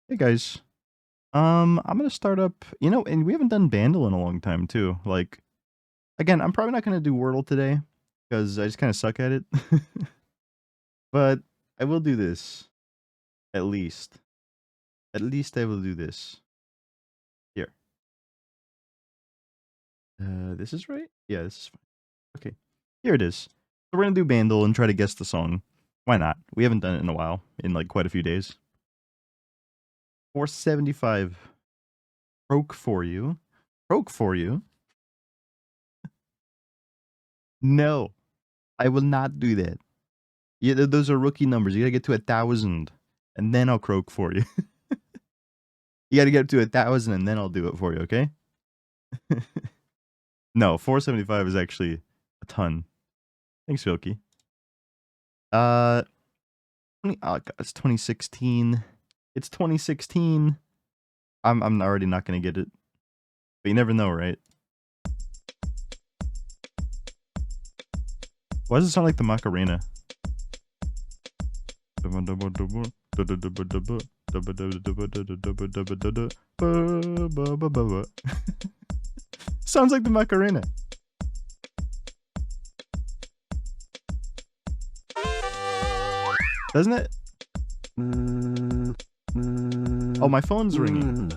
Hey guys. I'm gonna start up, and we haven't done Bandle in a long time too. Like, again, I'm probably not gonna do Wordle today because I just kind of suck at it. But I will do this at least. At least I will do this. Here. This is right? Yeah, this is fine. Okay, here it is. So we're gonna do Bandle and try to guess the song. Why not? We haven't done it in a while, in like quite a few days. 475. Croak for you. Croak for you. No, I will not do that. Yeah, those are rookie numbers. You gotta get to 1,000, and then I'll croak for you. You gotta get to 1,000, and then I'll do it for you. Okay? No, 475 is actually a ton. Thanks, Vilky. Oh God, it's 2016. It's 2016. I'm already not gonna get it, but you never know, right? Why does it sound like the Macarena? Sounds like the Macarena. Doesn't it? Oh, my phone's ringing.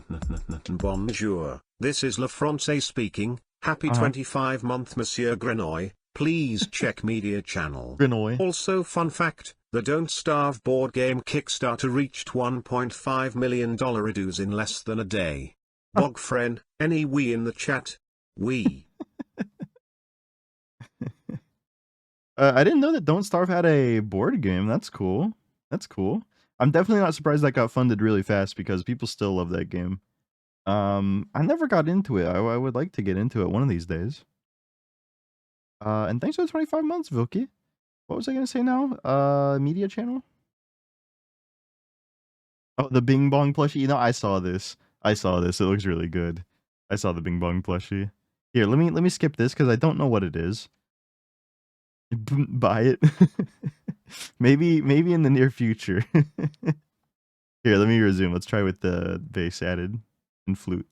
Bonjour, this is La France speaking. Happy 25-month Monsieur Grenoy. Please check media channel. Grenoy. Also fun fact, the Don't Starve board game Kickstarter reached $1.5 million redos in less than a day. Bogfren, any we in the chat? We. I didn't know that Don't Starve had a board game. That's cool. That's cool. I'm definitely not surprised that got funded really fast because people still love that game. I never got into it. I would like to get into it one of these days. And thanks for the 25 months, Vilky. What was I gonna say now? Media channel? Oh, the Bing Bong plushie. You know, I saw this. It looks really good. I saw the Bing Bong plushie. Here, let me skip this because I don't know what it is. Buy it. maybe in the near future. Here, let me resume. Let's try with the bass added and flute.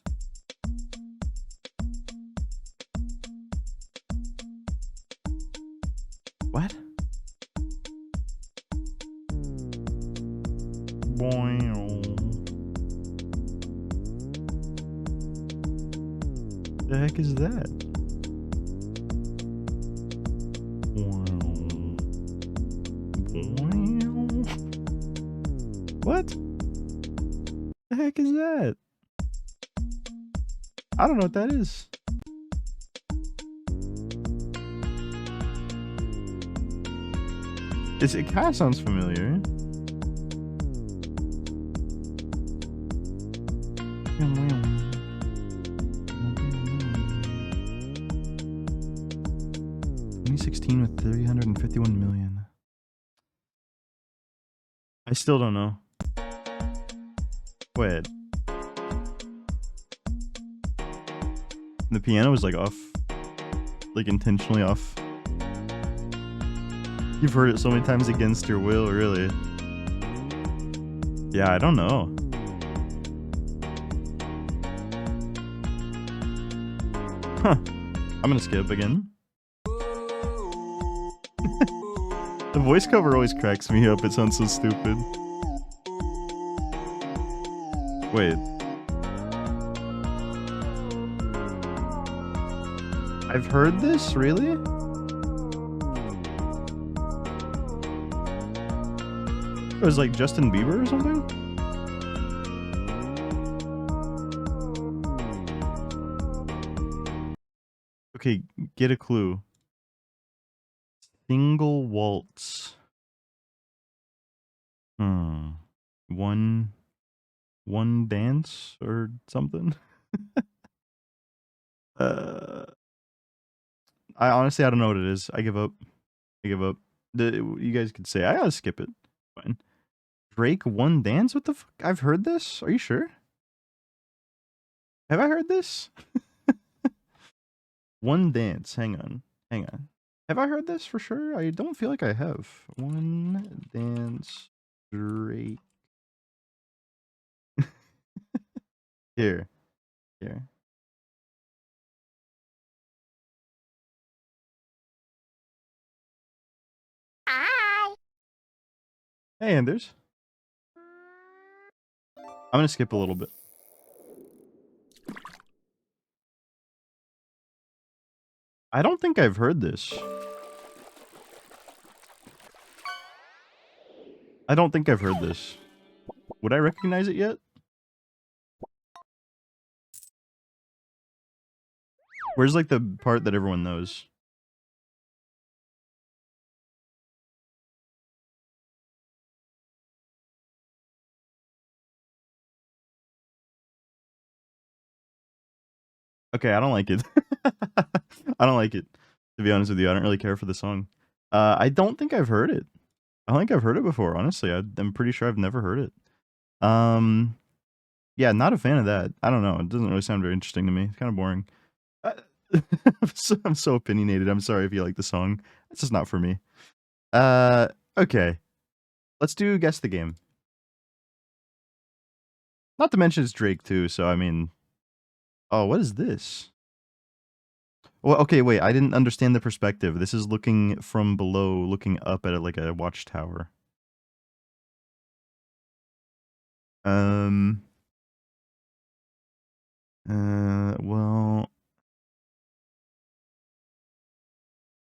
What? The heck is that? What? The heck is that? I don't know what that is. It kind of sounds familiar. With 351 million. I still don't know. Wait. The piano was like off. Like intentionally off. You've heard it so many times against your will, really. Yeah, I don't know. Huh. I'm gonna skip again. The voice cover always cracks me up. It sounds so stupid. Wait. I've heard this? Really? It was like Justin Bieber or something? Okay, get a clue. Single waltz. One dance or something. I honestly don't know what it is. I give up. You guys could say I gotta skip it. Fine. Drake One Dance? What the fuck? I've heard this? Are you sure? Have I heard this? One Dance. Hang on. Have I heard this for sure? I don't feel like I have. One Dance Drake. Here. Here. Hi. Hey, Anders. I'm gonna skip a little bit. I don't think I've heard this. I don't think I've heard this. Would I recognize it yet? Where's like the part that everyone knows? Okay, I don't like it. I don't like it. To be honest with you, I don't really care for the song. I don't think I've heard it. I don't think I've heard it before, honestly. I'm pretty sure I've never heard it. Yeah, not a fan of that. I don't know. It doesn't really sound very interesting to me. It's kind of boring. I'm so opinionated. I'm sorry if you like the song. It's just not for me. Okay. Let's do Guess the Game. Not to mention it's Drake too, so I mean... Oh, what is this? Well, okay, wait. I didn't understand the perspective. This is looking from below, looking up at like a watchtower. Well...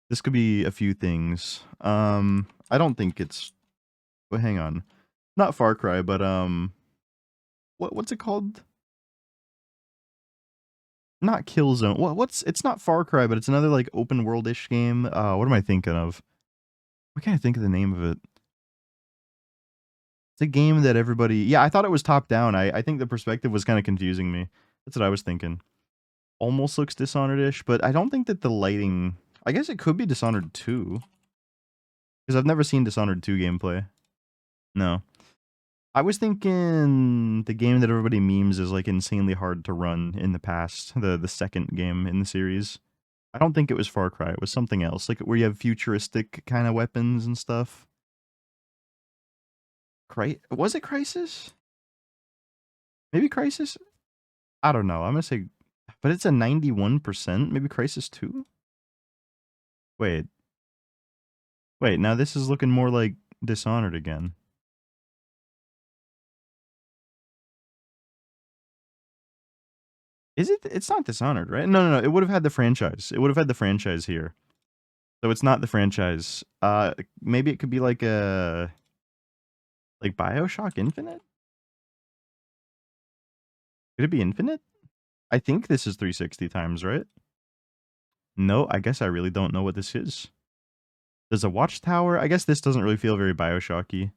This could be a few things. I don't think it's... Well, hang on. Not Far Cry, but, what's it called? Not Killzone. It's not Far Cry, but it's another, like, open world-ish game. What am I thinking of? What can I think of the name of it? It's a game that everybody... Yeah, I thought it was top-down. I think the perspective was kind of confusing me. That's what I was thinking. Almost looks Dishonored-ish, but I don't think that the lighting... I guess it could be Dishonored 2. Because I've never seen Dishonored 2 gameplay. No. I was thinking the game that everybody memes is like insanely hard to run in the past, the second game in the series. I don't think it was Far Cry, it was something else, like where you have futuristic kind of weapons and stuff. Was it Crysis? Maybe Crysis? I don't know, I'm gonna say, but it's a 91%, maybe Crysis 2? Wait, now this is looking more like Dishonored again. Is it? It's not Dishonored, right? No. It would have had the franchise. It would have had the franchise here. So it's not the franchise. Maybe it could be like a... Like BioShock Infinite? Could it be Infinite? I think this is 360 times, right? No, I guess I really don't know what this is. There's a watchtower. I guess this doesn't really feel very BioShocky.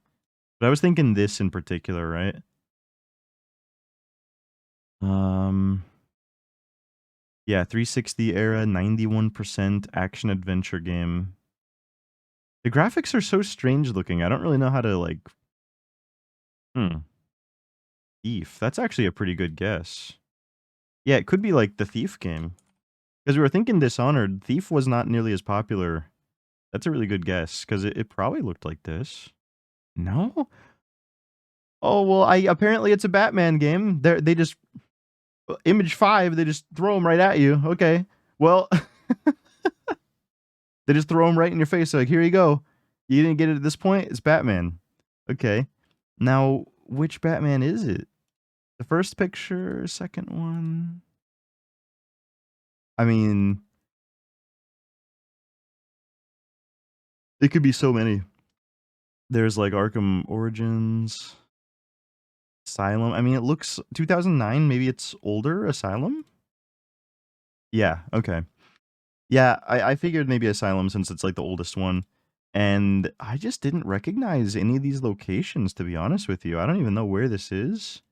But I was thinking this in particular, right? Yeah, 360 era, 91% action adventure game. The graphics are so strange looking. I don't really know how to like... Thief. That's actually a pretty good guess. Yeah, it could be like the Thief game. Because we were thinking Dishonored. Thief was not nearly as popular. That's a really good guess, because it probably looked like this. No? Oh, well, apparently it's a Batman game. They just... Image 5, they just throw them right at you. Okay. Well... They just throw them right in your face. Like, here you go. You didn't get it at this point? It's Batman. Okay. Now, which Batman is it? The first picture, second one? I mean... It could be so many. There's like Arkham Origins... Asylum. I mean, it looks 2009. Maybe it's older. Asylum? Yeah, okay. Yeah, I figured maybe Asylum since it's like the oldest one. And I just didn't recognize any of these locations, to be honest with you. I don't even know where this is.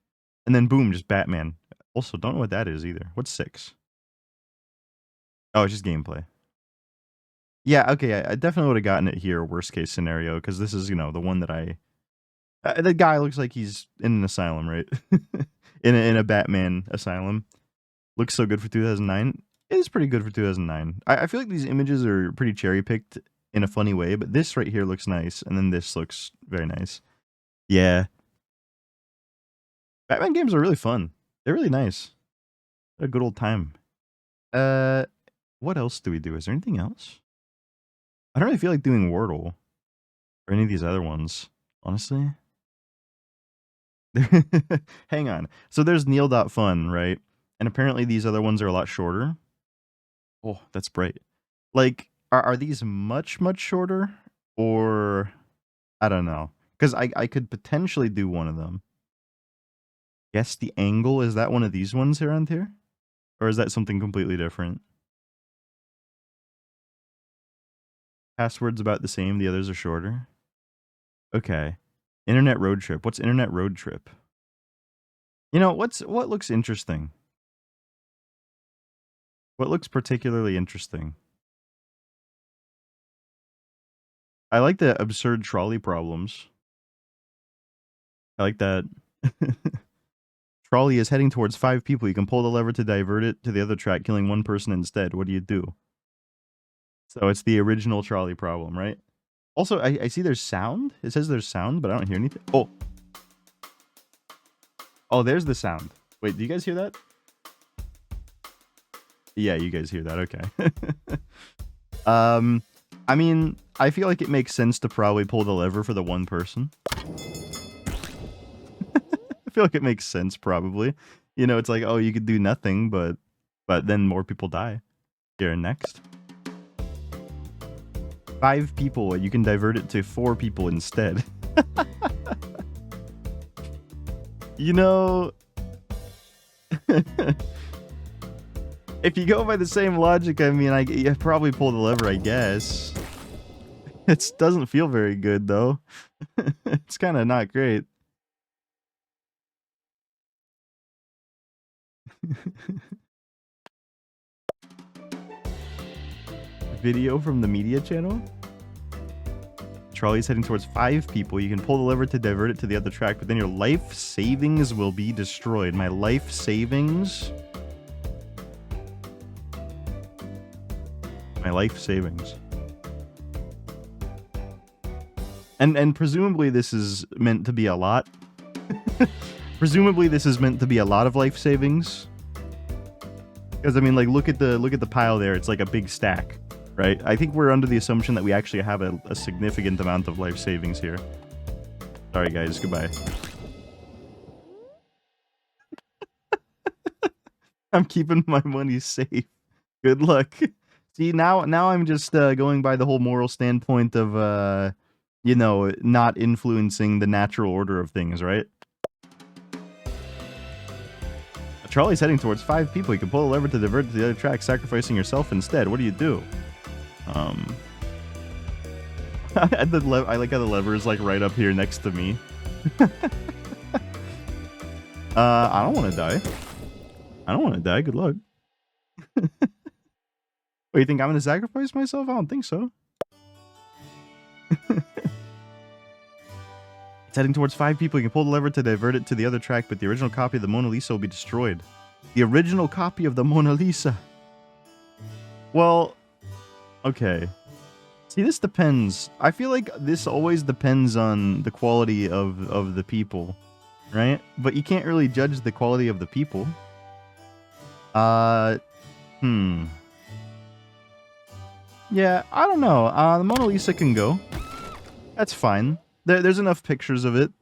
And then boom, just Batman. Also, don't know what that is either. What's 6? Oh, it's just gameplay. Yeah, okay, I definitely would have gotten it here, worst case scenario, because this is, you know, the one that I... the guy looks like he's in an asylum, right? in a Batman asylum. Looks so good for 2009. It is pretty good for 2009. I feel like these images are pretty cherry-picked in a funny way, but this right here looks nice, and then this looks very nice. Yeah. Batman games are really fun. They're really nice. A good old time. What else do we do? Is there anything else? I don't really feel like doing Wordle or any of these other ones, honestly. Hang on. So there's neal.fun, right? And apparently these other ones are a lot shorter. Oh, that's bright. Like, are these much shorter? Or, I don't know. Because I could potentially do one of them. Guess the angle, is that one of these ones around here? Or is that something completely different? Password's about the same, the others are shorter. Okay. Internet road trip. What's internet road trip? You know, what looks interesting? What looks particularly interesting? I like the absurd trolley problems. I like that. Trolley is heading towards 5 people. You can pull the lever to divert it to the other track, killing 1 person instead. What do you do? So it's the original trolley problem, right? Also, I see there's sound. It says there's sound, but I don't hear anything. Oh. Oh, there's the sound. Wait, do you guys hear that? Yeah, you guys hear that. Okay. I mean, I feel like it makes sense to probably pull the lever for the 1 person. I feel like it makes sense, probably. You know, it's like, oh, you could do nothing, but then more people die. Here, next. 5 people, you can divert it to 4 people instead. You know, if you go by the same logic, I mean, you probably pull the lever, I guess. It doesn't feel very good, though. It's kind of not great. Video from the media channel? Trolley's heading towards 5 people. You can pull the lever to divert it to the other track, but then your life savings will be destroyed. My life savings? My life savings. And presumably this is meant to be a lot. Presumably this is meant to be a lot of life savings. Because I mean, like, look at the pile there. It's like a big stack, right? I think we're under the assumption that we actually have a significant amount of life savings here. Sorry guys, goodbye. I'm keeping my money safe. Good luck. See, now I'm just going by the whole moral standpoint of you know, not influencing the natural order of things, right? A trolley's heading towards 5 people. You can pull the lever to divert to the other track, sacrificing yourself instead. What do you do? I like how the lever is like right up here next to me. I don't want to die. I don't want to die. Good luck. Wait, you think I'm going to sacrifice myself? I don't think so. It's heading towards 5 people. You can pull the lever to divert it to the other track, but the original copy of the Mona Lisa will be destroyed. The original copy of the Mona Lisa. Well, okay. See, this depends. I feel like this always depends on the quality of the people, right? But you can't really judge the quality of the people. Yeah, I don't know. The Mona Lisa can go. That's fine. There's enough pictures of it.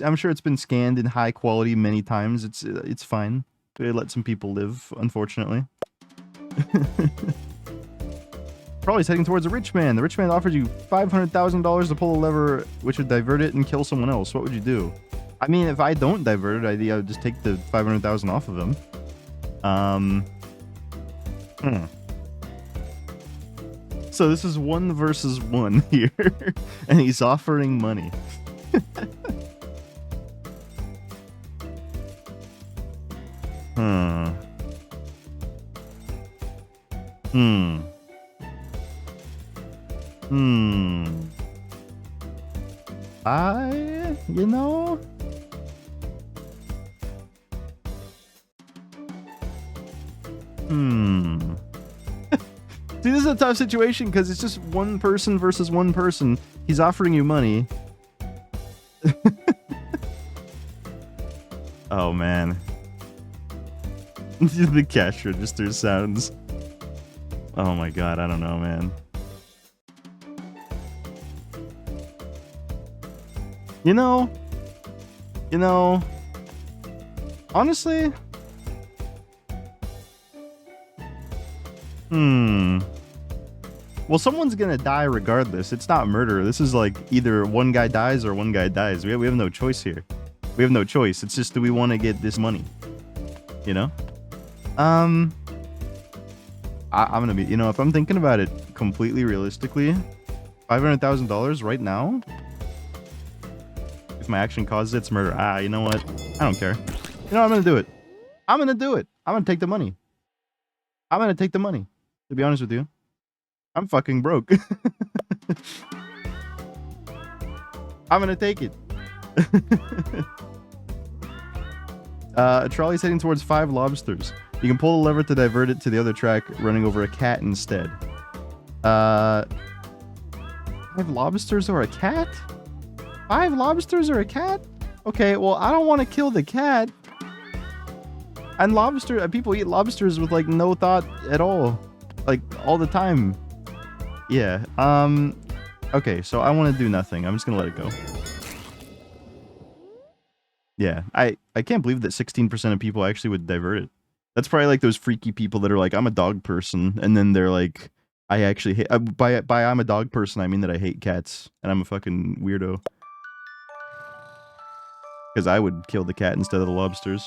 I'm sure it's been scanned in high quality many times. It's fine. They let some people live, unfortunately. Probably heading towards a rich man. The rich man offers you $500,000 to pull a lever, which would divert it and kill someone else. What would you do? I mean, if I don't divert it, I would just take the $500,000 off of him. So this is 1 versus 1 here, and he's offering money. You know? See, this is a tough situation because it's just 1 person versus 1 person. He's offering you money. Oh, man. The cash register sounds. Oh my god, I don't know, man. You know, honestly, well, someone's gonna die regardless. It's not murder. This is like either one guy dies or one guy dies. We have no choice here. We have no choice. It's just, do we want to get this money? You know? I'm gonna be, if I'm thinking about it completely realistically, $500,000 right now, if my action causes it's murder. You know what? I don't care. I'm gonna do it. I'm gonna do it. I'm gonna take the money. I'm gonna take the money. To be honest with you, I'm fucking broke. I'm gonna take it. A trolley's heading towards 5 lobsters. You can pull the lever to divert it to the other track, running over a cat instead. 5 lobsters or a cat? 5 lobsters or a cat? Okay, well, I don't want to kill the cat. And people eat lobsters with like no thought at all. Like all the time. Yeah. Okay, so I want to do nothing. I'm just gonna let it go. Yeah, I can't believe that 16% of people actually would divert it. That's probably like those freaky people that are like, I'm a dog person, and then they're like, I actually hate, by I'm a dog person, I mean that I hate cats, and I'm a fucking weirdo. Because I would kill the cat instead of the lobsters.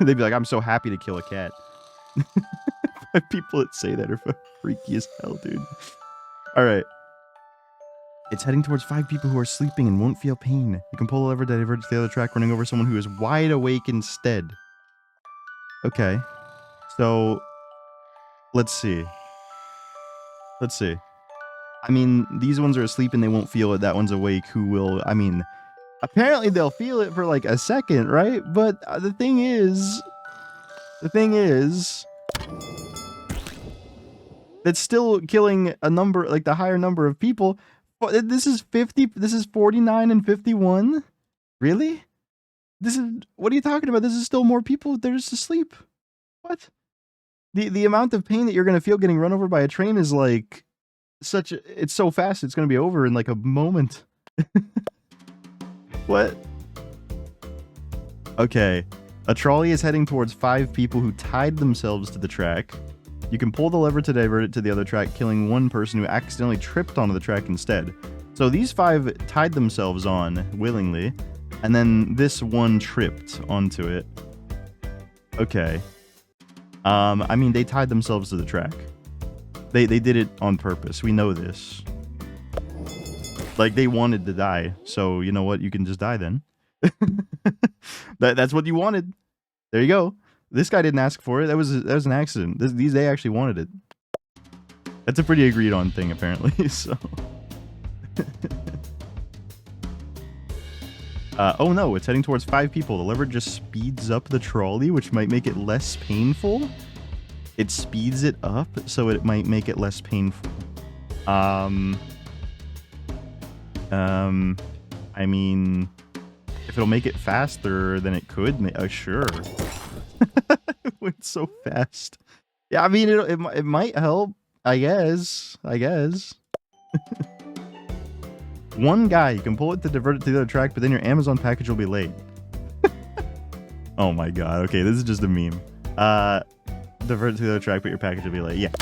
They'd be like, I'm so happy to kill a cat. People that say that are freaky as hell, dude. Alright. It's heading towards 5 people who are sleeping and won't feel pain. You can pull the lever to divert to the other track, running over someone who is wide awake instead. Okay. So, let's see. I mean, these ones are asleep and they won't feel it. That one's awake who will, I mean, apparently they'll feel it for like a second, right? But the thing is, that's still killing a number, like the higher number of people. This is 49 and 51? Really? What are you talking about? This is still more people. They're just asleep. What? The amount of pain that you're going to feel getting run over by a train is like it's so fast, it's going to be over in like a moment. What? Okay. A trolley is heading towards 5 people who tied themselves to the track. You can pull the lever to divert it to the other track, killing one person who accidentally tripped onto the track instead. So these 5 tied themselves on willingly, and then this one tripped onto it. Okay. I mean, they tied themselves to the track. They did it on purpose. We know this. Like, they wanted to die, so you know what? You can just die then. That's what you wanted. There you go. This guy didn't ask for it. That was an accident. They actually wanted it. That's a pretty agreed on thing, apparently. So. Oh no, it's heading towards 5 people. The lever just speeds up the trolley, which might make it less painful. It speeds it up, so it might make it less painful. I mean, if it'll make it faster, then it could. Sure. It went so fast. Yeah, I mean, it might help. I guess. One guy, you can pull it to divert it to the other track, but then your Amazon package will be late. Oh my god. Okay, this is just a meme. Divert it to the other track, but your package will be late. Yeah,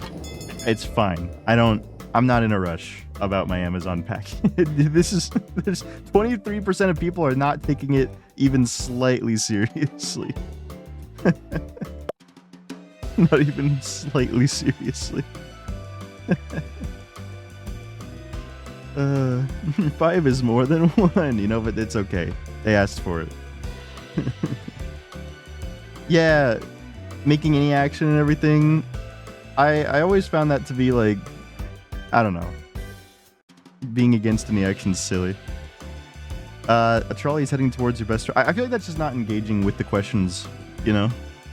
it's fine. I'm not in a rush about my Amazon package. There's 23% of people are not taking it even slightly seriously. Not even slightly seriously. 5 is more than 1, but it's okay. They asked for it. Yeah, making any action and everything. I always found that to be like, I don't know. Being against any action is silly. A trolley is heading towards your best friend. I feel like that's just not engaging with the questions,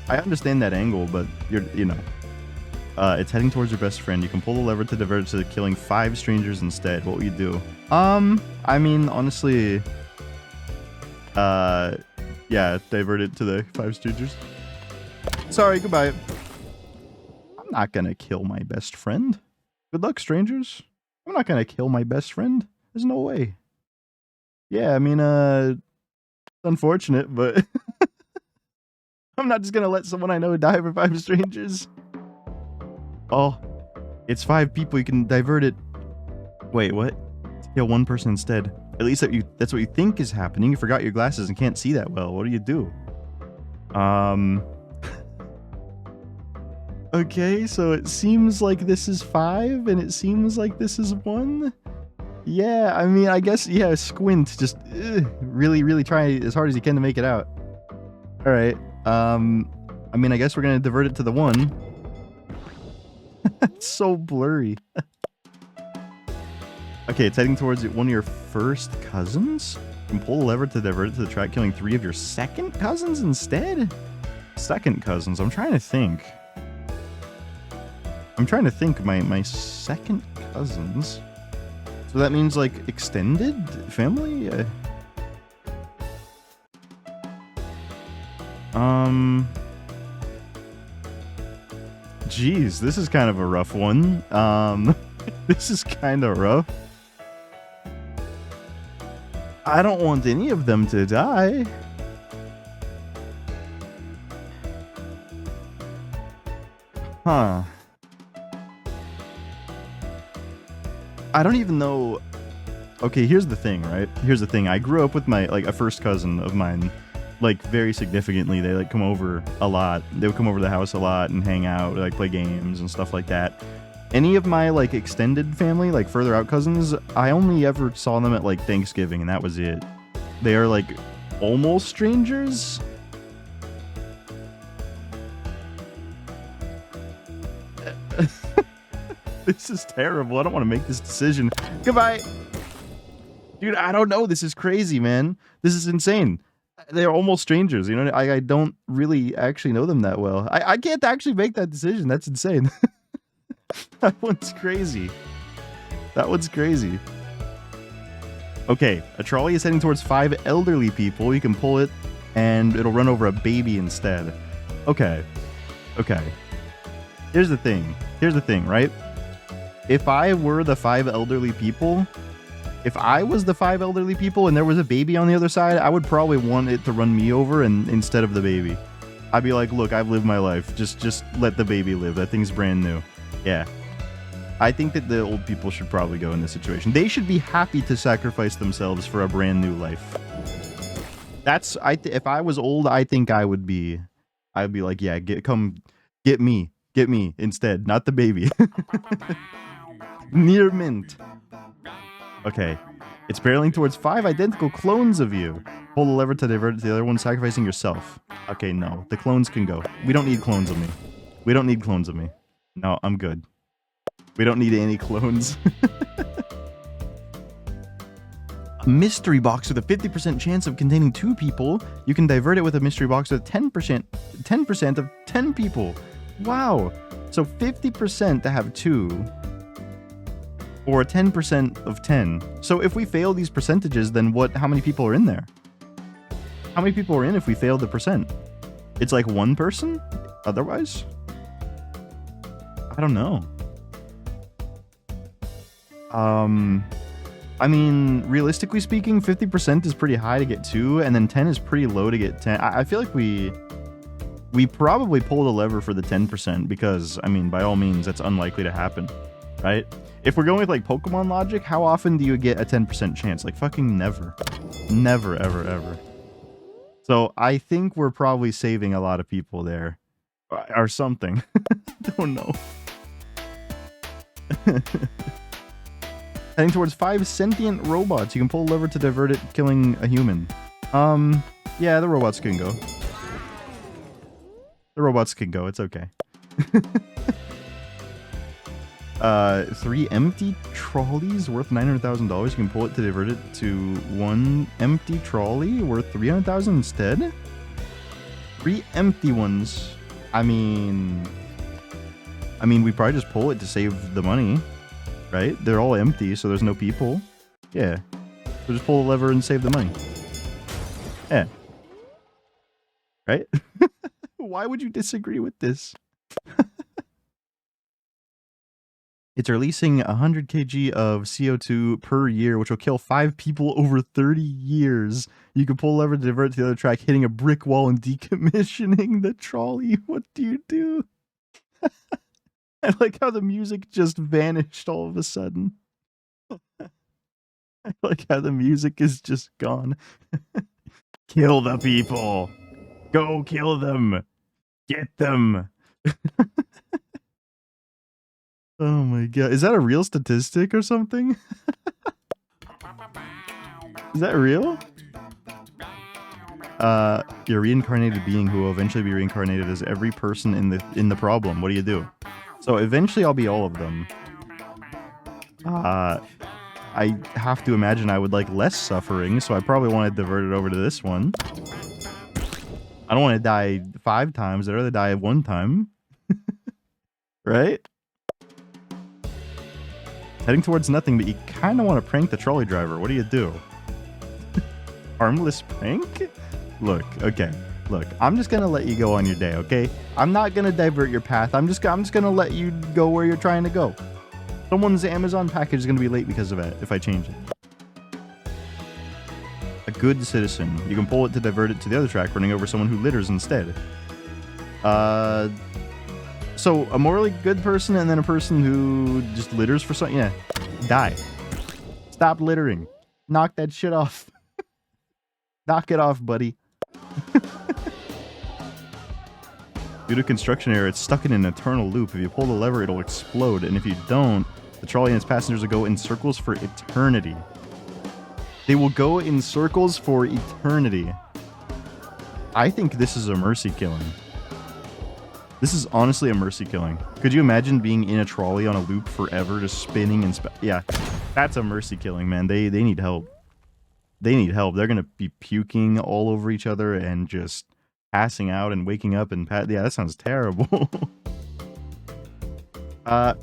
I understand that angle, but it's heading towards your best friend. You can pull the lever to divert it to killing 5 strangers instead. What will you do? I mean, honestly, yeah, divert it to the 5 strangers. Sorry, goodbye. I'm not gonna kill my best friend. Good luck, strangers. I'm not gonna kill my best friend. There's no way. Yeah, I mean, it's unfortunate, but I'm not just gonna let someone I know die for 5 strangers. Oh, it's 5 people. You can divert it. Wait, what? Kill 1 person instead. At least that's what you think is happening. You forgot your glasses and can't see that well. What do you do? Okay, so it seems like this is 5, and it seems like this is 1. Yeah, I mean, I guess, yeah, squint. Just really, really try as hard as you can to make it out. All right. I mean, I guess we're gonna divert it to the 1. It's so blurry. Okay, it's heading towards one of your first cousins. You can pull the lever to divert it to the track, killing 3 of your second cousins instead. Second cousins. I'm trying to think. My second cousins. So that means like extended family? Geez, this is kind of a rough one. This is kind of rough. I don't want any of them to die. Huh. I don't even know. Okay, here's the thing, right? Here's the thing. I grew up with a first cousin of mine, like very significantly. They come over a lot. They would come over to the house a lot and hang out, like play games and stuff like that. Any of my extended family, further out cousins, I only ever saw them at Thanksgiving, and that was it. They are almost strangers. This is terrible. I don't want to make this decision. Goodbye. Dude, I don't know. This is crazy, man. This is insane. They're almost strangers, you know? I don't really actually know them that well. I can't actually make that decision. That's insane. That one's crazy. That one's crazy. Okay, a trolley is heading towards 5 elderly people. You can pull it, and it'll run over a baby instead. Okay. Okay. Here's the thing. Here's the thing, right? If I were the 5 elderly people, if I was the 5 elderly people and there was a baby on the other side, I would probably want it to run me over instead of the baby. I'd be like, look, I've lived my life. Just let the baby live. That thing's brand new. Yeah. I think that the old people should probably go in this situation. They should be happy to sacrifice themselves for a brand new life. If I was old, I think I'd be like, yeah, get me instead, not the baby. Near mint. Okay. It's barreling towards 5 identical clones of you. Pull the lever to divert it to the other one, sacrificing yourself. Okay, no. The clones can go. We don't need clones of me. We don't need clones of me. No, I'm good. We don't need any clones. A mystery box with a 50% chance of containing 2 people. You can divert it with a mystery box with 10% of 10 people. Wow. So 50% to have 2. Or 10% of 10. So if we fail these percentages, then how many people are in there? How many people are in if we fail the percent? It's like 1 person? Otherwise? I don't know. I mean, realistically speaking, 50% is pretty high to get 2, and then 10 is pretty low to get 10. I feel like we probably pull the lever for the 10% because, I mean, by all means, that's unlikely to happen, right? If we're going with Pokemon logic, how often do you get a 10% chance? Fucking never. Never, ever, ever. So I think we're probably saving a lot of people there. Or something. Don't know. Heading towards 5 sentient robots. You can pull a lever to divert it, killing a human. Yeah, the robots can go. The robots can go. It's okay. 3 empty trolleys worth $900,000. You can pull it to divert it to 1 empty trolley worth $300,000 instead. 3 empty ones. I mean, we probably just pull it to save the money, right? They're all empty, so there's no people. Yeah. So just pull the lever and save the money. Yeah. Right? Why would you disagree with this? It's releasing 100 kg of CO2 per year, which will kill 5 people over 30 years. You can pull a lever to divert to the other track, hitting a brick wall and decommissioning the trolley. What do you do? I like how the music just vanished all of a sudden. I like how the music is just gone. Kill the people. Go kill them. Get them. Oh my god. Is that a real statistic or something? Is that real? You're a reincarnated being who will eventually be reincarnated as every person in the problem. What do you do? So eventually I'll be all of them. I have to imagine I would like less suffering, so I probably want to divert it over to this one. I don't want to die 5 times. I'd rather die 1 time. Right? Heading towards nothing, but you kind of want to prank the trolley driver. What do you do? Harmless prank? Look, okay. Look, I'm just going to let you go on your day, okay? I'm not going to divert your path. I'm just going to let you go where you're trying to go. Someone's Amazon package is going to be late because of it if I change it. A good citizen. You can pull it to divert it to the other track, running over someone who litters instead. So a morally good person and then a person who just litters for something. Yeah, die. Stop littering. Knock that shit off. Knock it off, buddy. Due to construction error, it's stuck in an eternal loop. If you pull the lever, it'll explode, and if you don't, the trolley and its passengers will go in circles for eternity. They will go in circles for eternity. I think this is a mercy killing. This is honestly a mercy killing. Could you imagine being in a trolley on a loop forever, just spinning and yeah, that's a mercy killing, man. They need help. They need help. They're gonna be puking all over each other and just passing out and waking up and yeah, that sounds terrible.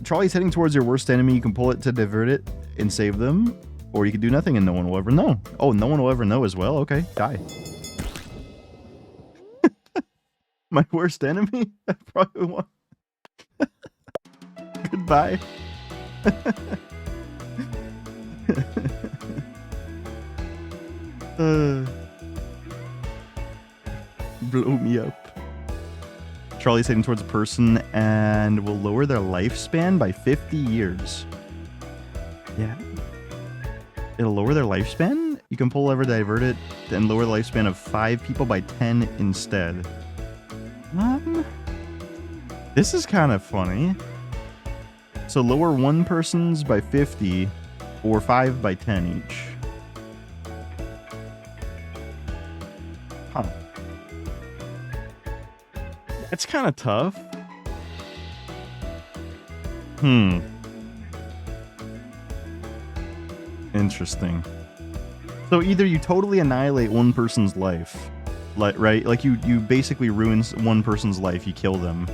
Trolley's heading towards your worst enemy. You can pull it to divert it and save them, or you can do nothing and no one will ever know. Oh, no one will ever know as well? Okay, die. My worst enemy? I probably won't. Goodbye. Blow me up. Trolley's heading towards a person and will lower their lifespan by 50 years. Yeah. It'll lower their lifespan? You can pull lever, divert it, and lower the lifespan of 5 people by 10 instead. This is kind of funny. So lower 1 person's by 50 or 5 by 10 each. Huh. That's kind of tough. Interesting. So either you totally annihilate 1 person's life, right? Like you basically ruin 1 person's life, you kill them.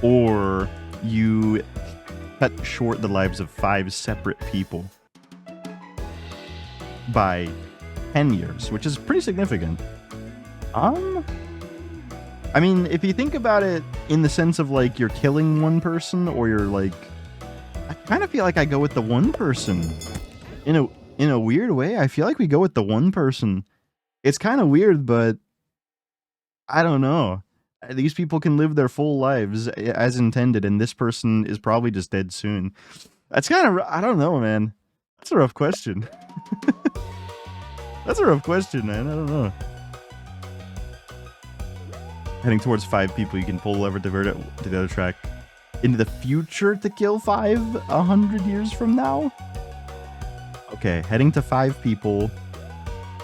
Or you cut short the lives of 5 separate people by 10 years, which is pretty significant. I mean, if you think about it in the sense of like you're killing 1 person or you're like, I kind of feel like I go with the 1 person. In a weird way, I feel like we go with the 1 person. It's kind of weird, but I don't know. These people can live their full lives as intended, and this person is probably just dead soon. That's kind of, I don't know, man. That's a rough question. That's a rough question, man. I don't know. Heading towards 5 people, you can pull the lever, divert it to the other track. Into the future to kill 5 100 years from now? Okay, heading to 5 people,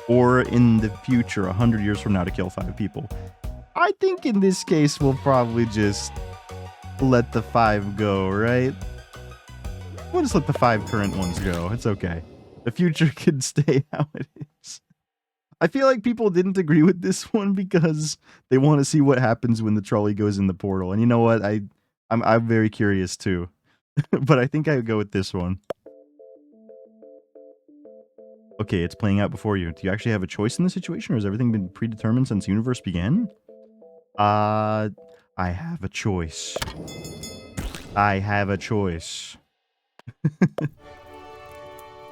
or in the future 100 years from now to kill 5 people. I think in this case we'll probably just let the 5 go, right? We'll just let the 5 current ones go. It's okay. The future can stay how it is. I feel like people didn't agree with this one because they want to see what happens when the trolley goes in the portal. And you know what? I'm very curious too. But I think I would go with this one. Okay, it's playing out before you. Do you actually have a choice in this situation, or has everything been predetermined since the universe began? I have a choice. I have a choice.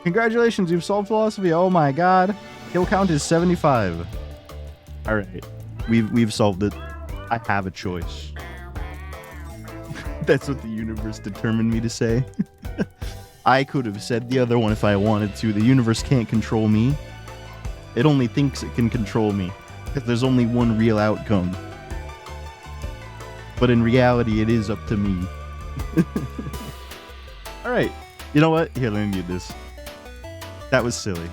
Congratulations, you've solved philosophy. Oh my god. Kill count is 75. Alright. We've solved it. I have a choice. That's what the universe determined me to say. I could have said the other one if I wanted to. The universe can't control me. It only thinks it can control me. Because there's only one real outcome. But in reality, it is up to me. Alright. You know what? Here, let me mute this. That was silly.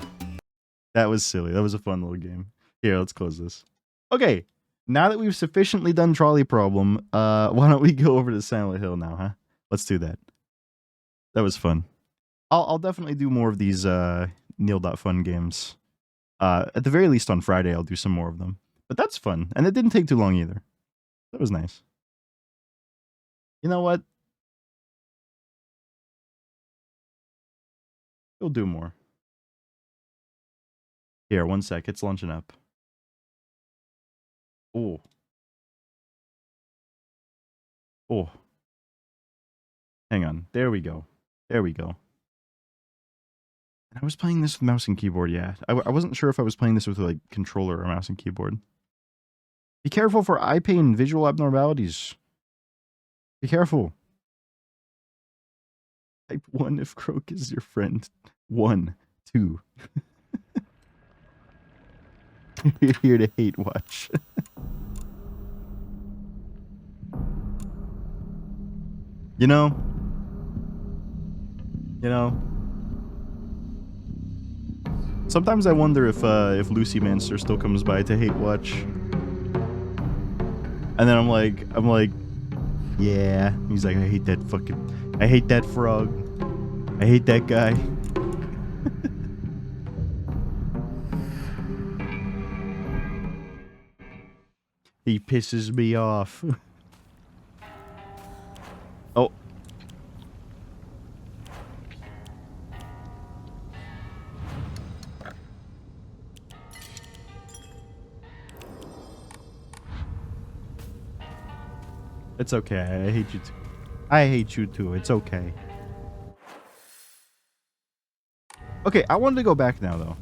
That was silly. That was a fun little game. Here, let's close this. Okay. Now that we've sufficiently done trolley problem, why don't we go over to Silent Hill now, huh? Let's do that. That was fun. I'll definitely do more of these neal.fun games. At the very least on Friday, I'll do some more of them. But that's fun. And it didn't take too long either. That was nice. You know what? We'll do more. Here, one sec. It's launching up. Oh. Oh. Hang on. There we go. There we go. I was playing this with mouse and keyboard, yeah. I wasn't sure if I was playing this with like controller or mouse and keyboard. Be careful for eye pain and visual abnormalities. Be careful. Type 1 if Croak is your friend. 1, 2. You're here to hate watch. You know, sometimes I wonder if Lucy Manster still comes by to hate watch. And then I'm like, yeah. He's like, I hate that frog. I hate that guy. He pisses me off. Oh. It's okay. I hate you too. I hate you too. It's okay. Okay, I wanted to go back now though.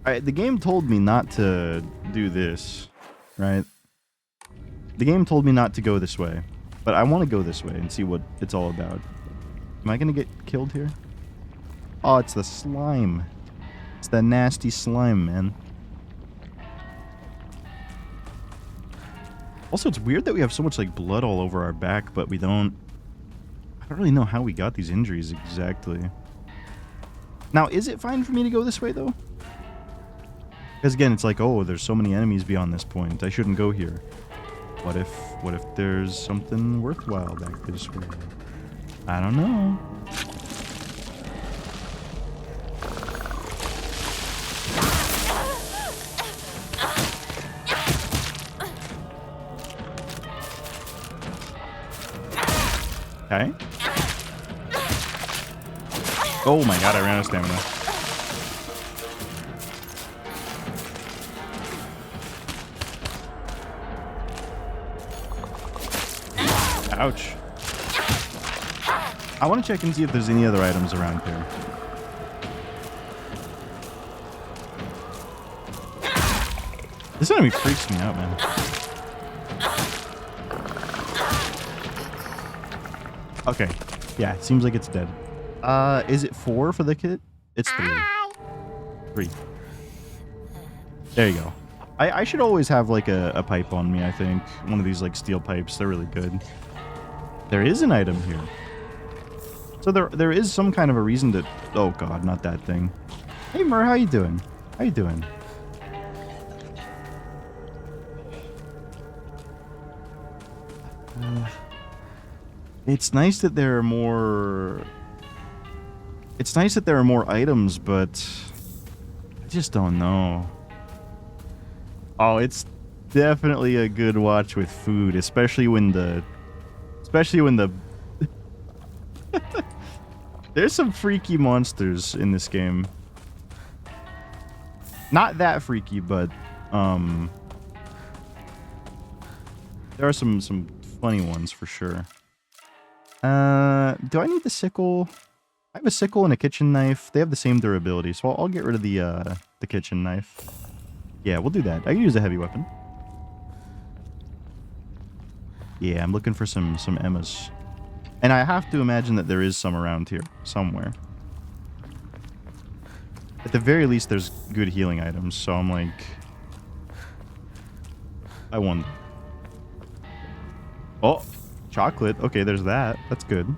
Alright, the game told me not to do this, right? The game told me not to go this way, but I want to go this way and see what it's all about. Am I going to get killed here? Oh, it's the slime. It's the nasty slime, man. Also, it's weird that we have so much, like, blood all over our back, but we don't... I don't really know how we got these injuries exactly. Now, is it fine for me to go this way, though? Because, again, it's like, oh, there's so many enemies beyond this point. I shouldn't go here. What if there's something worthwhile back this way? I don't know. Okay. Oh my god, I ran out of stamina. Ouch. I want to check and see if there's any other items around here. This enemy freaks me out, man. Okay. Yeah, it seems like it's dead. Is it 4 for the kit? It's 3. 3. There you go. I should always have, like, a pipe on me, I think. One of these, like, steel pipes. They're really good. There is an item here. So there is some kind of a reason to... Oh, God, not that thing. Hey, Mer, how you doing? How you doing? It's nice that there are more... It's nice that there are more items, but... I just don't know. Oh, it's definitely a good watch with food, especially when the... There's some freaky monsters in this game. Not that freaky, but there are some funny ones for sure. Do I need the sickle? I have a sickle and a kitchen knife. They have the same durability, so I'll get rid of the kitchen knife. Yeah, we'll do that. I can use a heavy weapon. Yeah, I'm looking for some Emmas. And I have to imagine that there is some around here somewhere. At the very least, there's good healing items, so I'm like... I want... Oh! Chocolate. Okay, there's that. That's good.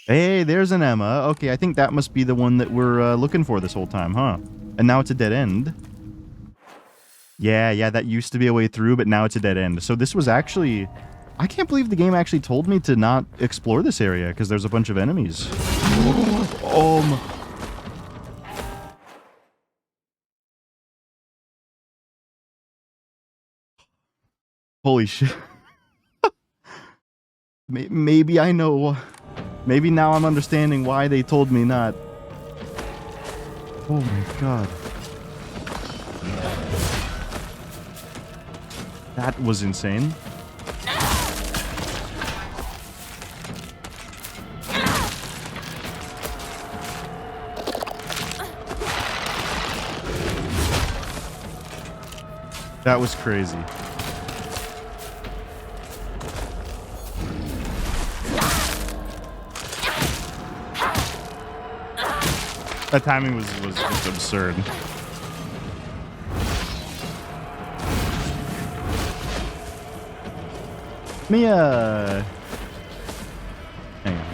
Hey, there's an Emma. Okay, I think that must be the one that we're looking for this whole time, huh? And now it's a dead end. Yeah, that used to be a way through, but now it's a dead end. So this was actually... I can't believe the game actually told me to not explore this area, because there's a bunch of enemies. Holy shit. Maybe I know... Maybe now I'm understanding why they told me not. Oh my god. That was insane. That was crazy. That timing was just absurd. Let me, hang on.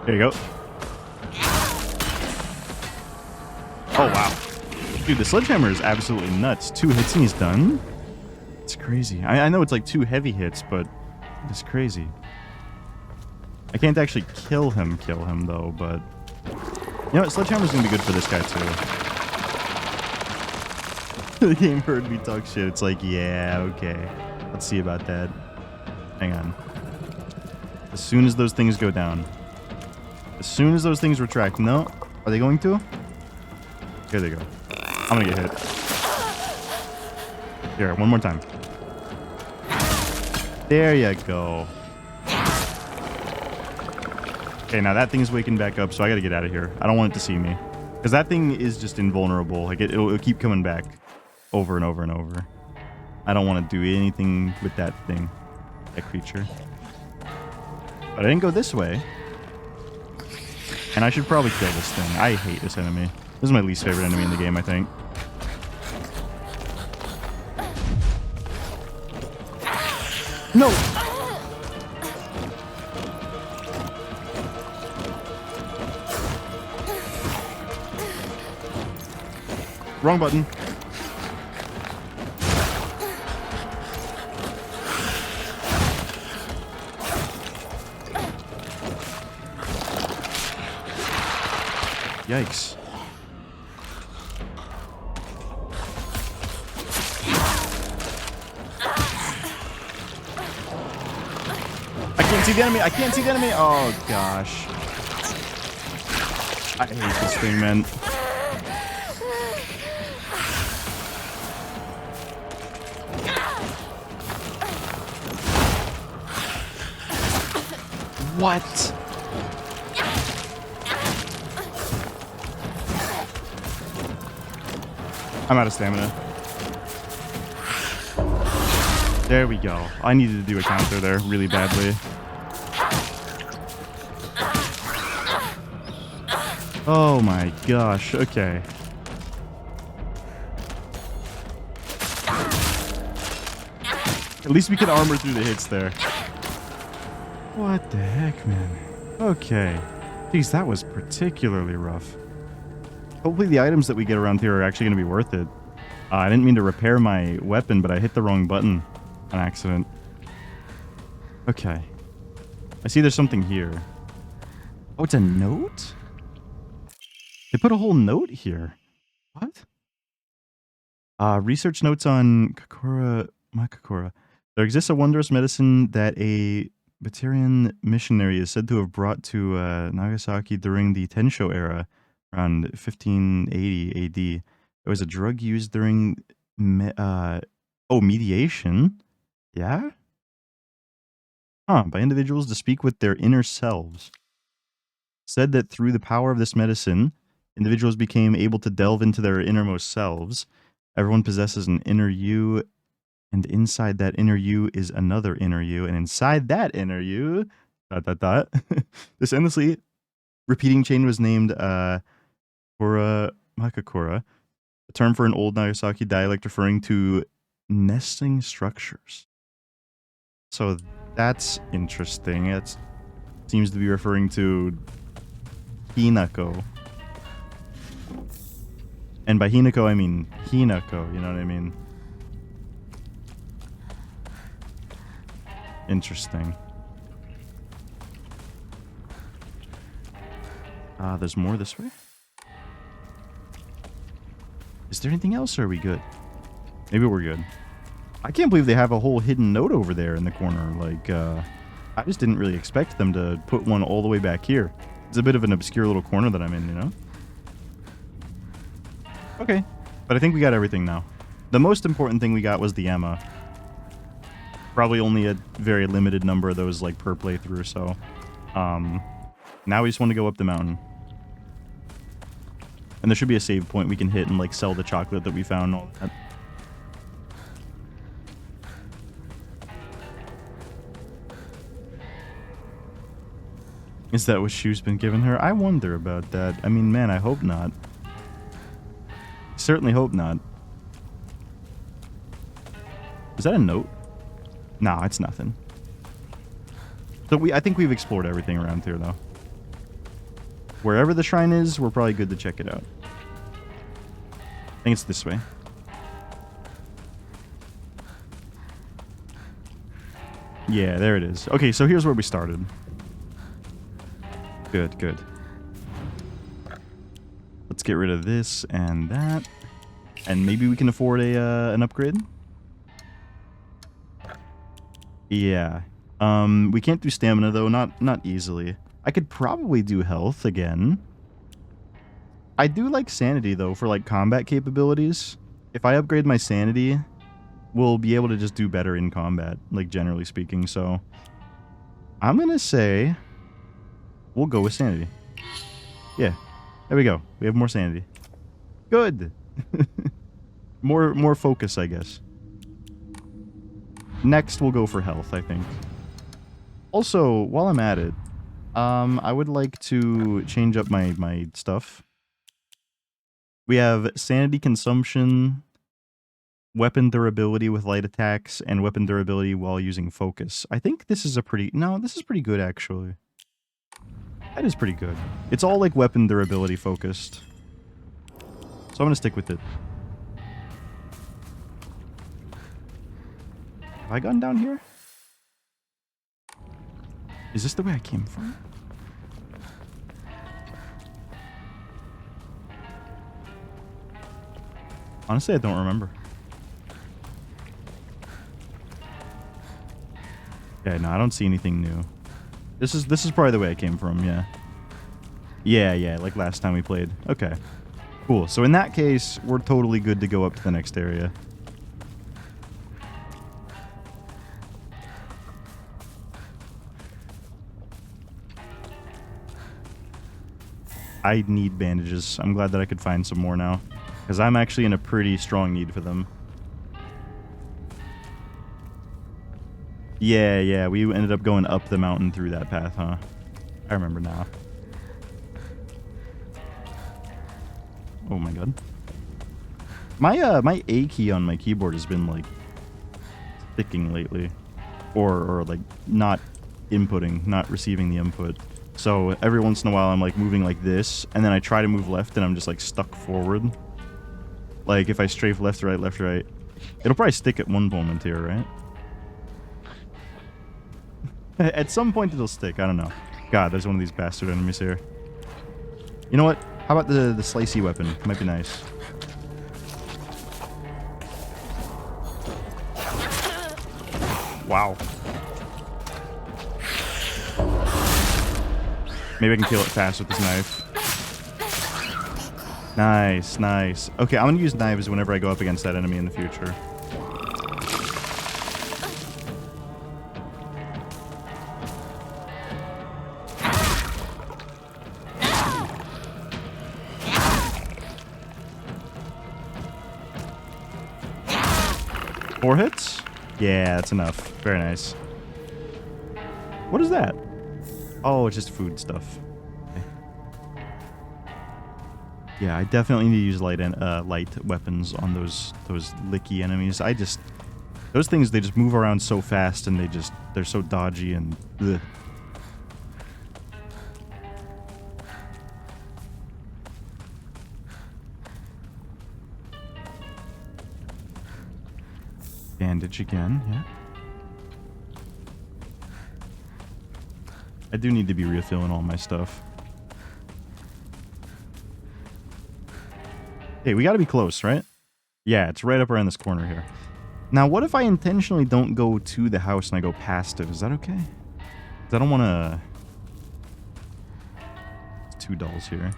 There you go. Oh, wow. Dude, the sledgehammer is absolutely nuts. 2 hits and he's done? It's crazy. I know it's like 2 heavy hits, but it's crazy. I can't actually kill him though, but... You know what? Sledgehammer's gonna be good for this guy, too. The game heard me talk shit. It's like, yeah, okay. Let's see about that. Hang on. As soon as those things go down. As soon as those things retract. No. Are they going to? Here they go. I'm gonna get hit. Here, one more time. There you go. Okay, now that thing's waking back up, so I gotta get out of here. I don't want it to see me. Because that thing is just invulnerable. Like, it'll keep coming back over and over and over. I don't want to do anything with that thing. That creature. But I didn't go this way. And I should probably kill this thing. I hate this enemy. This is my least favorite enemy in the game, I think. No! Wrong button. Yikes. I can't see the enemy. I can't see the enemy. Oh, gosh. I hate this thing, man. What? I'm out of stamina. There we go. I needed to do a counter there really badly. Oh my gosh. Okay. At least we can armor through the hits there. What the heck, man? Okay. Jeez, that was particularly rough. Hopefully the items that we get around here are actually going to be worth it. I didn't mean to repair my weapon, but I hit the wrong button on accident. Okay. I see there's something here. Oh, it's a note? They put a whole note here. What? Research notes on Kakura... My Kakura. There exists a wondrous medicine that a Batarian missionary is said to have brought to Nagasaki during the Tensho era, around 1580 AD. It was a drug used during mediation? Yeah? Huh, by individuals to speak with their inner selves. Said that through the power of this medicine, individuals became able to delve into their innermost selves. Everyone possesses an inner you, and inside that inner you is another inner you, and inside that inner you, ... This endlessly repeating chain was named Kora Makakura, a term for an old Nagasaki dialect referring to nesting structures. So that's interesting. It seems to be referring to Hinako. And by Hinako, I mean Hinako, you know what I mean? Interesting. There's more this way? Is there anything else, or are we good? Maybe we're good. I can't believe they have a whole hidden note over there in the corner. Like, I just didn't really expect them to put one all the way back here. It's a bit of an obscure little corner that I'm in, you know? Okay. But I think we got everything now. The most important thing we got was the Emma. Probably only a very limited number of those, like, per playthrough, so... now we just want to go up the mountain. And there should be a save point we can hit and, like, sell the chocolate that we found and all that. Is that what Shu's been giving her? I wonder about that. I mean, man, I hope not. Certainly hope not. Is that a note? Nah, it's nothing. So I think we've explored everything around here, though. Wherever the shrine is, we're probably good to check it out. I think it's this way. Yeah, there it is. Okay, so here's where we started. Good, good. Let's get rid of this and that. And maybe we can afford an upgrade? Yeah. We can't do stamina, though. Not easily. I could probably do health again. I do like sanity, though, for, like, combat capabilities. If I upgrade my sanity, we'll be able to just do better in combat, like, generally speaking. So, I'm gonna say we'll go with sanity. Yeah. There we go. We have more sanity. Good. more focus, I guess. Next, we'll go for health, I think. Also, while I'm at it, I would like to change up my stuff. We have sanity consumption, weapon durability with light attacks, and weapon durability while using focus. I think this is a pretty... No, this is pretty good, actually. That is pretty good. It's all, like, weapon durability focused. So I'm going to stick with it. Have I gone down here? Is this the way I came from? Honestly, I don't remember. Yeah, no, I don't see anything new. This is probably the way I came from, yeah. Yeah, like last time we played. Okay. Cool. So in that case, we're totally good to go up to the next area. I need bandages. I'm glad that I could find some more now, because I'm actually in a pretty strong need for them. Yeah, we ended up going up the mountain through that path, huh? I remember now. Oh my god. My A key on my keyboard has been, like, sticking lately. Or like, not inputting, not receiving the input. So every once in a while I'm, like, moving like this, and then I try to move left and I'm just, like, stuck forward. Like, if I strafe left, right, it'll probably stick at one moment here, right? At some point it'll stick, I don't know. God, there's one of these bastard enemies here. You know what? How about the slicey weapon? Might be nice. Wow. Maybe I can kill it fast with this knife. Nice, nice. Okay, I'm gonna use knives whenever I go up against that enemy in the future. Four hits? Yeah, that's enough. Very nice. What is that? Oh, it's just food stuff. Okay. Yeah, I definitely need to use light weapons on those licky enemies. Those things, they just move around so fast and they're so dodgy and ugh. Bandage again, yeah. I do need to be refilling all my stuff. Hey, we gotta be close, right? Yeah, it's right up around this corner here. Now, what if I intentionally don't go to the house and I go past it? Is that okay? 'Cause I don't want to... Two dolls here.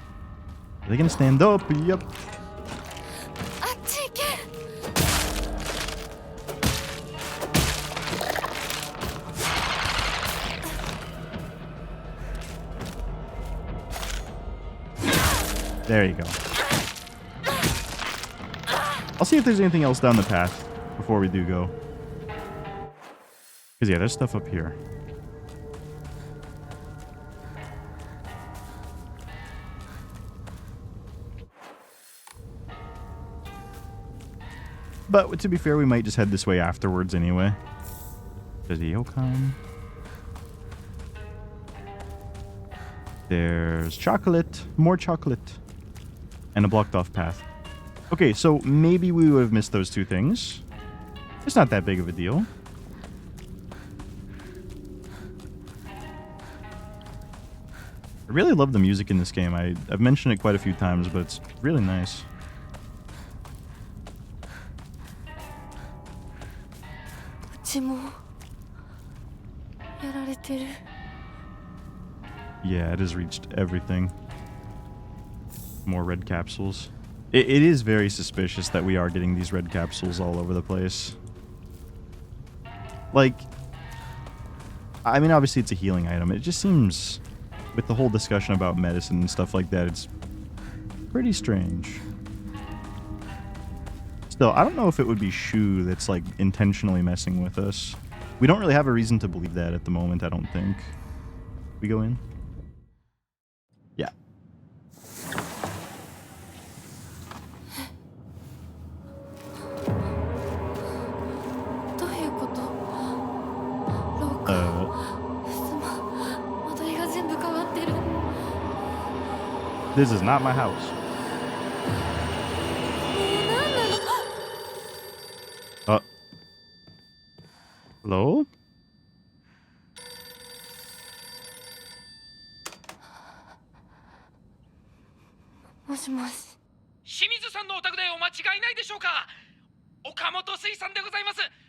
Are they gonna stand up? Yep. There you go. I'll see if there's anything else down the path before we do go. Because, yeah, there's stuff up here. But, to be fair, we might just head this way afterwards anyway. There's a Yokon. There's chocolate. More chocolate. And a blocked off path. Okay, so maybe we would have missed those two things. It's not that big of a deal. I really love the music in this game. I've mentioned it quite a few times, but it's really nice. Yeah, it has reached everything. More red capsules. It is very suspicious that we are getting these red capsules all over the place. Like, I mean, obviously it's a healing item. It just seems, with the whole discussion about medicine and stuff like that, it's pretty strange. Still, I don't know if it would be Shu that's, like, intentionally messing with us. We don't really have a reason to believe that at the moment, I don't think. We go in? Yeah. This is not my house. Hello?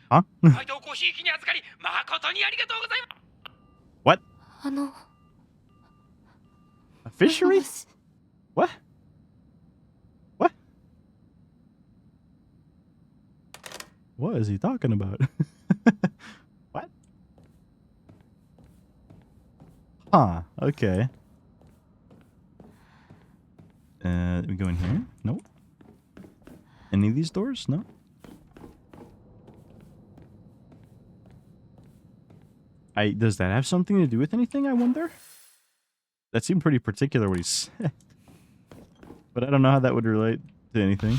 Huh? What? A fishery? What? What? What is he talking about? What? Huh, okay. We go in here? Nope. Any of these doors? No. Does that have something to do with anything, I wonder? That seemed pretty particular what he said. But I don't know how that would relate to anything.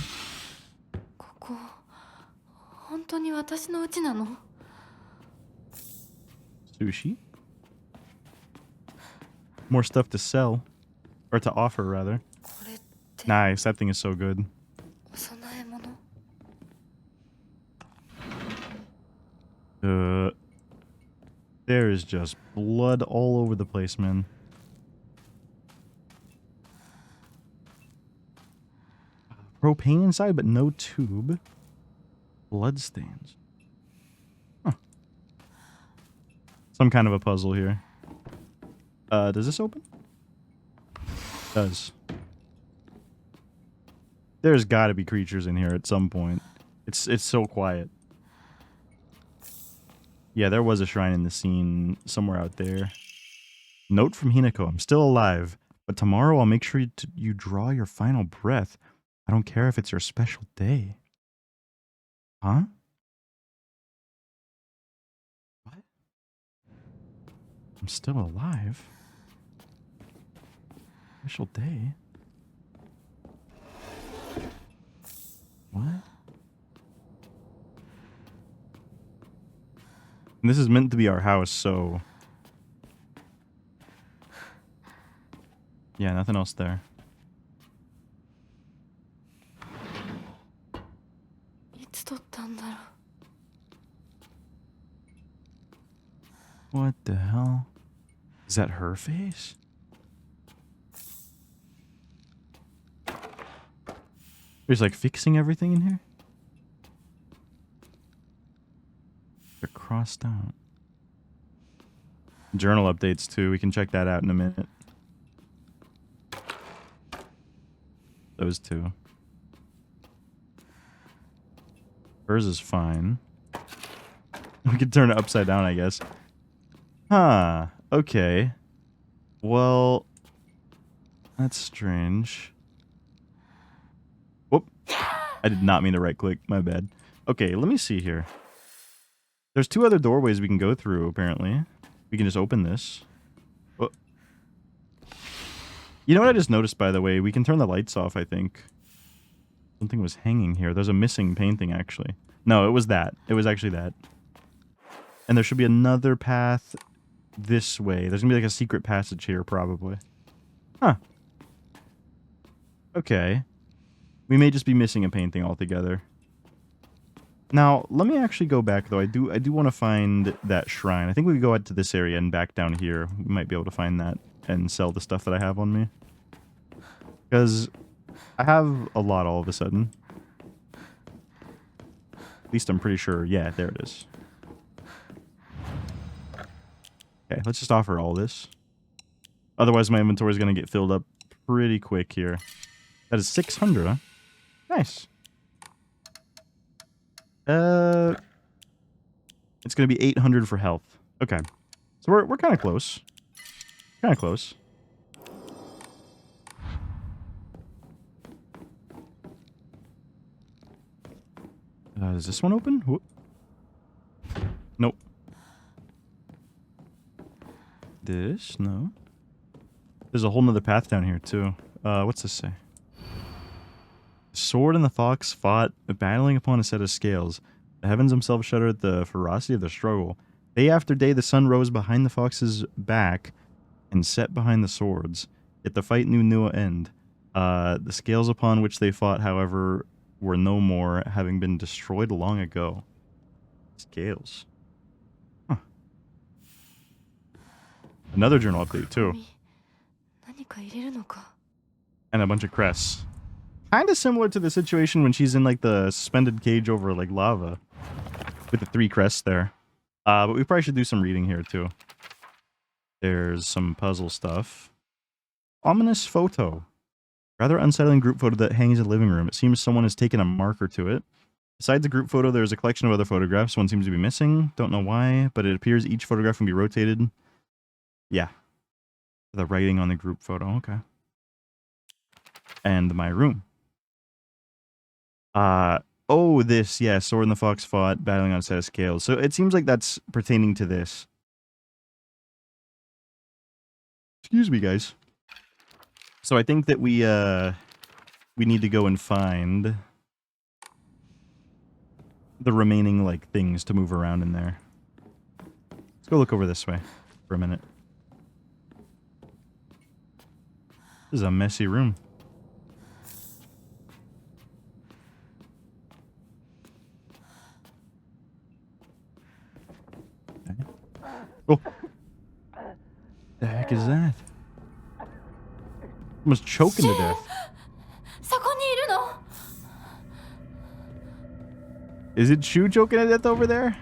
Sushi? More stuff to sell. Or to offer, rather. Nice, that thing is so good. There is just blood all over the place, man. Propane inside, but no tube. Bloodstains. Huh. some kind of a puzzle here. Does this open? It does. There's got to be creatures in here at some point. It's so quiet. Yeah, there was a shrine in the scene somewhere out there. Note from Hinako, I'm still alive, but tomorrow I'll make sure you draw your final breath. I don't care if it's your special day. Huh? What? I'm still alive? Special day? What? And this is meant to be our house, so... Yeah, nothing else there. What the hell? Is that her face? There's like fixing everything in here? They're crossed out. Journal updates too. We can check that out in a minute. Those two. Hers is fine. We could turn it upside down, I guess. Huh. Okay. Well, that's strange. Whoop. I did not mean to right click. My bad. Okay, let me see here. There's two other doorways we can go through, apparently. We can just open this. Oh. You know what I just noticed, by the way? We can turn the lights off, I think. Something was hanging here. There's a missing painting, actually. No, it was that. It was actually that. And there should be another path this way. There's going to be like a secret passage here, probably. Huh. Okay. We may just be missing a painting altogether. Now, let me actually go back, though. I do want to find that shrine. I think we could go out to this area and back down here. We might be able to find that and sell the stuff that I have on me. Because I have a lot all of a sudden. At least I'm pretty sure. Yeah, there it is. Okay, let's just offer all this. Otherwise, my inventory is going to get filled up pretty quick here. That is 600, huh? Nice. It's going to be 800 for health. Okay. So we're kind of close. Kind of close. Is this one open? Whoop. Nope. This? No. There's a whole nother path down here, too. What's this say? The sword and the fox fought, battling upon a set of scales. The heavens themselves shuddered at the ferocity of the struggle. Day after day, the sun rose behind the fox's back and set behind the swords. Yet the fight knew no end. The scales upon which they fought, however, were no more, having been destroyed long ago. Scales. Huh. Another journal update, too. And a bunch of crests. Kind of similar to the situation when she's in, like, the suspended cage over, like, lava. With the 3 crests there. But we probably should do some reading here, too. There's some puzzle stuff. Ominous photo. Rather unsettling group photo that hangs in the living room. It seems someone has taken a marker to it. Besides the group photo, there's a collection of other photographs. One seems to be missing. Don't know why, but it appears each photograph can be rotated. Yeah. The writing on the group photo. Okay. And my room. Oh, this. Yeah, sword and the fox fought, battling on a set of scales. So it seems like that's pertaining to this. Excuse me, guys. So I think that we need to go and find the remaining, like, things to move around in there. Let's go look over this way for a minute. This is a messy room. Okay. Oh. The heck is that? Almost choking to death. Is it Shu choking to death over there?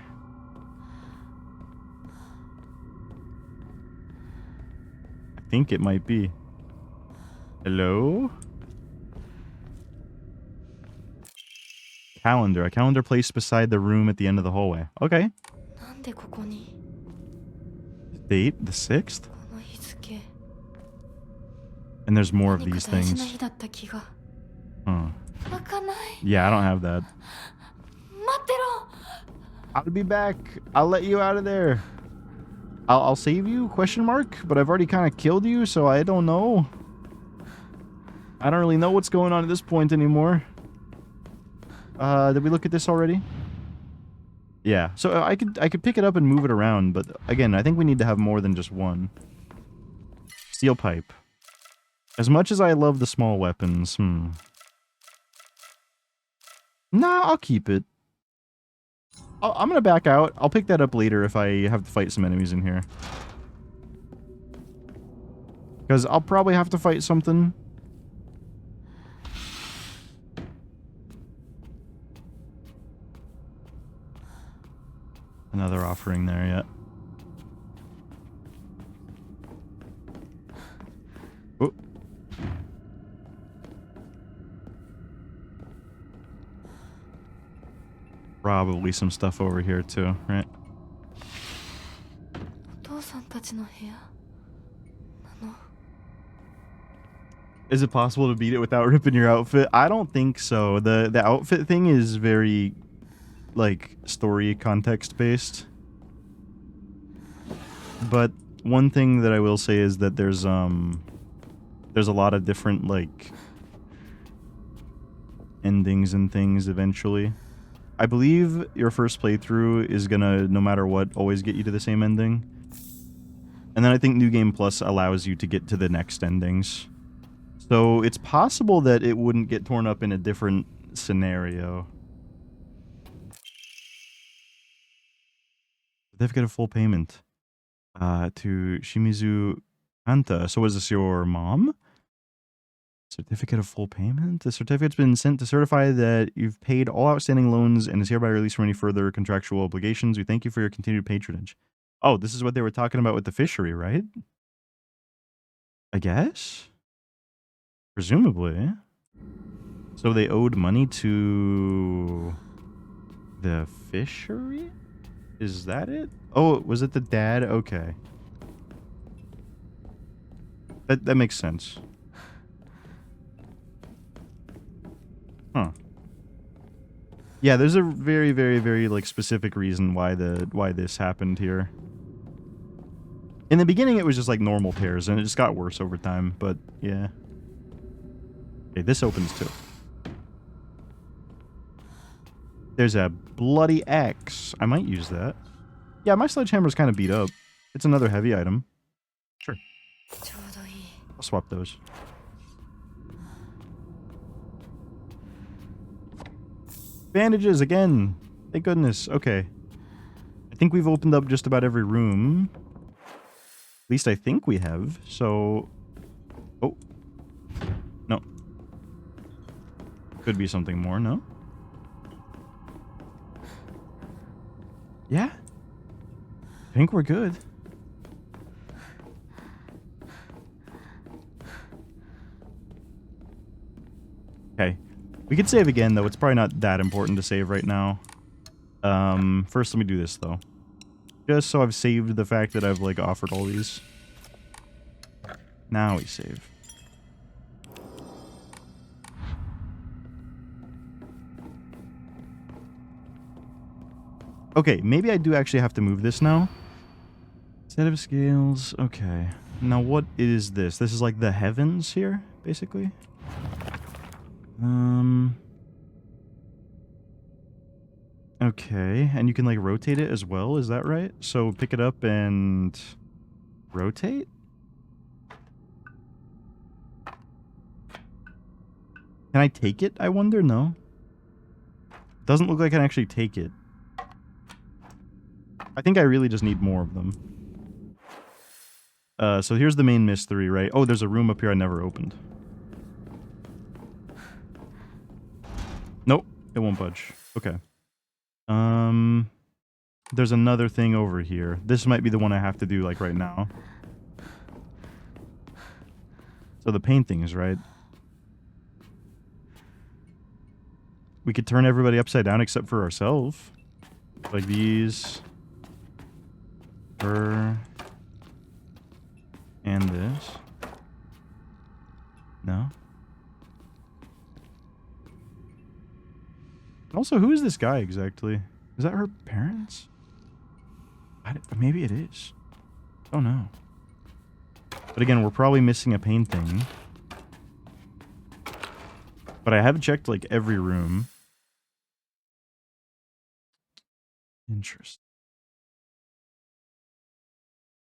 think it might be. Hello? Calendar. A calendar placed beside the room at the end of the hallway. Okay. Date, the 6th? And there's more of these things. Huh. Yeah, I don't have that. I'll be back. I'll let you out of there. I'll save you, question mark, but I've already kind of killed you, so I don't know. I don't really know what's going on at this point anymore. Did we look at this already? Yeah, so I could pick it up and move it around, but again, I think we need to have more than just one. Steel pipe. As much as I love the small weapons, Nah, I'll keep it. I'm gonna back out. I'll pick that up later if I have to fight some enemies in here. Because I'll probably have to fight something. Another offering there, yeah. Oh. Probably some stuff over here too, right? Is it possible to beat it without ripping your outfit? I don't think so. The outfit thing is very, like, story context based. But one thing that I will say is that there's a lot of different, like, endings and things eventually. I believe your first playthrough is gonna, no matter what, always get you to the same ending. And then I think New Game Plus allows you to get to the next endings. So it's possible that it wouldn't get torn up in a different scenario. Certificate of full payment. To Shimizu Anta. So is this your mom? Certificate of full payment? The certificate's been sent to certify that you've paid all outstanding loans and is hereby released from any further contractual obligations. We thank you for your continued patronage. Oh, this is what they were talking about with the fishery, right? I guess? Presumably. So they owed money to the fishery? Is that it? Oh, was it the dad? Okay. That makes sense. Huh. Yeah, there's a very, very, very, like, specific reason why this happened here. In the beginning, it was just, like, normal tears, and it just got worse over time, but, yeah. Okay, this opens, too. There's a bloody axe. I might use that. Yeah, my sledgehammer's kind of beat up. It's another heavy item. Sure. I'll swap those. Bandages again. Thank goodness. Okay. I think we've opened up just about every room. At least I think we have. So... Oh. No. Could be something more, no? Yeah. I think we're good. Okay. We could save again, though. It's probably not that important to save right now. First, let me do this, though. Just so I've saved the fact that I've, like, offered all these. Now we save. Okay, maybe I do actually have to move this now. Set of scales. Okay. Now, what is this? This is, like, the heavens here, basically? Okay, and you can, like, rotate it as well, is that right? So pick it up and rotate? Can I take it, I wonder? No. Doesn't look like I can actually take it. I think I really just need more of them. So here's the main mystery, right? Oh, there's a room up here I never opened. Nope, it won't budge. Okay. There's another thing over here. This might be the one I have to do, like, right now. So the paintings, right? We could turn everybody upside down except for ourselves. Like these. Her. And this. No? Also, who is this guy exactly? Is that her parents? Maybe it is. Oh no. But again, we're probably missing a painting. But I have checked like every room. Interesting.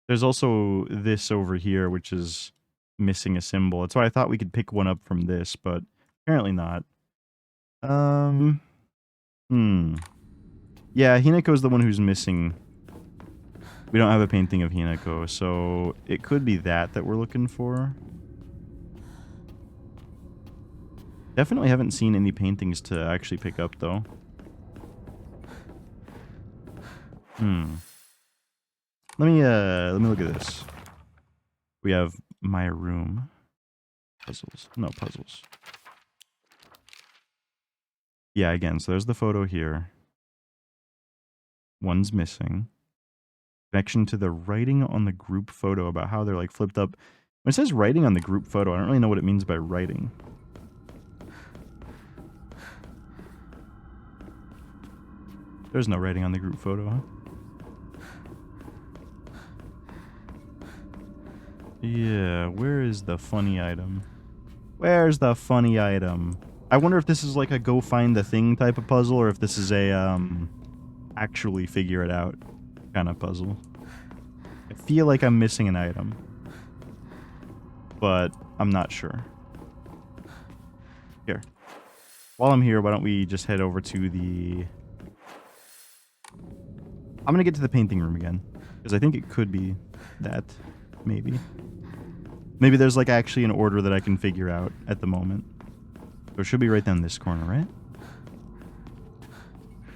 There's also this over here, which is missing a symbol. That's why I thought we could pick one up from this, but apparently not. Yeah, Hinako's the one who's missing. We don't have a painting of Hinako, so it could be that we're looking for. Definitely haven't seen any paintings to actually pick up, though. Let me look at this. We have my room. Puzzles. No, puzzles. Yeah, again, so there's the photo here. One's missing. Connection to the writing on the group photo about how they're like flipped up. When it says writing on the group photo, I don't really know what it means by writing. There's no writing on the group photo, huh? Yeah, where is the funny item? Where's the funny item? I wonder if this is like a go find the thing type of puzzle, or if this is a actually figure it out kind of puzzle. I feel like I'm missing an item, but I'm not sure. Here. While I'm here, why don't we just head over to the... I'm going to get to the painting room again, because I think it could be that, maybe. Maybe there's like actually an order that I can figure out at the moment. So it should be right down this corner, right?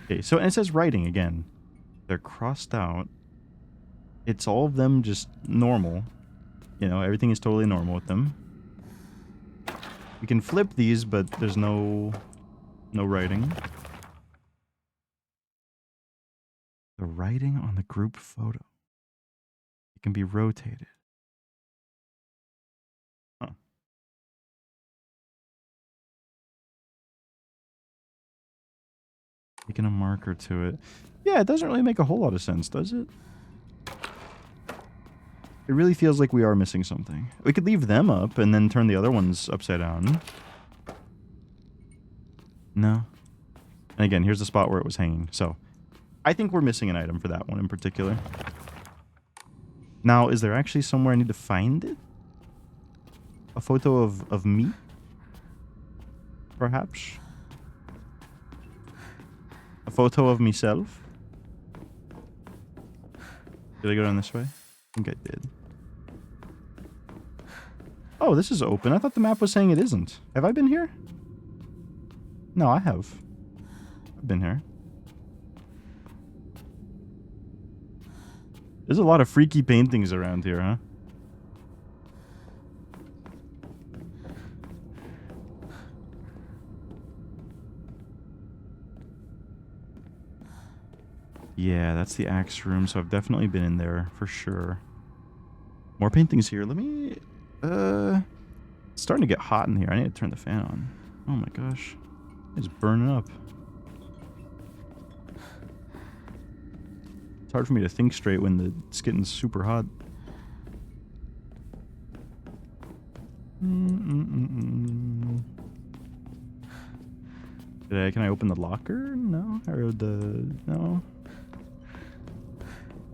Okay, so and it says writing again. They're crossed out. It's all of them just normal. You know, everything is totally normal with them. We can flip these, but there's no writing. The writing on the group photo. It can be rotated. Huh. Taking a marker to it. Yeah, it doesn't really make a whole lot of sense, does it? It really feels like we are missing something. We could leave them up and then turn the other ones upside down. No. And again, here's the spot where it was hanging. So, I think we're missing an item for that one in particular. Now, is there actually somewhere I need to find it? A photo of me? Perhaps? A photo of myself? Did I go down this way? I think I did. Oh, this is open. I thought the map was saying it isn't. Have I been here? No, I have. I've been here. There's a lot of freaky paintings around here, huh? Yeah, that's the axe room, so I've definitely been in there for sure. More paintings here. Let me... It's starting to get hot in here. I need to turn the fan on. Oh my gosh. It's burning up. It's hard for me to think straight when it's getting super hot. Can I open the locker? No. Or the... No.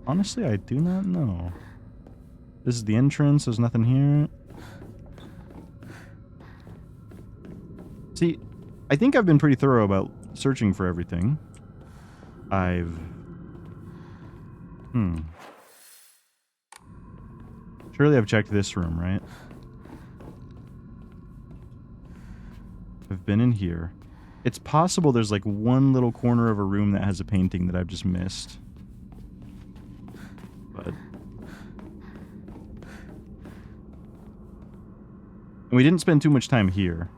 Honestly, I do not know. This is the entrance. There's nothing here. See, I think I've been pretty thorough about searching for everything. Surely I've checked this room, right? I've been in here. It's possible there's like one little corner of a room that has a painting that I've just missed. But... We didn't spend too much time here.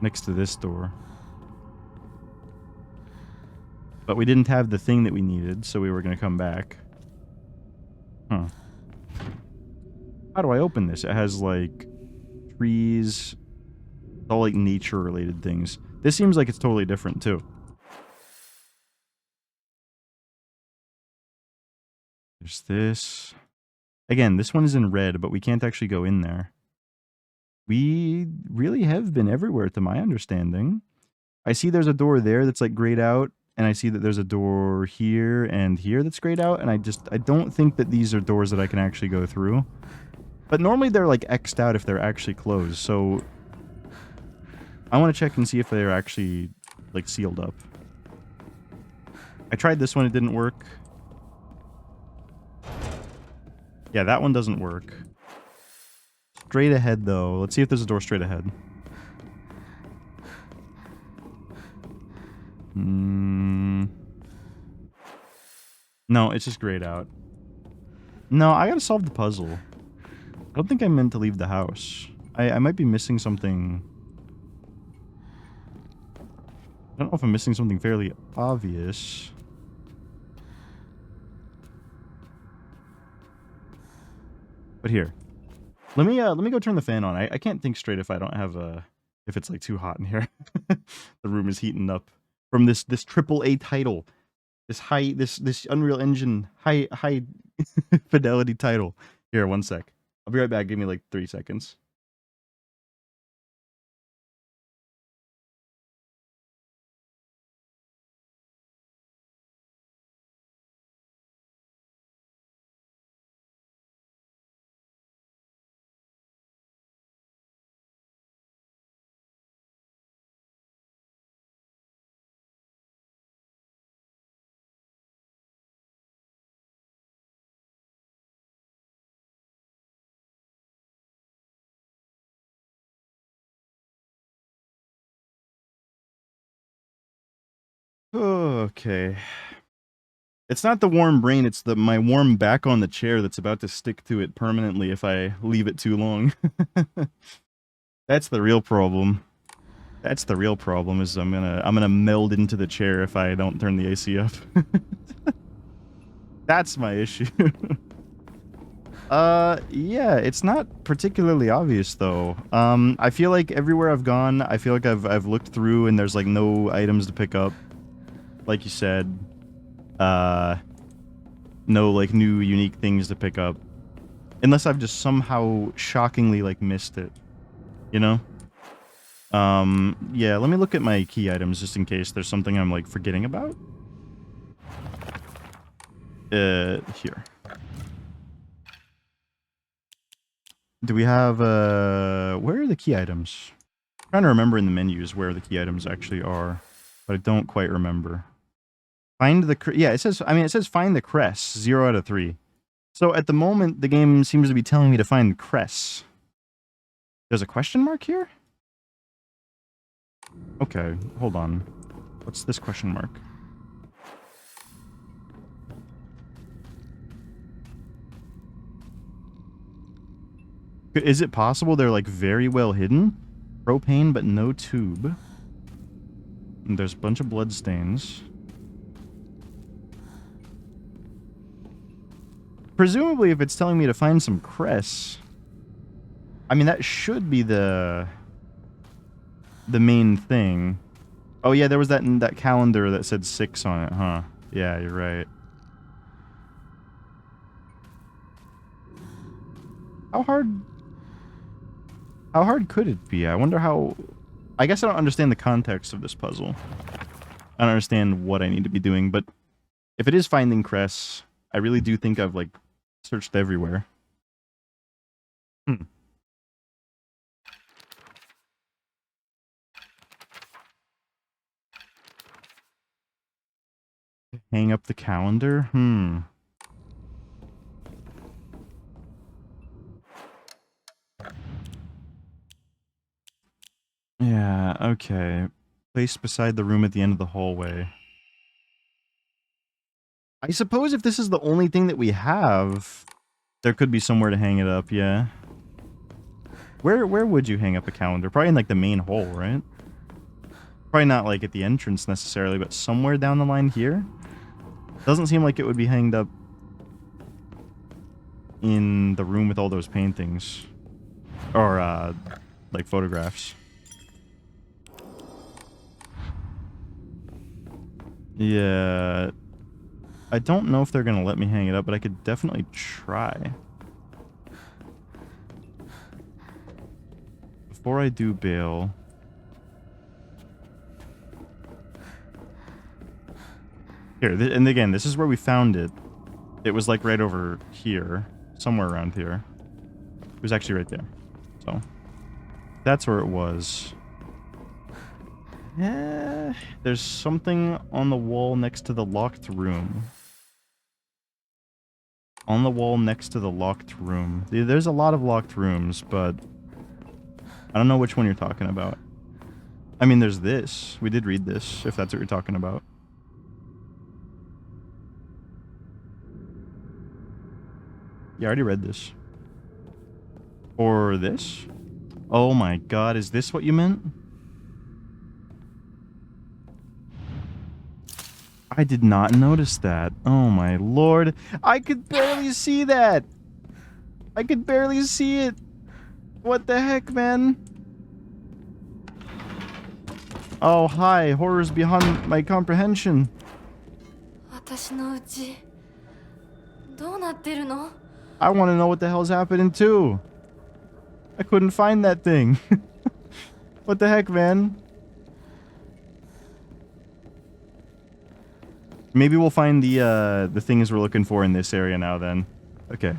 Next to this door. But we didn't have the thing that we needed, so we were going to come back. Huh. How do I open this? It has, like, trees. All, like, nature-related things. This seems like it's totally different, too. There's this. Again, this one is in red, but we can't actually go in there. We really have been everywhere, to my understanding. I see there's a door there that's, like, grayed out. And I see that there's a door here and here that's grayed out, and I don't think that these are doors that I can actually go through. But normally they're like X'd out if they're actually closed, so I want to check and see if they're actually like sealed up. I tried this one, it didn't work. Yeah, that one doesn't work. Straight ahead though, let's see if there's a door straight ahead. No, it's just grayed out. No, I gotta solve the puzzle. I don't think I meant to leave the house. I might be missing something. I don't know if I'm missing something fairly obvious. But here. Let me go turn the fan on. I can't think straight if I don't have if it's like too hot in here. The room is heating up from this AAA title. This Unreal Engine high fidelity title. Here, one sec. I'll be right back. Give me like 3 seconds. Okay. It's not the warm brain, it's my warm back on the chair that's about to stick to it permanently if I leave it too long. That's the real problem. That's the real problem, is I'm gonna meld into the chair if I don't turn the AC up. That's my issue. Yeah, it's not particularly obvious though. I feel like everywhere I've gone, I feel like I've looked through and there's like no items to pick up. Like you said. No like new unique things to pick up. Unless I've just somehow shockingly like missed it. You know? Yeah, let me look at my key items just in case there's something I'm like forgetting about. Here. Do we have, where are the key items? I'm trying to remember in the menus where the key items actually are, but I don't quite remember. Find the, yeah, it says find the crest, 0 out of 3. So at the moment, the game seems to be telling me to find crests. There's a question mark here? Okay, hold on. What's this question mark? Is it possible they're like very well hidden? Propane, but no tube. And there's a bunch of blood stains. Presumably, if it's telling me to find some crests, I mean, that should be the main thing. Oh yeah, there was that calendar that said 6 on it, huh? Yeah, you're right. How hard could it be? I wonder how... I guess I don't understand the context of this puzzle. I don't understand what I need to be doing, but if it is finding crests, I really do think I've, like, searched everywhere. Hang up the calendar? Yeah, okay. Placed beside the room at the end of the hallway. I suppose if this is the only thing that we have, there could be somewhere to hang it up, yeah. Where would you hang up a calendar? Probably in like the main hall, right? Probably not like at the entrance necessarily, but somewhere down the line here. Doesn't seem like it would be hanged up in the room with all those paintings. Or, like photographs. Yeah. I don't know if they're gonna let me hang it up, but I could definitely try. Before I do bail... Here, and again, this is where we found it. It was like right over here. Somewhere around here. It was actually right there. So, that's where it was. Yeah, there's something on the wall next to the locked room. On the wall next to the locked room. There's a lot of locked rooms, but I don't know which one you're talking about. I mean, there's this. We did read this, if that's what you're talking about. Yeah, I already read this. Or this? Oh my god, is this what you meant? I did not notice that. Oh my lord. I could barely see that! I could barely see it! What the heck, man? Oh, hi. Horrors beyond my comprehension. I want to know what the hell's happening too. I couldn't find that thing. What the heck, man? Maybe we'll find the things we're looking for in this area now then. Okay.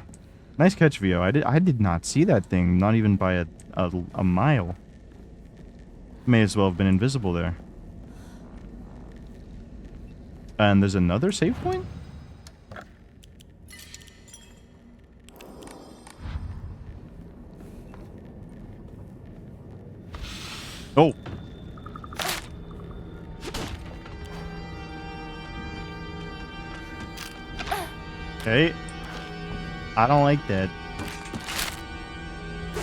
Nice catch, Vio. I did not see that thing, not even by a mile. May as well have been invisible there. And there's another save point? Oh. Okay. I don't like that.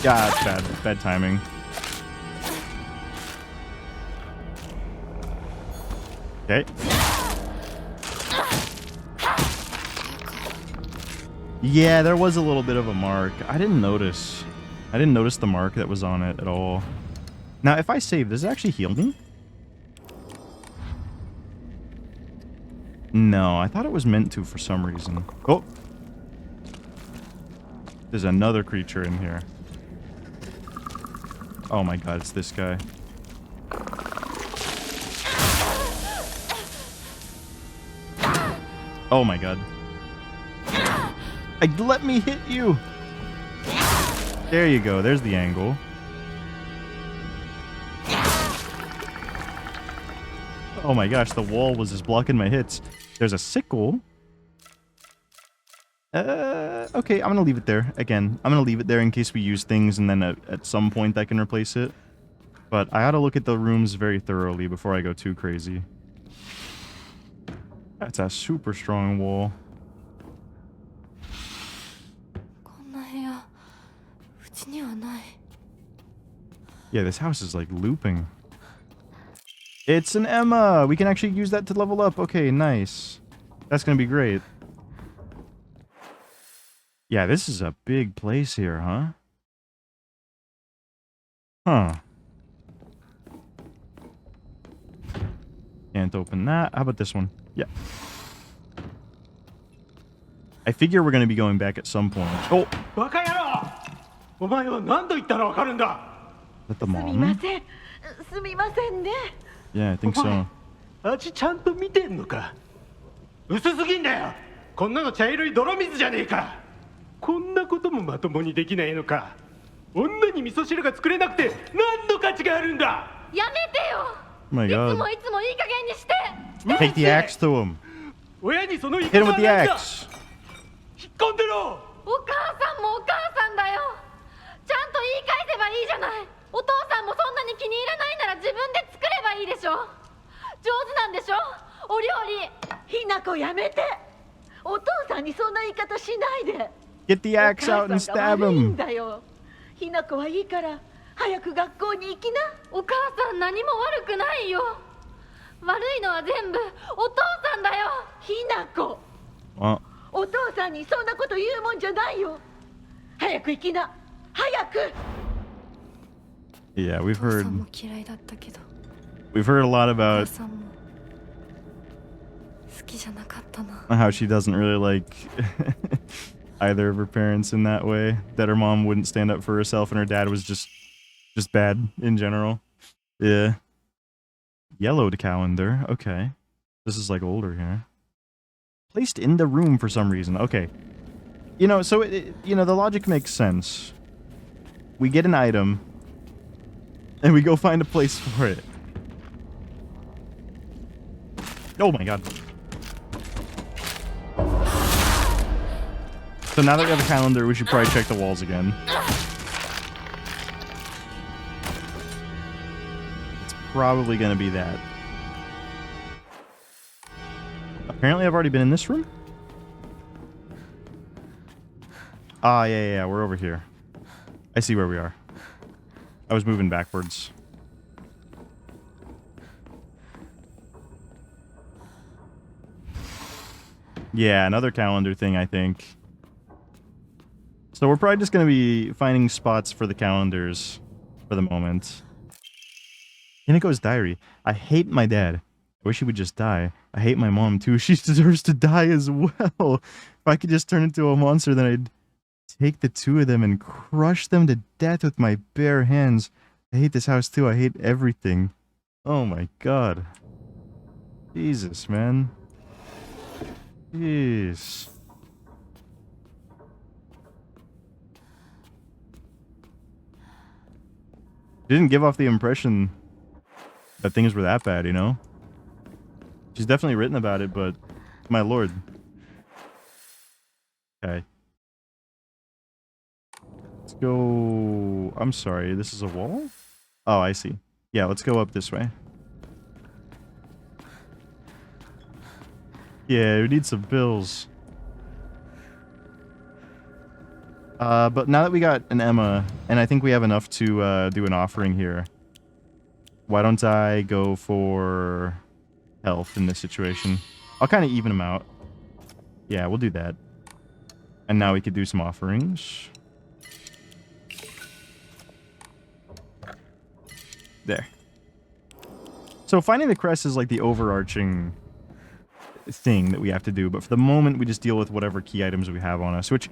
Yeah, it's bad. Bad timing. Okay. Yeah, there was a little bit of a mark. I didn't notice. I didn't notice the mark that was on it at all. Now, if I save, does it actually heal me? No, I thought it was meant to for some reason. Oh! There's another creature in here. Oh my god, it's this guy. Oh my god. Let me hit you! There you go, there's the angle. Oh my gosh, the wall was just blocking my hits. There's a sickle. Okay, I'm gonna leave it there. Again, I'm gonna leave it there in case we use things and then at some point I can replace it. But I gotta look at the rooms very thoroughly before I go too crazy. That's a super strong wall. Yeah, this house is like looping. It's an Emma! We can actually use that to level up. Okay, nice. That's gonna be great. Yeah, this is a big place here, huh? Huh. Can't open that. How about this one? Yeah. I figure we're gonna be going back at some point. Oh! Is that the mom? Yeah, I think so. Oh my god. Take the axe to him. Hit him with the axe. Get the axe out and stab him. ひなこはいいから早く学校に行きな。お母さん何も悪くないよ。悪いのは全部お父さんだよ。ひなこ、 Well, お父さんにそんなこと言うもんじゃないよ。早く行きな、早く。 yeah, お we've 父 heard さんも嫌いだったけど、 we've heard a lot お母 about さんも好きじゃなかったな。 how she doesn't really like either of her parents in that way. That her mom wouldn't stand up for herself, and her dad was just bad in general. Yeah. Yellowed calendar. Okay. This is like older here. Placed in the room for some reason. Okay. You know, so you know, the logic makes sense. We get an item, and we go find a place for it. Oh my god. So now that we have a calendar, we should probably check the walls again. It's probably gonna be that. Apparently I've already been in this room? Ah, yeah, we're over here. I see where we are. I was moving backwards. Yeah, another calendar thing, I think. So we're probably just going to be finding spots for the calendars for the moment. Hinako's diary. I hate my dad. I wish he would just die. I hate my mom too. She deserves to die as well. If I could just turn into a monster, then I'd take the two of them and crush them to death with my bare hands. I hate this house too. I hate everything. Oh my god. Jesus, man. Jeez. Didn't give off the impression that things were that bad, you know? She's definitely written about it, but my lord. Okay. Let's go... I'm sorry, this is a wall? Oh, I see. Yeah, let's go up this way. Yeah, we need some bills. But now that we got an Emma, and I think we have enough to do an offering here, why don't I go for health in this situation? I'll kind of even them out. Yeah, we'll do that. And now we could do some offerings. There. So finding the crest is like the overarching thing that we have to do, but for the moment we just deal with whatever key items we have on us, which...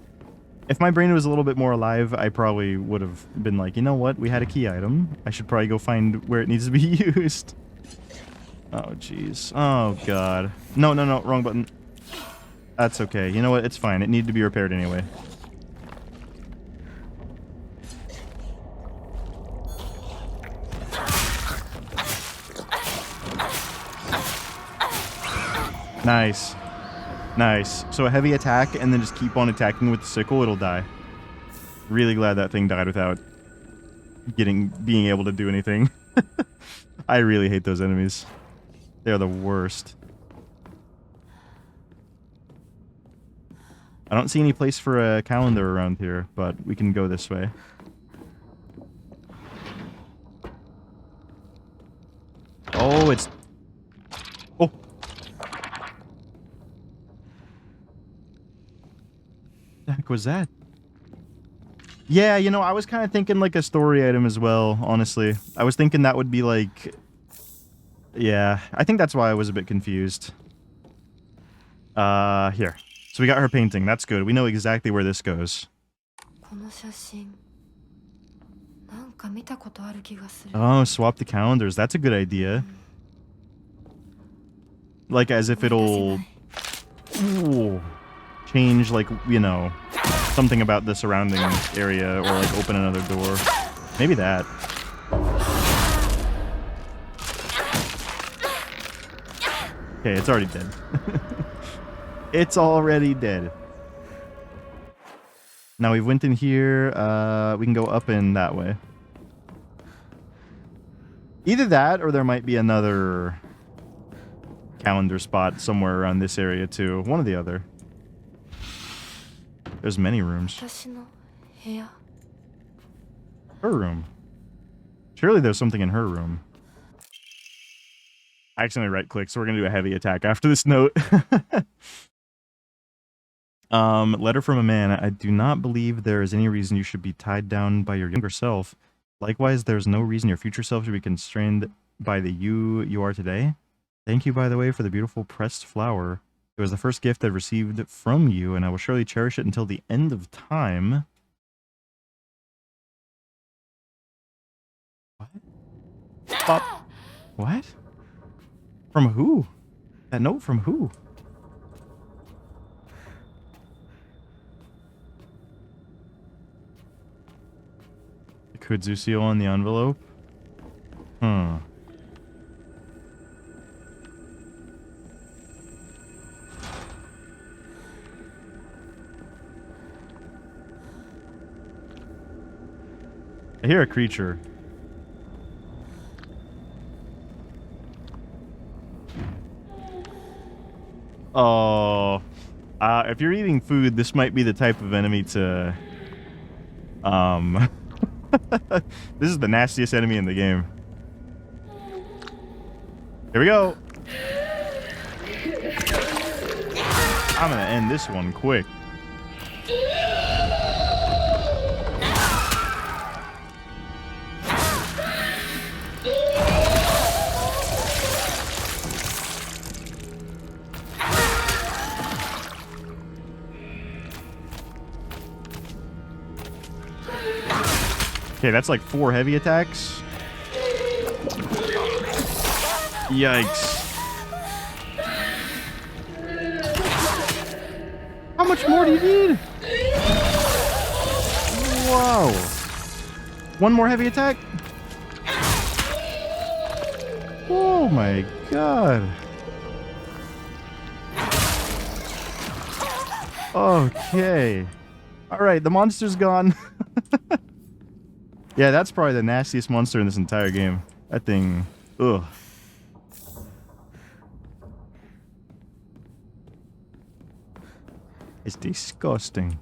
If my brain was a little bit more alive, I probably would have been like, you know what? We had a key item. I should probably go find where it needs to be used. Oh, jeez. Oh, God. No, wrong button. That's okay. You know what? It's fine. It needed to be repaired anyway. Nice. Nice. So a heavy attack and then just keep on attacking with the sickle, it'll die. Really glad that thing died without being able to do anything. I really hate those enemies. They're the worst. I don't see any place for a calendar around here, but we can go this way. Oh, it's... Oh! The heck was that? Yeah, you know, I was kind of thinking like a story item as well, honestly. I was thinking that would be like... Yeah, I think that's why I was a bit confused. Here. So we got her painting. That's good. We know exactly where this goes. Oh, swap the calendars. That's a good idea. Like as if it'll... Ooh, change, like, you know, something about the surrounding area, or like open another door. Maybe that. Okay, it's already dead. It's already dead. Now we went in here, we can go up in that way. Either that, or there might be another calendar spot somewhere around this area too. One or the other. There's many rooms. Her room. Surely there's something in her room. I accidentally right-clicked, so we're gonna do a heavy attack after this note. Letter from a man. I do not believe there is any reason you should be tied down by your younger self. Likewise, there is no reason your future self should be constrained by the you are today. Thank you, by the way, for the beautiful pressed flower. It was the first gift I received from you, and I will surely cherish it until the end of time. What? Stop. What? From who? That note from who? The kudzu seal on the envelope? Huh. I hear a creature. Oh, if you're eating food, this might be the type of enemy to, this is the nastiest enemy in the game. Here we go. I'm gonna end this one quick. Okay, that's like 4 heavy attacks. Yikes. How much more do you need? Whoa. 1 more heavy attack? Oh my god. Okay. Alright, the monster's gone. Yeah, that's probably the nastiest monster in this entire game. That thing... Ugh. It's disgusting.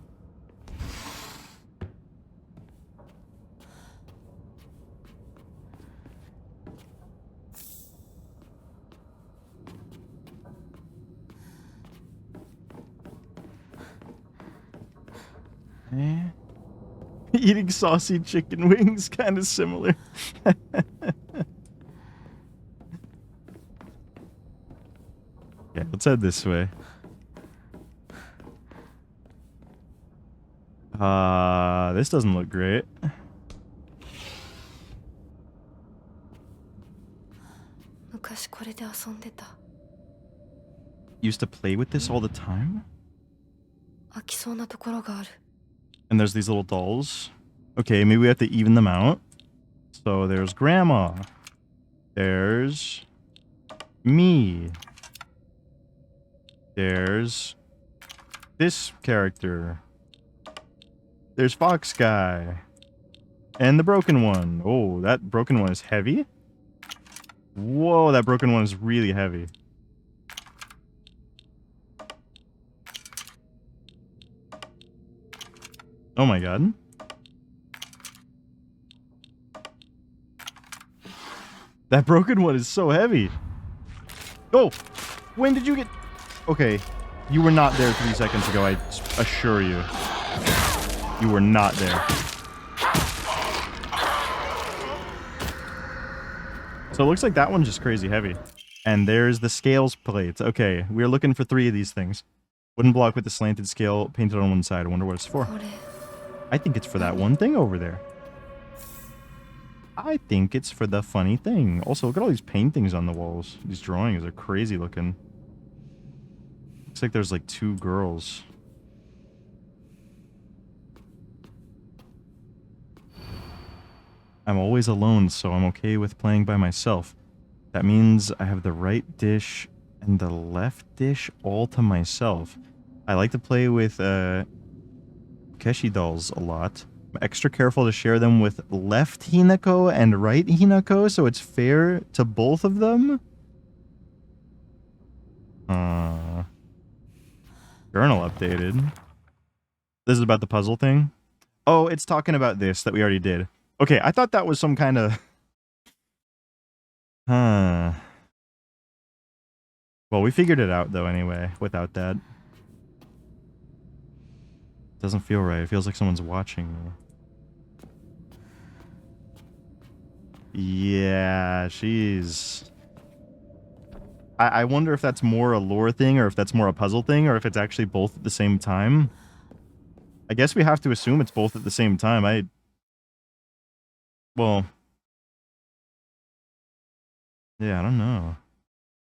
Eh? Eating saucy chicken wings, kind of similar. Yeah, let's head this way. This doesn't look great. Used to play with this all the time? And there's these little dolls. Okay, maybe we have to even them out. So there's Grandma. There's me. There's this character. There's Fox Guy. And the broken one. Oh, that broken one is heavy? Whoa, that broken one is really heavy. Oh my god. That broken one is so heavy. Oh! When did you get... Okay. You were not there 3 seconds ago, I assure you. You were not there. So it looks like that one's just crazy heavy. And there's the scales plate. Okay, we're looking for 3 of these things. Wooden block with the slanted scale painted on one side. I wonder what it's for. I think it's for that one thing over there. I think it's for the funny thing. Also, look at all these paintings on the walls. These drawings are crazy looking. Looks like there's like 2 girls. I'm always alone, so I'm okay with playing by myself. That means I have the right dish and the left dish all to myself. I like to play with Keshi dolls a lot. I'm extra careful to share them with left Hinako and right Hinako, so it's fair to both of them. Journal updated. This is about the puzzle thing. Oh, it's talking about this that we already did. Okay, I thought that was some kind of... Huh. Well, we figured it out, though, anyway, without that. Doesn't feel right. It feels like someone's watching me. Yeah, she's... I wonder if that's more a lore thing, or if that's more a puzzle thing, or if it's actually both at the same time. I guess we have to assume it's both at the same time. Well... Yeah, I don't know.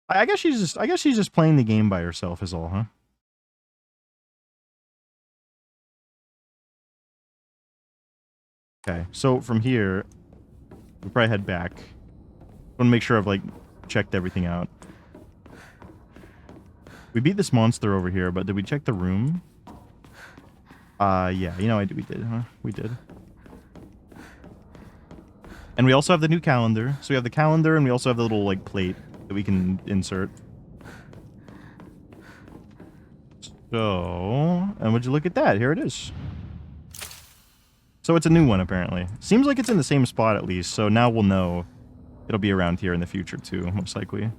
I guess she's just playing the game by herself is all, huh? Okay, so from here, we'll probably head back. I want to make sure I've, like, checked everything out. We beat this monster over here, but did we check the room? Yeah, you know, we did, huh? We did. And we also have the new calendar. So we have the calendar, and we also have the little, like, plate that we can insert. So, and would you look at that? Here it is. So it's a new one, apparently. Seems like it's in the same spot, at least. So now we'll know it'll be around here in the future, too, most likely.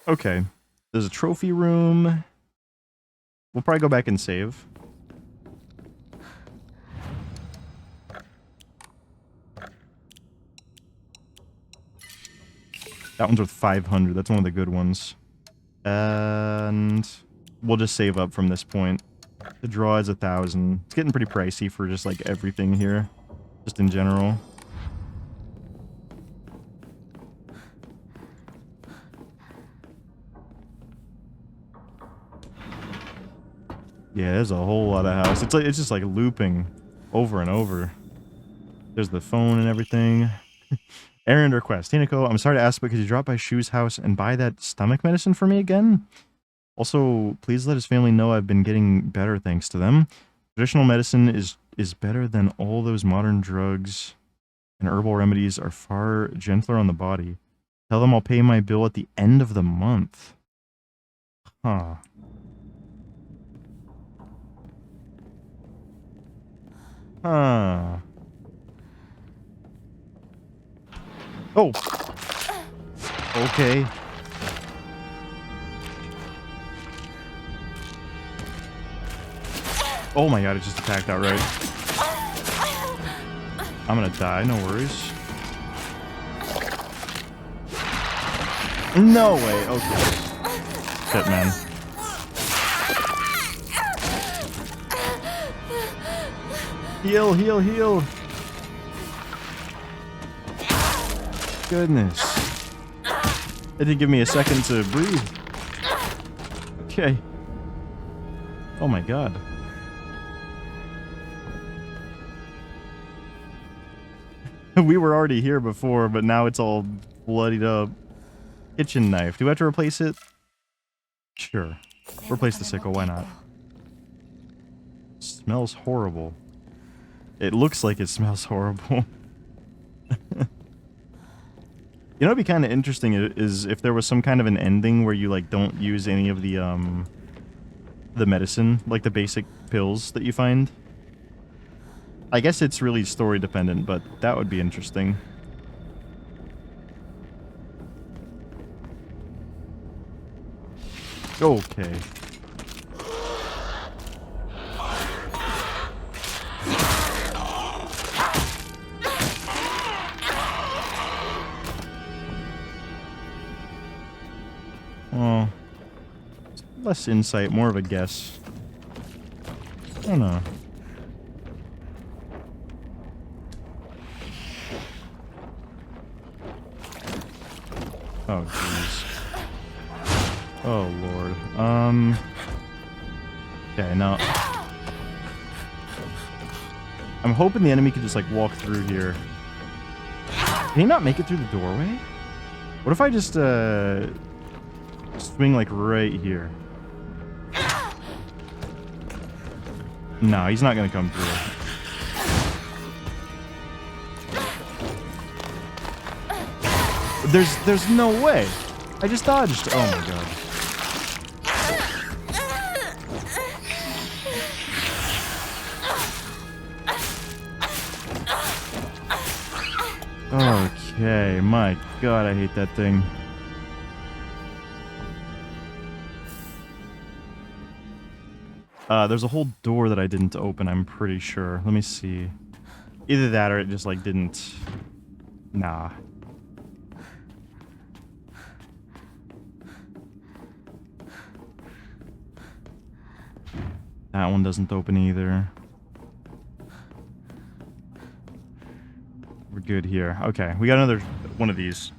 Okay. There's a trophy room. We'll probably go back and save. That one's worth 500. That's one of the good ones. And we'll just save up from this point. The draw is 1,000. It's getting pretty pricey for just like everything here. Just in general. Yeah, there's a whole lot of house. It's just like looping over and over. There's the phone and everything. Errand request. Hinako, I'm sorry to ask, but could you drop by Shu's house and buy that stomach medicine for me again? Also, please let his family know I've been getting better thanks to them. Traditional medicine is better than all those modern drugs, and herbal remedies are far gentler on the body. Tell them I'll pay my bill at the end of the month. Huh. Huh. Oh! Okay. Oh my god, it just attacked outright. I'm gonna die, no worries. No way, okay. Shit, man. Heal, heal, heal! Goodness. It didn't give me a second to breathe. Okay. Oh my god. We were already here before, but now it's all bloodied up. Kitchen knife. Do I have to replace it? Sure. Replace the sickle, why not? Smells horrible. It looks like it smells horrible. You know what'd be kind of interesting is if there was some kind of an ending where you like don't use any of the medicine, like the basic pills that you find. I guess it's really story dependent, but that would be interesting. Okay. Oh. Less insight, more of a guess. I don't know. Oh, jeez. Oh, Lord. Okay, now... I'm hoping the enemy could just, like, walk through here. Can he not make it through the doorway? What if I just, swing, like, right here? No, he's not gonna come through. There's no way. I just dodged. Oh my god. Okay, my god, I hate that thing. There's a whole door that I didn't open, I'm pretty sure. Let me see. Either that or it just, like, didn't... Nah. That one doesn't open either. We're good here. Okay, we got another one of these.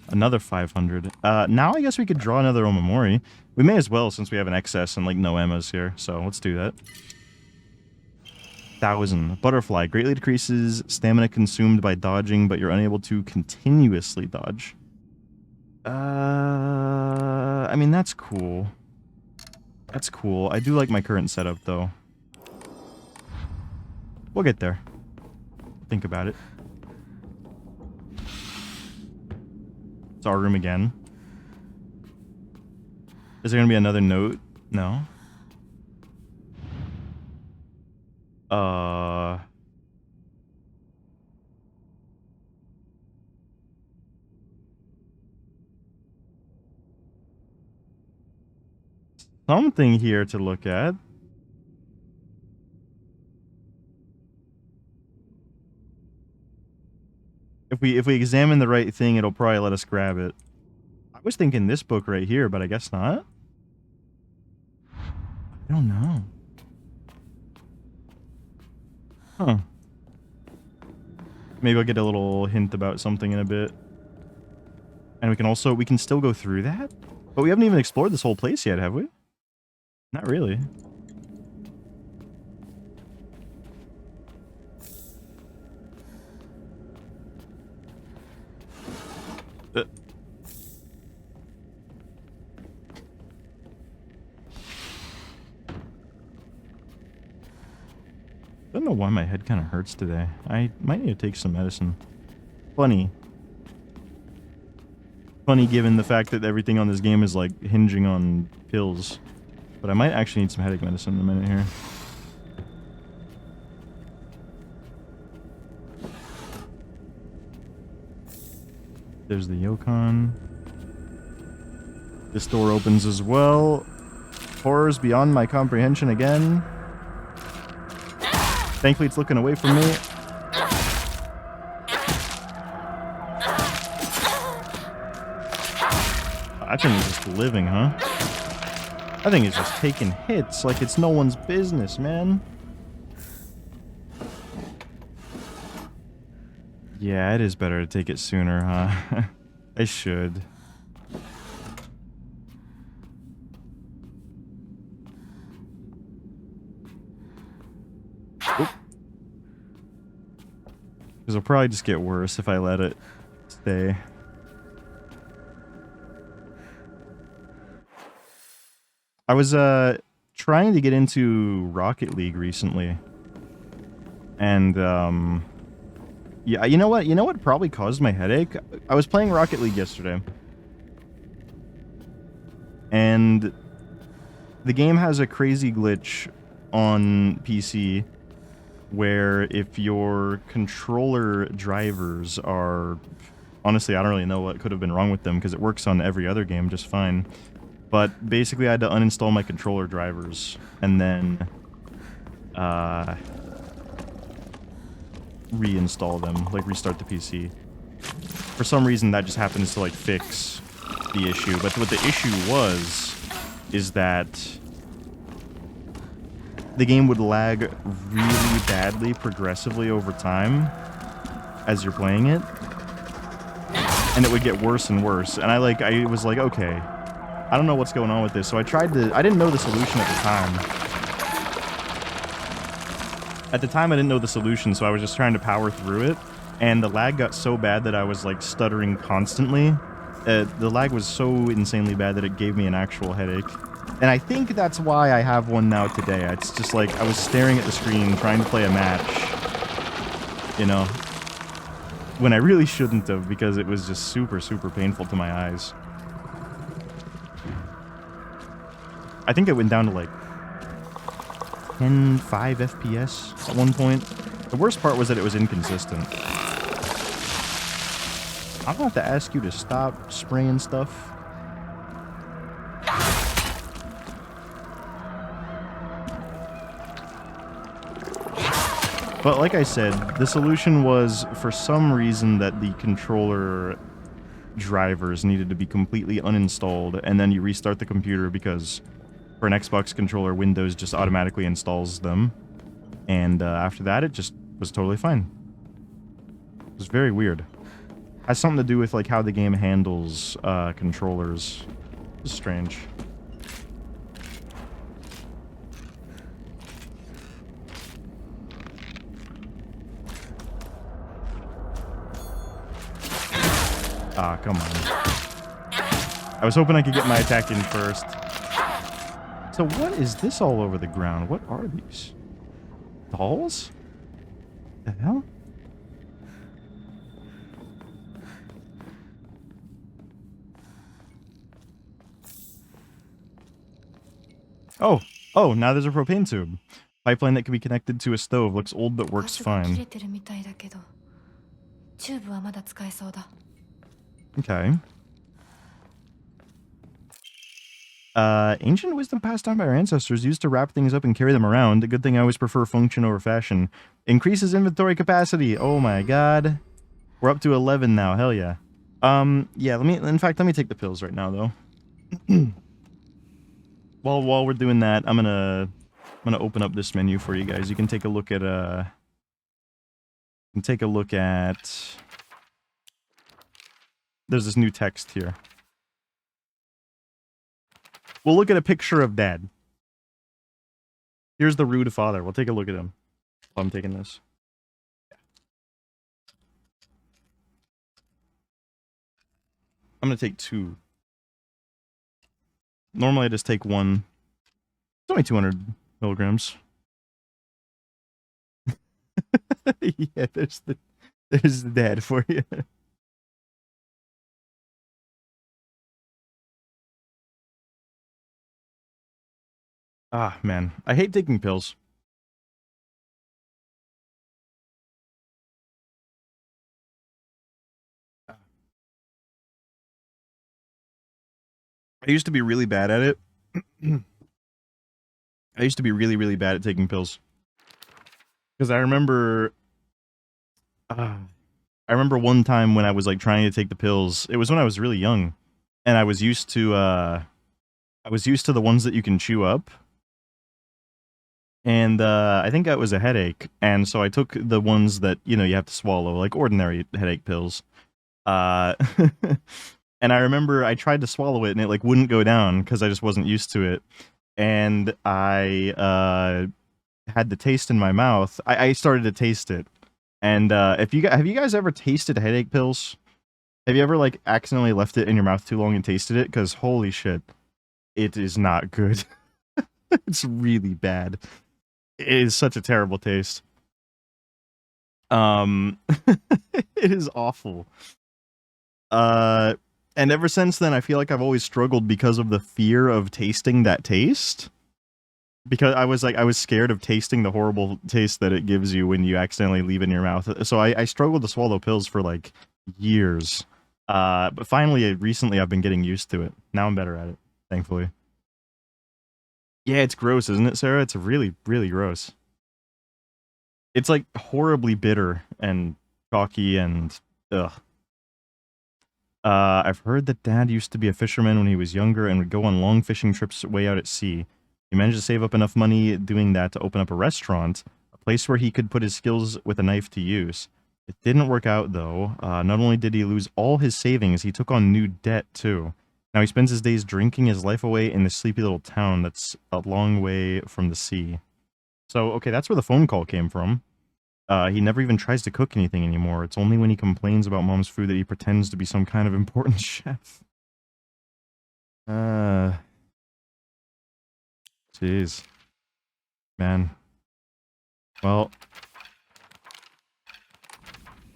Another 500. Now I guess we could draw another Omamori. We may as well since we have an excess and like no Emmas here. So let's do that. 1,000. Butterfly. Greatly decreases stamina consumed by dodging, but you're unable to continuously dodge. I mean, that's cool. That's cool. I do like my current setup, though. We'll get there. Think about it. It's our room again. Is there gonna be another note? No. Something here to look at. If we examine the right thing, it'll probably let us grab it. I was thinking this book right here, but I guess not. I don't know. Huh. Maybe I'll get a little hint about something in a bit. And we can still go through that? But we haven't even explored this whole place yet, have we? Not really. I don't know why my head kind of hurts today. I might need to take some medicine. Funny. Funny given the fact that everything on this game is like hinging on pills. But I might actually need some headache medicine in a minute here. There's the Yokon. This door opens as well. Horrors beyond my comprehension again. Thankfully, it's looking away from me. I think it's just living, huh? I think it's just taking hits like it's no one's business, man. Yeah, it is better to take it sooner, huh? I should. Because it'll probably just get worse if I let it stay. I was trying to get into Rocket League recently. And yeah, you know what? You know what probably caused my headache? I was playing Rocket League yesterday. And the game has a crazy glitch on PC where if your controller drivers are... Honestly, I don't really know what could have been wrong with them because it works on every other game just fine. But basically I had to uninstall my controller drivers and then reinstall them, like restart the PC. For some reason that just happens to like fix the issue. But what the issue is that the game would lag really badly progressively over time as you're playing it. And it would get worse and worse. And I was like, okay, I don't know what's going on with this. So I didn't know the solution at the time. At the time I didn't know the solution, so I was just trying to power through it. And the lag got so bad that I was like stuttering constantly. The lag was so insanely bad that it gave me an actual headache. And I think that's why I have one now today. It's just like, I was staring at the screen trying to play a match, you know, when I really shouldn't have because it was just super, super painful to my eyes. I think it went down to like 10, 5 FPS at one point. The worst part was that it was inconsistent. I'm gonna have to ask you to stop spraying stuff. But like I said, the solution was, for some reason, that the controller drivers needed to be completely uninstalled, and then you restart the computer because for an Xbox controller, Windows just automatically installs them. And after that, it just was totally fine. It was very weird. Has something to do with like how the game handles controllers. It's strange. Ah, come on. I was hoping I could get my attack in first. So what is this all over the ground? What are these? Dolls? The hell? Oh, now there's a propane tube. Pipeline that can be connected to a stove. Looks old but works fine. Okay. Ancient wisdom passed down by our ancestors, used to wrap things up and carry them around. A good thing I always prefer function over fashion. Increases inventory capacity. Oh my god. We're up to 11 now. Hell yeah. Yeah, let me take the pills right now though. While we're doing that, I'm gonna open up this menu for you guys. You can take a look at there's this new text here. We'll look at a picture of Dad. Here's the rude father. We'll take a look at him while I'm taking this. I'm gonna take 2. Normally I just take 1. It's only 200 milligrams. Yeah, there's the Dad for you. Ah, man. I hate taking pills. I used to be really bad at it. I used to be really, really bad at taking pills. Because I remember one time when I was like trying to take the pills. It was when I was really young. And I was used to the ones that you can chew up. And I think that was a headache. And so I took the ones that, you know, you have to swallow, like ordinary headache pills. And I remember I tried to swallow it and it like wouldn't go down because I just wasn't used to it. And I had the taste in my mouth. I started to taste it. And have you guys ever tasted headache pills? Have you ever like accidentally left it in your mouth too long and tasted it? Because holy shit, it is not good. It's really bad. It is such a terrible taste. It is awful. And ever since then, I feel like I've always struggled because of the fear of tasting that taste. Because I was scared of tasting the horrible taste that it gives you when you accidentally leave it in your mouth. So I struggled to swallow pills for like years. But finally, recently, I've been getting used to it. Now I'm better at it, thankfully. Yeah, it's gross, isn't it, Sarah? It's really, really gross. It's like horribly bitter and chalky and ugh. I've heard that Dad used to be a fisherman when he was younger and would go on long fishing trips way out at sea. He managed to save up enough money doing that to open up a restaurant, a place where he could put his skills with a knife to use. It didn't work out, though. Not only did he lose all his savings, he took on new debt, too. Now he spends his days drinking his life away in this sleepy little town that's a long way from the sea. So, okay, that's where the phone call came from. He never even tries to cook anything anymore. It's only when he complains about Mom's food that he pretends to be some kind of important chef. Jeez. Man. Well,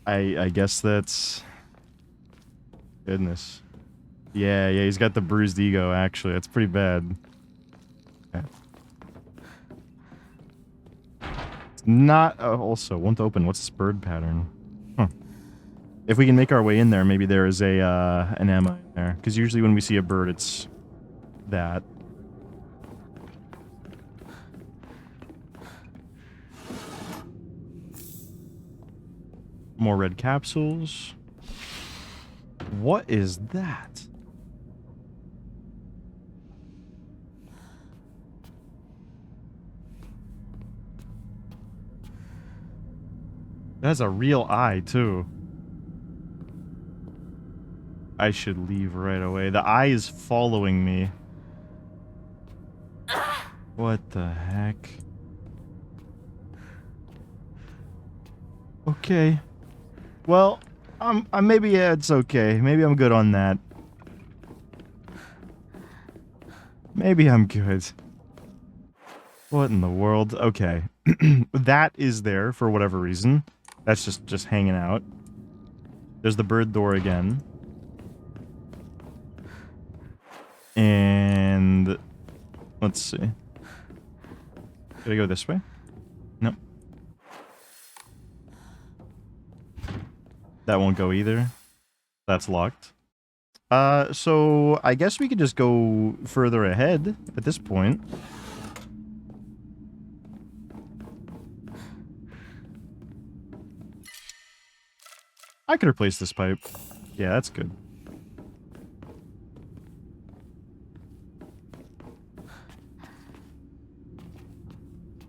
I guess that's... Goodness. Yeah, he's got the bruised ego, actually. That's pretty bad. Okay. not also won't open. What's this bird pattern? Huh. If we can make our way in there, maybe there is a an ammo in there. Because usually when we see a bird, it's that. More red capsules. What is that? That's a real eye, too. I should leave right away. The eye is following me. What the heck? Okay. Well, maybe yeah, it's okay. Maybe I'm good on that. Maybe I'm good. What in the world? Okay. That is there for whatever reason. That's just hanging out. There's the bird door again. And let's see. Did I go this way? Nope. That won't go either. That's locked. So I guess we could just go further ahead at this point. I could replace this pipe. Yeah, that's good.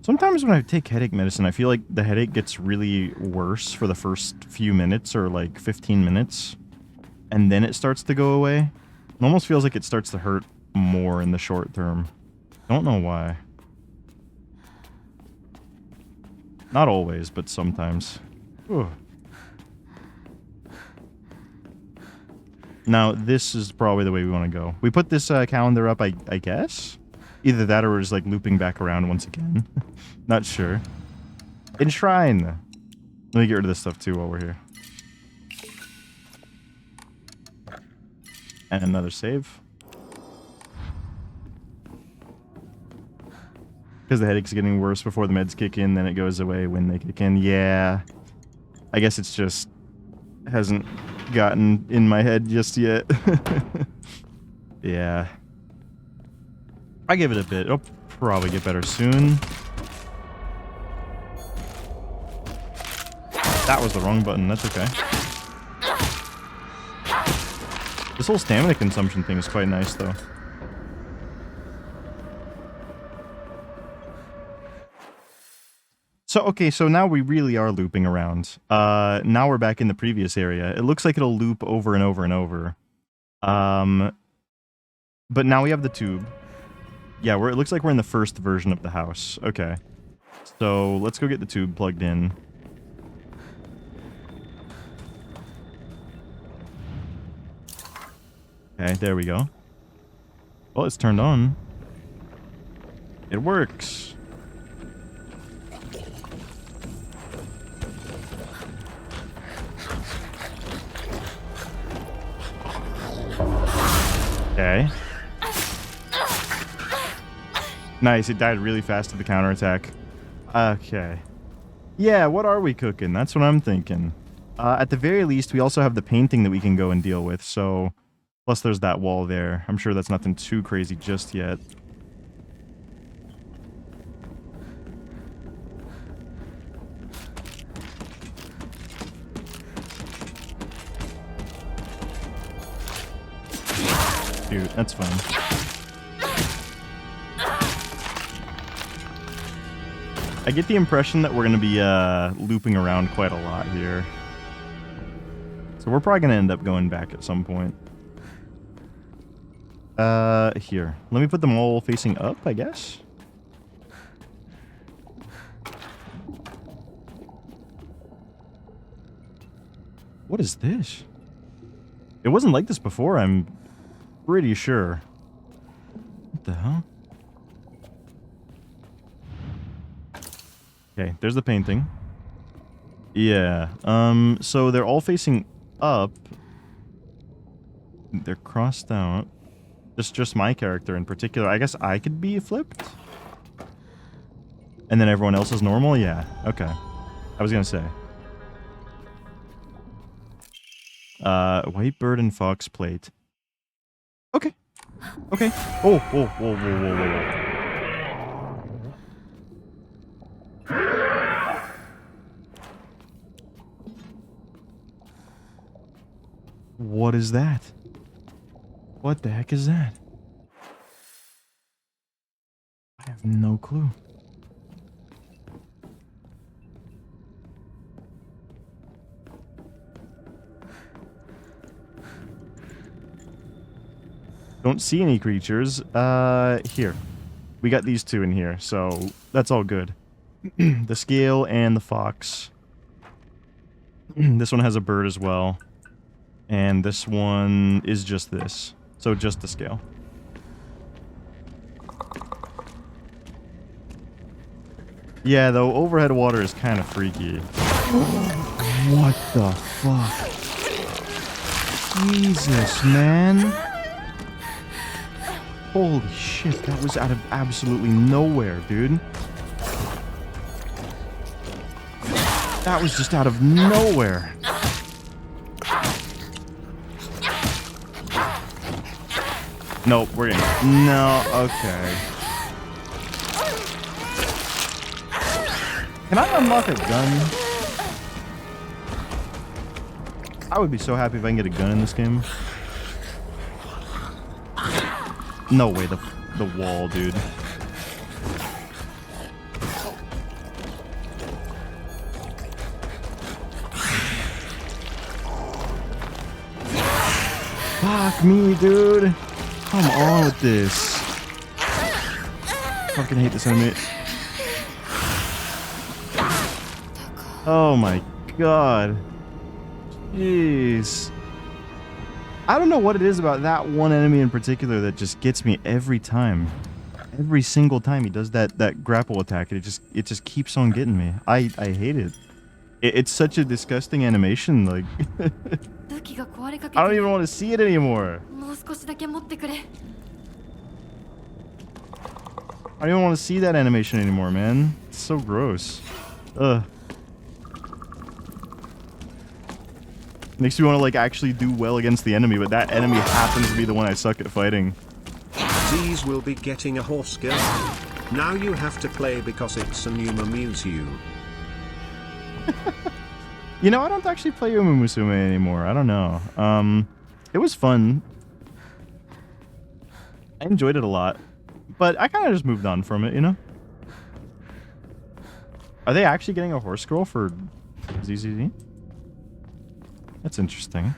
Sometimes when I take headache medicine, I feel like the headache gets really worse for the first few minutes or like 15 minutes. And then it starts to go away. It almost feels like it starts to hurt more in the short term. Don't know why. Not always, but sometimes. Whew. Now, this is probably the way we want to go. We put this calendar up, I guess? Either that or we're just, like, looping back around once again. Not sure. Enshrine! Let me get rid of this stuff, too, while we're here. And another save. Because the headache's getting worse before the meds kick in, then it goes away when they kick in. Yeah. I guess it's just... hasn't gotten in my head just yet. Yeah. I give it a bit. It'll probably get better soon. That was the wrong button. That's okay. This whole stamina consumption thing is quite nice, though. So, okay, so now we really are looping around. Now we're back in the previous area. It looks like it'll loop over and over and over. But now we have the tube. Yeah, it looks like we're in the first version of the house. Okay. So, let's go get the tube plugged in. Okay, there we go. Well, it's turned on. It works. Okay. Nice, it died really fast to the counterattack. Okay. Yeah, what are we cooking? That's what I'm thinking. At the very least, we also have the painting that we can go and deal with, so... Plus there's that wall there. I'm sure that's nothing too crazy just yet. Dude, that's fine. I get the impression that we're going to be looping around quite a lot here. So we're probably going to end up going back at some point. Here. Let me put them all facing up, I guess. What is this? It wasn't like this before, I'm pretty sure. What the hell? Okay, there's the painting. Yeah, so they're all facing up. They're crossed out. Just my character in particular. I guess I could be flipped? And then everyone else is normal? Yeah. Okay. I was gonna say. White bird and fox plate. Okay. Okay. Oh, whoa, whoa, whoa, whoa, whoa. What is that? What the heck is that? I have no clue. Don't see any creatures. Here. We got these two in here, so that's all good. The scale and the fox. This one has a bird as well. And this one is just this. So just the scale. Yeah, though, overhead water is kind of freaky. What the fuck? Jesus, man. Holy shit, that was out of absolutely nowhere, dude. That was just out of nowhere. Nope, we're getting... No, okay. Can I unlock a gun? I would be so happy if I can get a gun in this game. No way, the wall, dude. Fuck me, dude. Come on with this. Fucking hate this enemy. Oh my god. Jeez. I don't know what it is about that one enemy in particular that just gets me every time. Every single time he does that grapple attack, it just keeps on getting me. I hate it. It's such a disgusting animation, like... I don't even want to see it anymore. I don't even want to see that animation anymore, man. It's so gross. Ugh. Makes me want to, like, actually do well against the enemy, but that enemy happens to be the one I suck at fighting. These will be getting a horse girl. Now you have to play because it's a new Musume. You know, I don't actually play Musume anymore. I don't know. It was fun. I enjoyed it a lot. But I kind of just moved on from it, you know? Are they actually getting a horse girl for ZZZ? That's interesting.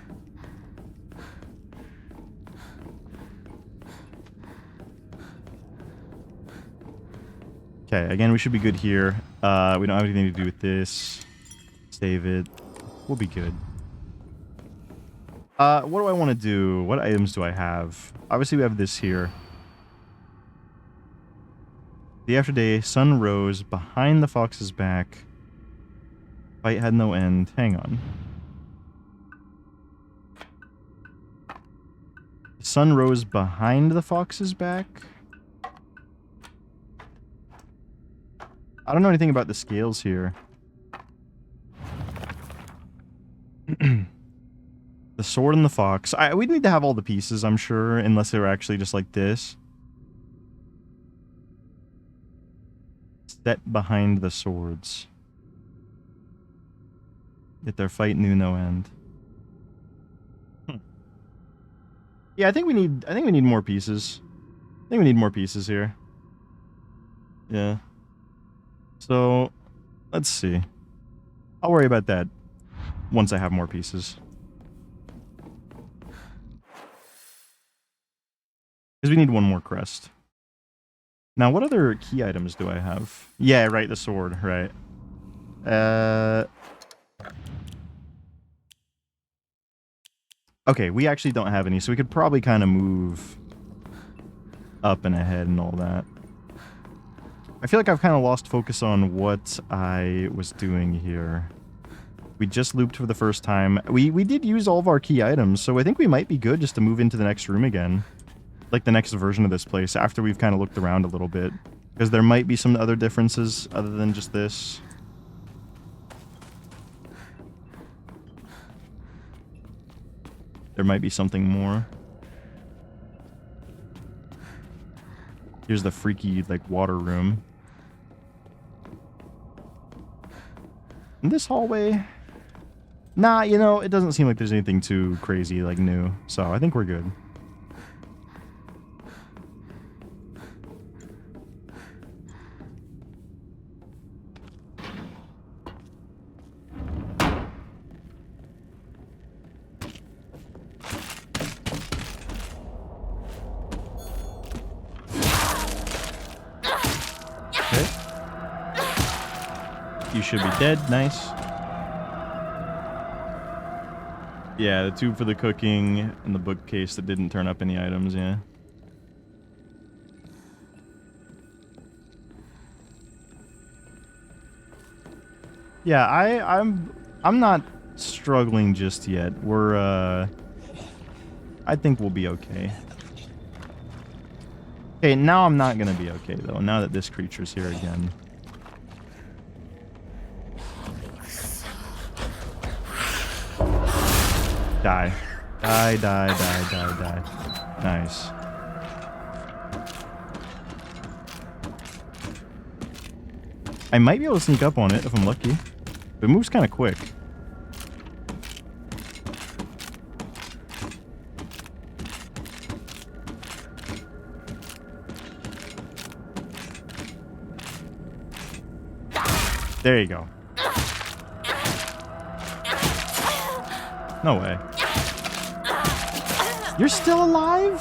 Okay, again, we should be good here. We don't have anything to do with this. Save it. We'll be good. What do I want to do? What items do I have? Obviously, we have this here. The after day, sun rose behind the fox's back. Fight had no end. Hang on. Sun rose behind the fox's back? I don't know anything about the scales here. The sword and the fox. We'd need to have all the pieces, I'm sure, unless they were actually just like this. Set behind the swords. Yet their fight knew no end. Yeah, I think we need more pieces. I think we need more pieces here. Yeah. So, let's see. I'll worry about that once I have more pieces. Because we need one more crest. Now, what other key items do I have? Yeah, right, the sword, right. Okay, we actually don't have any, so we could probably kind of move up and ahead and all that. I feel like I've kind of lost focus on what I was doing here. We just looped for the first time. We did use all of our key items, so I think we might be good just to move into the next room again. Like the next version of this place, after we've kind of looked around a little bit. Because there might be some other differences other than just this. There might be something more. Here's the freaky, like, water room. In this hallway... Nah, you know, it doesn't seem like there's anything too crazy, like, new. So, I think we're good. Okay. You should be dead. Nice. Yeah, the tube for the cooking and the bookcase that didn't turn up any items, yeah. Yeah, I'm not struggling just yet. We're I think we'll be okay. Okay, now I'm not gonna be okay though, now that this creature's here again. Die. Die, die, die, die, die. Nice. I might be able to sneak up on it if I'm lucky. It moves kind of quick. There you go. No way. You're still alive?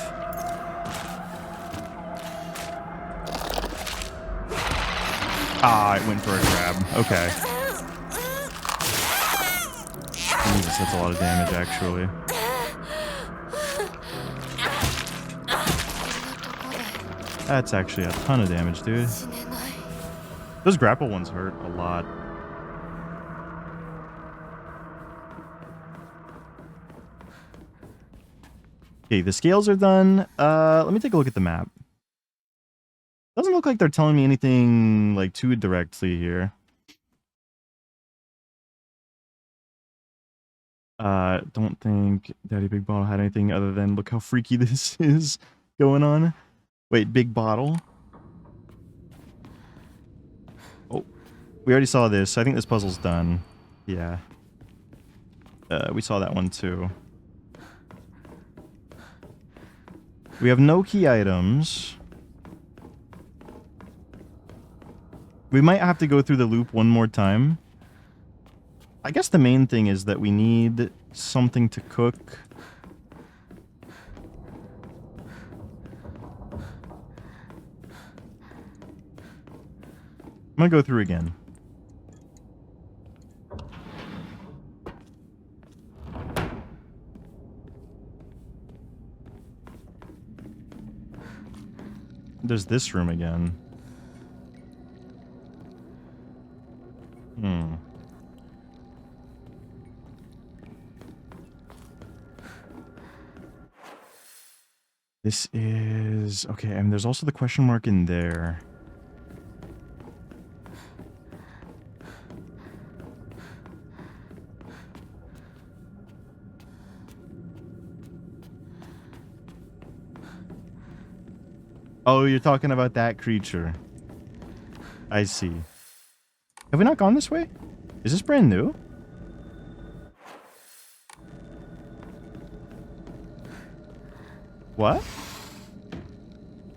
Ah, it went for a grab. Okay. Jesus, that's a lot of damage, actually. That's actually a ton of damage, dude. Those grapple ones hurt a lot. Okay, the scales are done. Let me take a look at the map. Doesn't look like they're telling me anything like too directly here. Don't think Daddy Big Bottle had anything other than look how freaky this is going on. Wait, Big Bottle. Oh, we already saw this. I think this puzzle's done. Yeah. We saw that one too. We have no key items. We might have to go through the loop one more time. I guess the main thing is that we need something to cook. I'm gonna go through again. There's this room again. This is... Okay, and there's also the question mark in there. Oh, you're talking about that creature. I see. Have we not gone this way? Is this brand new? What?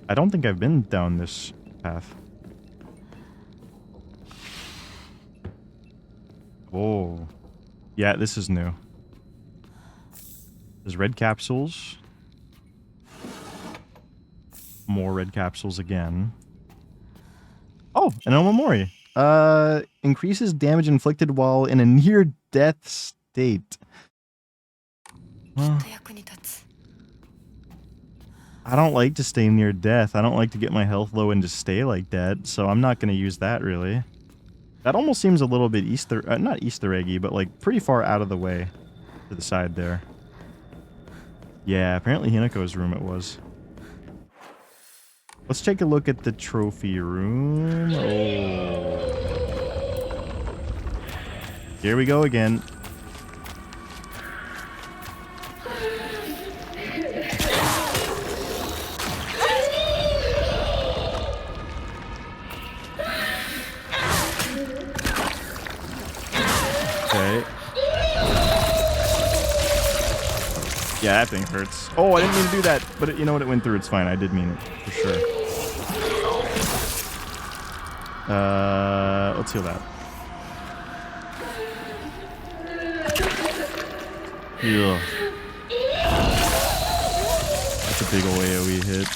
I don't think I've been down this path. Oh. Yeah, this is new. There's red capsules. More red capsules again. Oh, an Omamori. Increases damage inflicted while in a near-death state. Well, I don't like to stay near death. I don't like to get my health low and just stay like that, so I'm not going to use that, really. That almost seems a little bit not Easter eggy, but like pretty far out of the way to the side there. Yeah, apparently Hinako's room it was. Let's take a look at the trophy room. Oh. Here we go again. Okay. Yeah, that thing hurts. Oh, I didn't mean to do that, but you know what? It went through. It's fine. I did mean it, for sure. Let's heal that. Ugh. That's a big ol' AoE hit.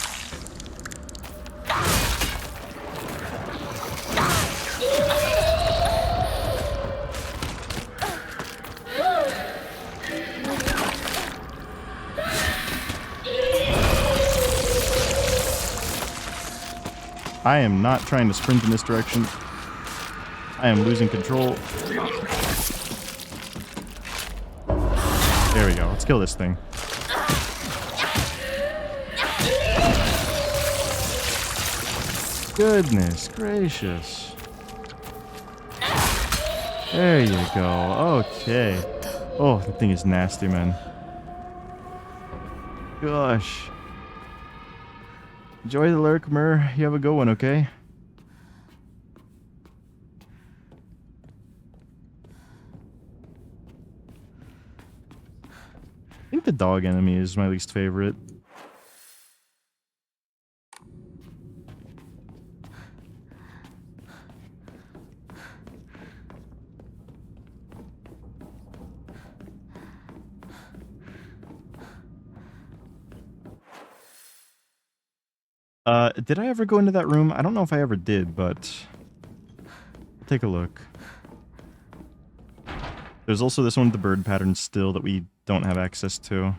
I am not trying to sprint in this direction. I am losing control. There we go. Let's kill this thing. Goodness gracious. There you go. Okay. Oh, that thing is nasty, man. Gosh. Enjoy the lurk, Mur. You have a good one, okay? I think the dog enemy is my least favorite. Did I ever go into that room? I don't know if I ever did, but I'll take a look. There's also this one with the bird pattern still that we don't have access to.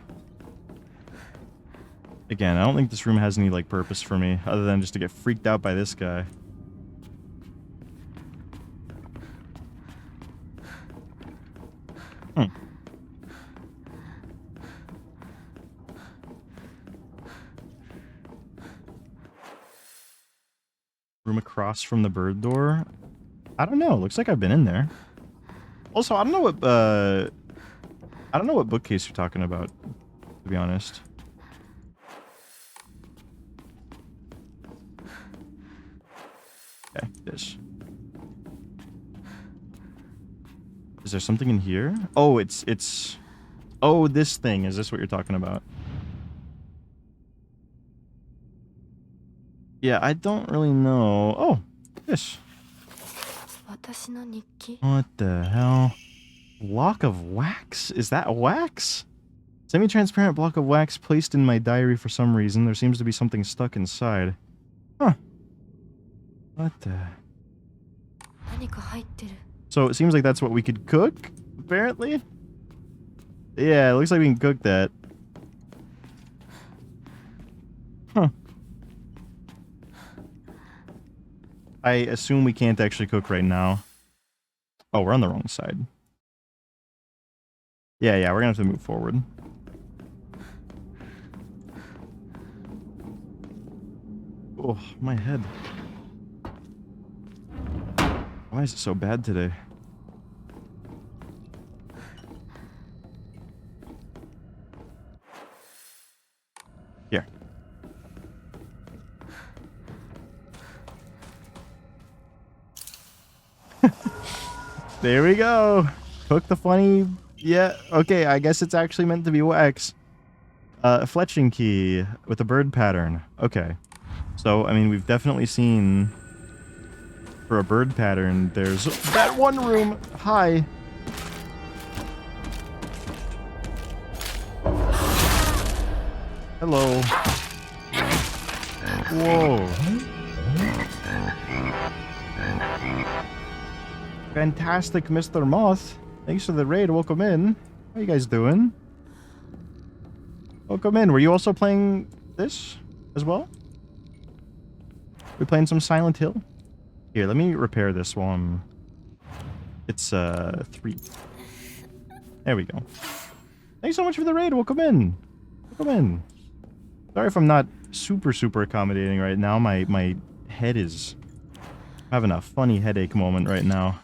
Again, I don't think this room has any, like, purpose for me, other than just to get freaked out by this guy. Hmm. Room across from the bird door? I don't know. Looks like I've been in there. Also, I don't know what bookcase you're talking about, to be honest. Okay, this. Is there something in here? Oh, it's... Oh, this thing. Is this what you're talking about? Yeah, I don't really know. Oh, this. What the hell? Block of wax? Is that wax? Semi-transparent block of wax placed in my diary for some reason. There seems to be something stuck inside. Huh. What the... So it seems like that's what we could cook, apparently? Yeah, it looks like we can cook that. Huh. I assume we can't actually cook right now. Oh, we're on the wrong side. Yeah, we're gonna have to move forward. Oh, my head. Why is it so bad today? Here. There we go. Cook the funny... Yeah, okay, I guess it's actually meant to be wax. Fletching key with a bird pattern. Okay. So, I mean, we've definitely seen... For a bird pattern, there's that one room. Hi. Hello. Whoa. Fantastic, Mr. Moth. Thanks for the raid. Welcome in. How you guys doing? Welcome in. Were you also playing this as well? We playing some Silent Hill? Here, let me repair this while I'm... It's, 3. There we go. Thanks so much for the raid. Welcome in. Welcome in. Sorry if I'm not super, super accommodating right now. My head is having a funny headache moment right now.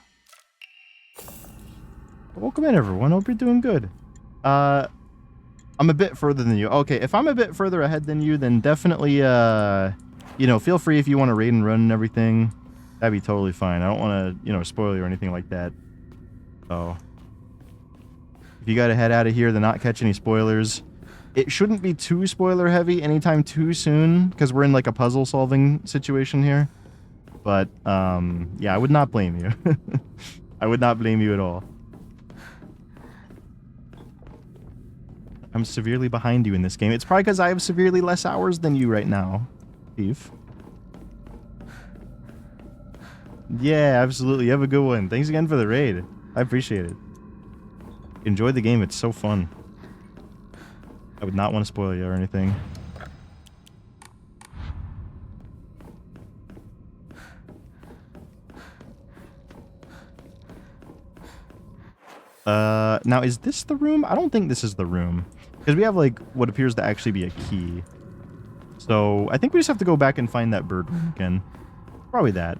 Welcome in, everyone. Hope you're doing good. I'm a bit further than you. Okay, if I'm a bit further ahead than you, then definitely, you know, feel free if you want to raid and run and everything. That'd be totally fine. I don't want to, you know, spoil you or anything like that. So, if you gotta head out of here to not catch any spoilers, it shouldn't be too spoiler heavy anytime too soon, because we're in like a puzzle solving situation here. But, yeah, I would not blame you. I would not blame you at all. I'm severely behind you in this game. It's probably because I have severely less hours than you right now, Steve. Yeah, absolutely. You have a good one. Thanks again for the raid. I appreciate it. Enjoy the game. It's so fun. I would not want to spoil you or anything. Now is this the room? I don't think this is the room. Because we have, like, what appears to actually be a key. So, I think we just have to go back and find that bird room again. Probably that.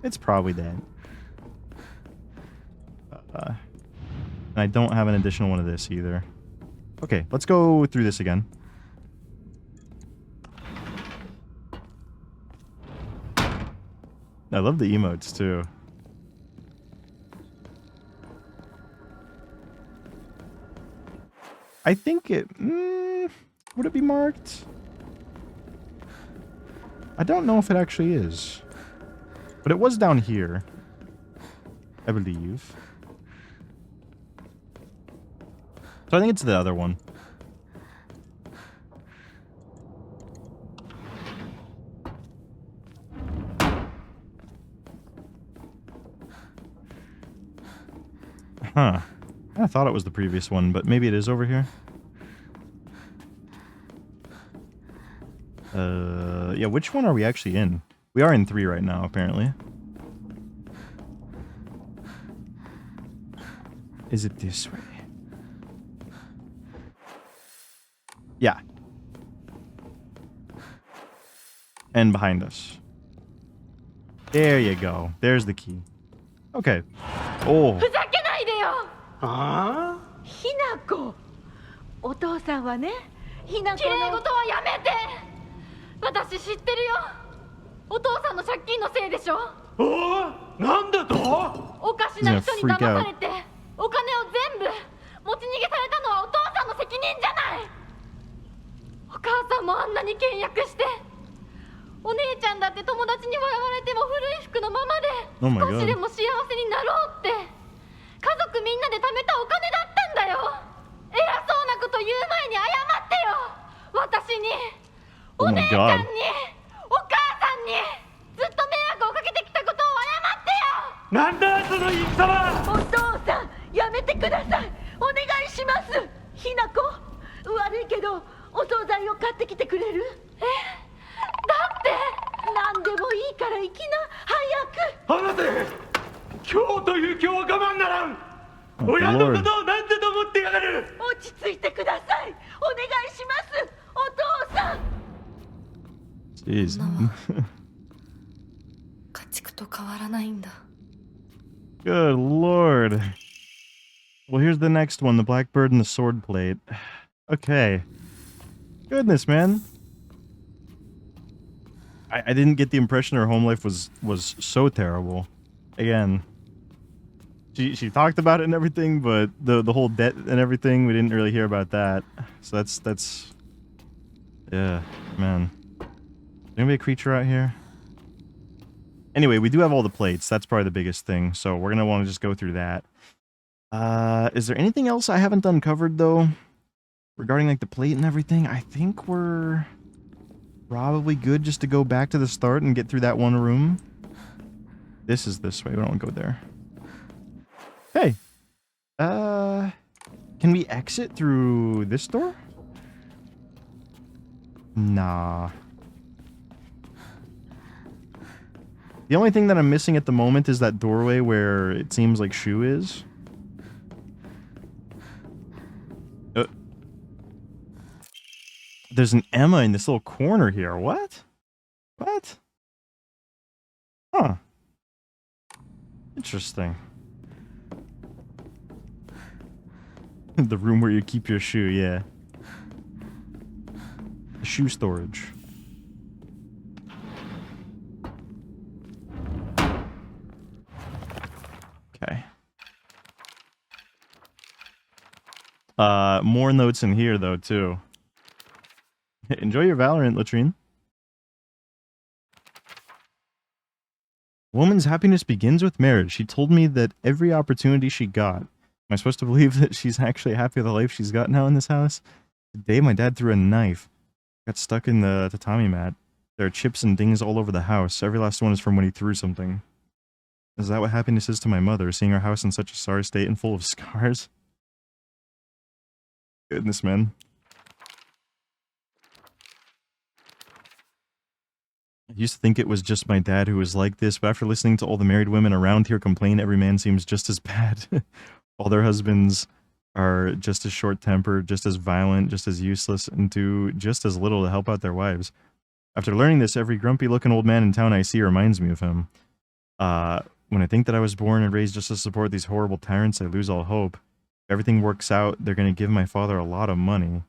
It's probably that. And I don't have an additional one of this either. Okay, let's go through this again. I love the emotes, too. I think it... would it be marked? I don't know if it actually is. But it was down here. I believe. So I think it's the other one. Huh. I thought it was the previous one, but maybe it is over here. Yeah, which one are we actually in? We are in 3 right now, apparently. Is it this way? Yeah. And behind us. There you go. There's the key. Okay. Oh. ふざけないでよ。ああひなこお父さんはねひなこ綺麗の事はやめて。私知ってるよ。お父さんの借金のせいでしょ。おおなんだとおかしな人に騙されてお金を全部持ち逃げされたのはお父さんの責任じゃない。お母さんもあんなに倹約して、お姉ちゃんだって友達に笑われても古い服のままで Oh my 少しで God. も幸せになろうって家族みんなで貯めたお金だったんだよ。偉そうなこと言う前に謝ってよ。私に、お Oh my 姉ちゃん God. に、お母さんにずっと迷惑をかけてきたことを謝ってよ。なんだその言い様お父さんやめてくださいお願いしますひなこ悪いけどお惣菜を買ってきてくれるだって何でもいいから行きな早く離せ今日という今日は我慢ならん Oh, 親のこ Lord. とを何だと思ってやがる落ち着いてくださいお願いしますお父さん Jeez. 家畜と変わらないんだ。 Good Lord. Well, here's the next one. The blackbird and the sword plate. Okay. Goodness, man. I didn't get the impression her home life was so terrible. Again, she talked about it and everything, but the whole debt and everything, we didn't really hear about that. So that's yeah, man. Is there gonna be a creature out here? Anyway, we do have all the plates. That's probably the biggest thing. So we're gonna want to just go through that. Is there anything else I haven't uncovered though? Regarding like the plate and everything? I think we're probably good just to go back to the start and get through that one room. This is this way. We don't want to go there. Hey. Can we exit through this door? Nah. The only thing that I'm missing at the moment is that doorway where it seems like Shu is. There's an Emma in this little corner here. What? What? Huh. Interesting. The room where you keep your shoe, yeah. The shoe storage. Okay. More notes in here, though, too. Enjoy your Valorant, Latrine. Woman's happiness begins with marriage. She told me that every opportunity she got. Am I supposed to believe that she's actually happy with the life she's got now in this house? Today, my dad threw a knife. Got stuck in the tatami mat. There are chips and dings all over the house. Every last one is from when he threw something. Is that what happiness is to my mother, seeing our house in such a sorry state and full of scars? Goodness, man. I used to think it was just my dad who was like this, but after listening to all the married women around here complain, every man seems just as bad. All their husbands are just as short-tempered, just as violent, just as useless, and do just as little to help out their wives. After learning this, every grumpy-looking old man in town I see reminds me of him. When I think that I was born and raised just to support these horrible tyrants, I lose all hope. If everything works out, they're going to give my father a lot of money.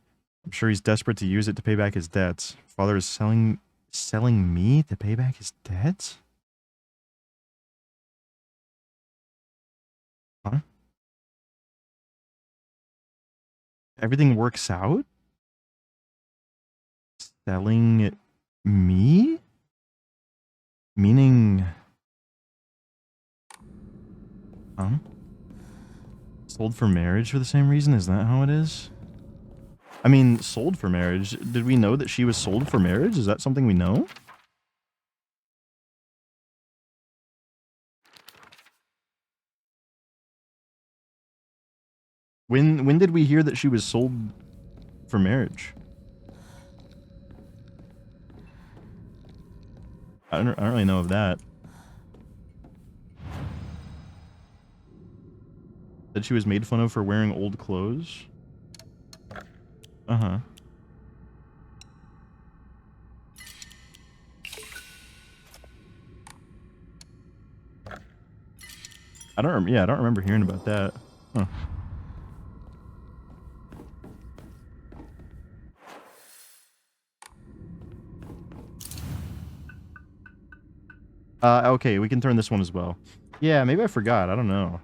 I'm sure he's desperate to use it to pay back his debts. Father is selling me to pay back his debts? Huh? Everything works out? Selling me? Meaning... Huh? Sold for marriage for the same reason? Is that how it is? I mean, sold for marriage. Did we know that she was sold for marriage? Is that something we know? When did we hear that she was sold for marriage? I don't really know of that. That she was made fun of for wearing old clothes? Uh-huh. I don't remember hearing about that. Huh. Okay, we can turn this one as well. Yeah, maybe I forgot. I don't know.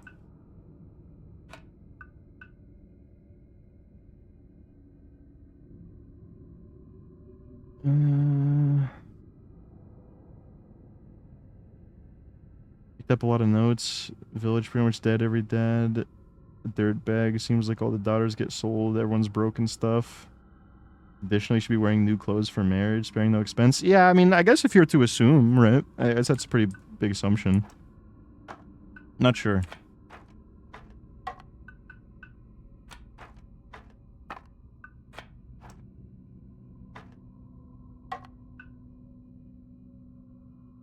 Picked up a lot of notes. Village pretty much dead. Every dad. Dirt bag. Seems like all the daughters get sold. Everyone's broken stuff. Additionally, should be wearing new clothes for marriage, sparing no expense. Yeah, I mean, I guess if you're to assume, right? I guess that's a pretty big assumption. Not sure.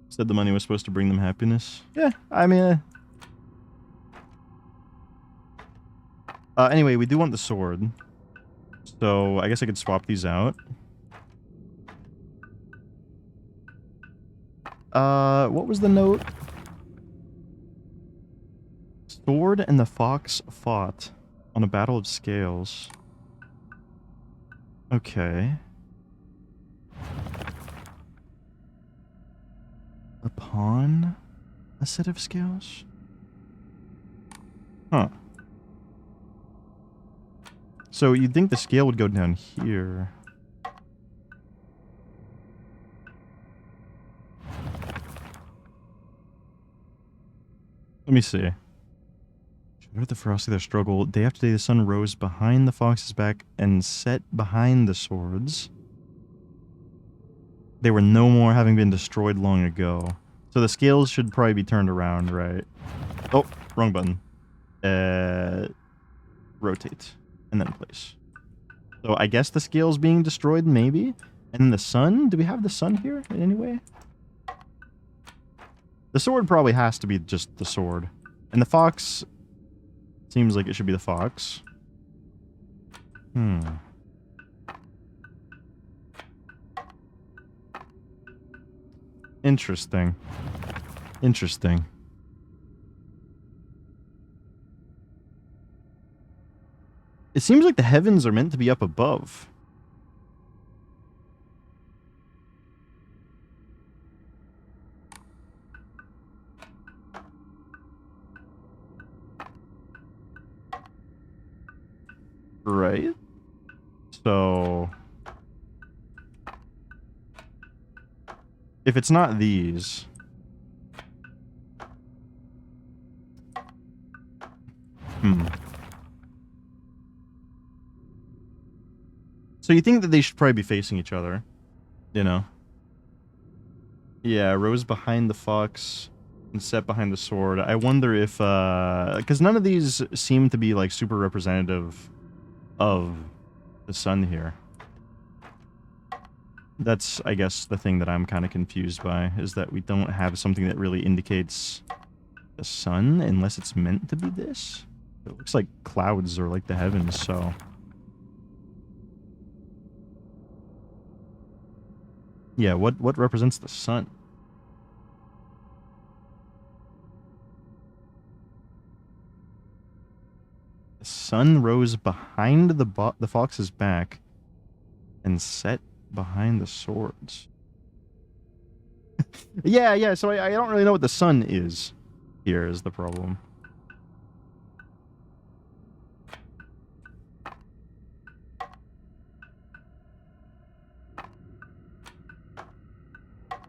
Said the money was supposed to bring them happiness. Yeah, I mean... anyway, we do want the sword. So, I guess I could swap these out. What was the note? Sword and the fox fought on a battle of scales. Okay. Upon a set of scales? Huh. So you'd think the scale would go down here. Let me see. Shudder at the ferocity of their struggle. Day after day the sun rose behind the fox's back and set behind the swords. They were no more, having been destroyed long ago. So the scales should probably be turned around, right? Oh, wrong button. Rotate. And then place. So I guess the scale's being destroyed, maybe? And the sun? Do we have the sun here in any way? The sword probably has to be just the sword. And the fox... Seems like it should be the fox. Interesting. Interesting. It seems like the heavens are meant to be up above. Right? So... if it's not these... So you think that they should probably be facing each other, you know? Yeah, Rose behind the fox and Set behind the sword. I wonder if, because none of these seem to be, like, super representative of the sun here. That's, I guess, the thing that I'm kind of confused by, is that we don't have something that really indicates the sun, unless it's meant to be this. It looks like clouds or like the heavens, so... yeah, what represents the sun? The sun rose behind the fox's back and set behind the swords. yeah, so I don't really know what the sun is. Here is the problem.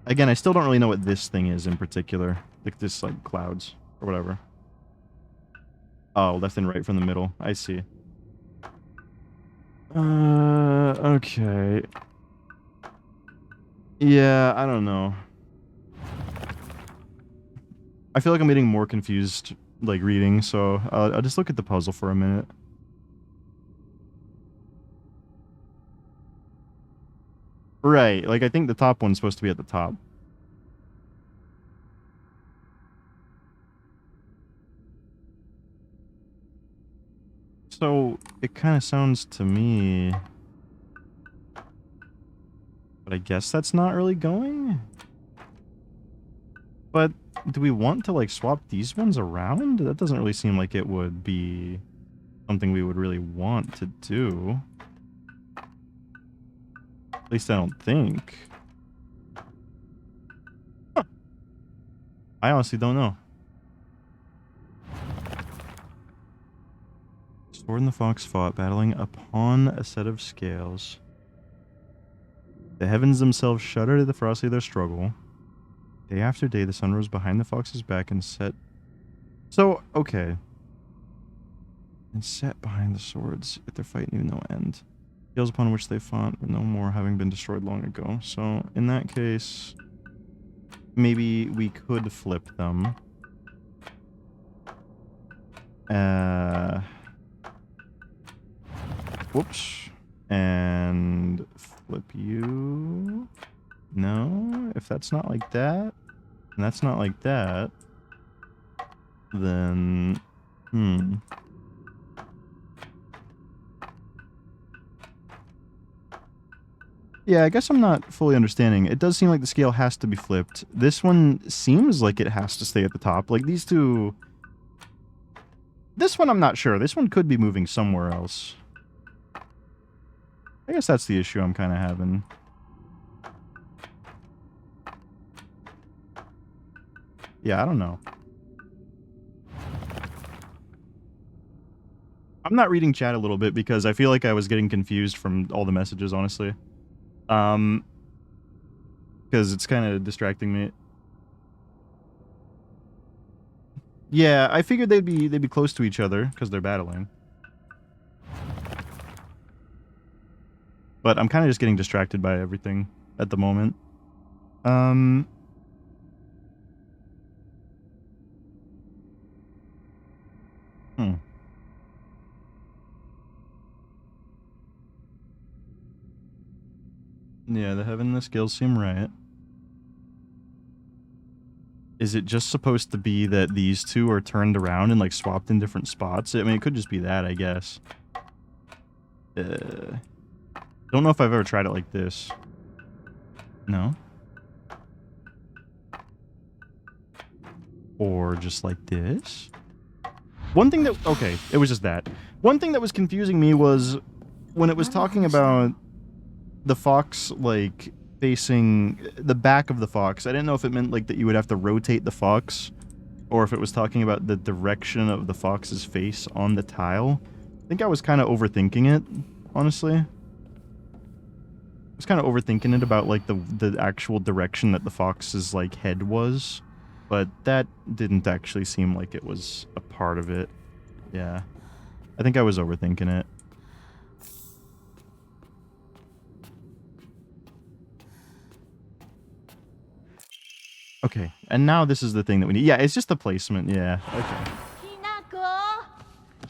Again, I still don't really know what this thing is in particular. Like this, like, clouds or whatever. Oh, left and right from the middle. I see. Okay. Yeah, I don't know. I feel like I'm getting more confused, like, reading, so I'll just look at the puzzle for a minute. Right, like, I think the top one's supposed to be at the top. So, it kind of sounds to me... but I guess that's not really going? But, do we want to, like, swap these ones around? That doesn't really seem like it would be something we would really want to do. At least I don't think. Huh. I honestly don't know. Sword and the fox fought, battling upon a set of scales. The heavens themselves shuddered at the ferocity of their struggle. Day after day, the sun rose behind the fox's back and set... so, okay. And set behind the swords, yet their fight knew no end. The scales upon which they fought were no more, having been destroyed long ago. So, in that case, maybe we could flip them. Whoops. And flip you. No, if that's not like that, and that's not like that, then, yeah, I guess I'm not fully understanding. It does seem like the scale has to be flipped. This one seems like it has to stay at the top. Like, these two... this one I'm not sure. This one could be moving somewhere else. I guess that's the issue I'm kind of having. Yeah, I don't know. I'm not reading chat a little bit because I feel like I was getting confused from all the messages, honestly. Because it's kind of distracting me. Yeah, I figured they'd be close to each other because they're battling. But I'm kind of just getting distracted by everything at the moment. Yeah, the heaven and the scales seem right. Is it just supposed to be that these two are turned around and, like, swapped in different spots? I mean, it could just be that, I guess. Don't know if I've ever tried it like this. No? Or just like this? One thing that... Okay, it was just that. One thing that was confusing me was when it was talking about the fox, like, facing the back of the fox. I didn't know if it meant, like, that you would have to rotate the fox, or if it was talking about the direction of the fox's face on the tile. I think I was kind of overthinking it, honestly. I was kind of overthinking it about, like, the actual direction that the fox's, like, head was. But that didn't actually seem like it was a part of it. Yeah. I think I was overthinking it. Okay, and now this is the thing that we need. Yeah, it's just the placement, yeah. Okay. ひなこ、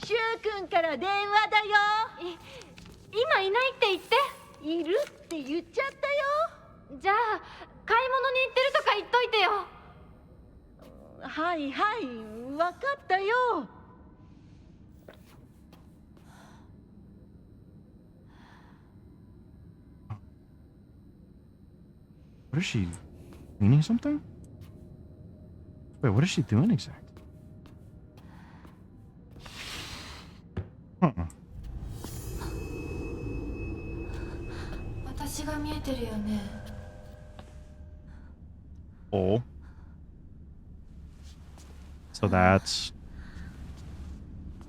シュウ君から電話だよ。今いないって言って。いるって言っちゃったよ。じゃあ買い物に行ってるとか言っといてよ。はいはい、わかったよ。What is she cleaning something? Wait, what is she doing exactly? Uh-uh. 私が見えてるよね。Oh. So that's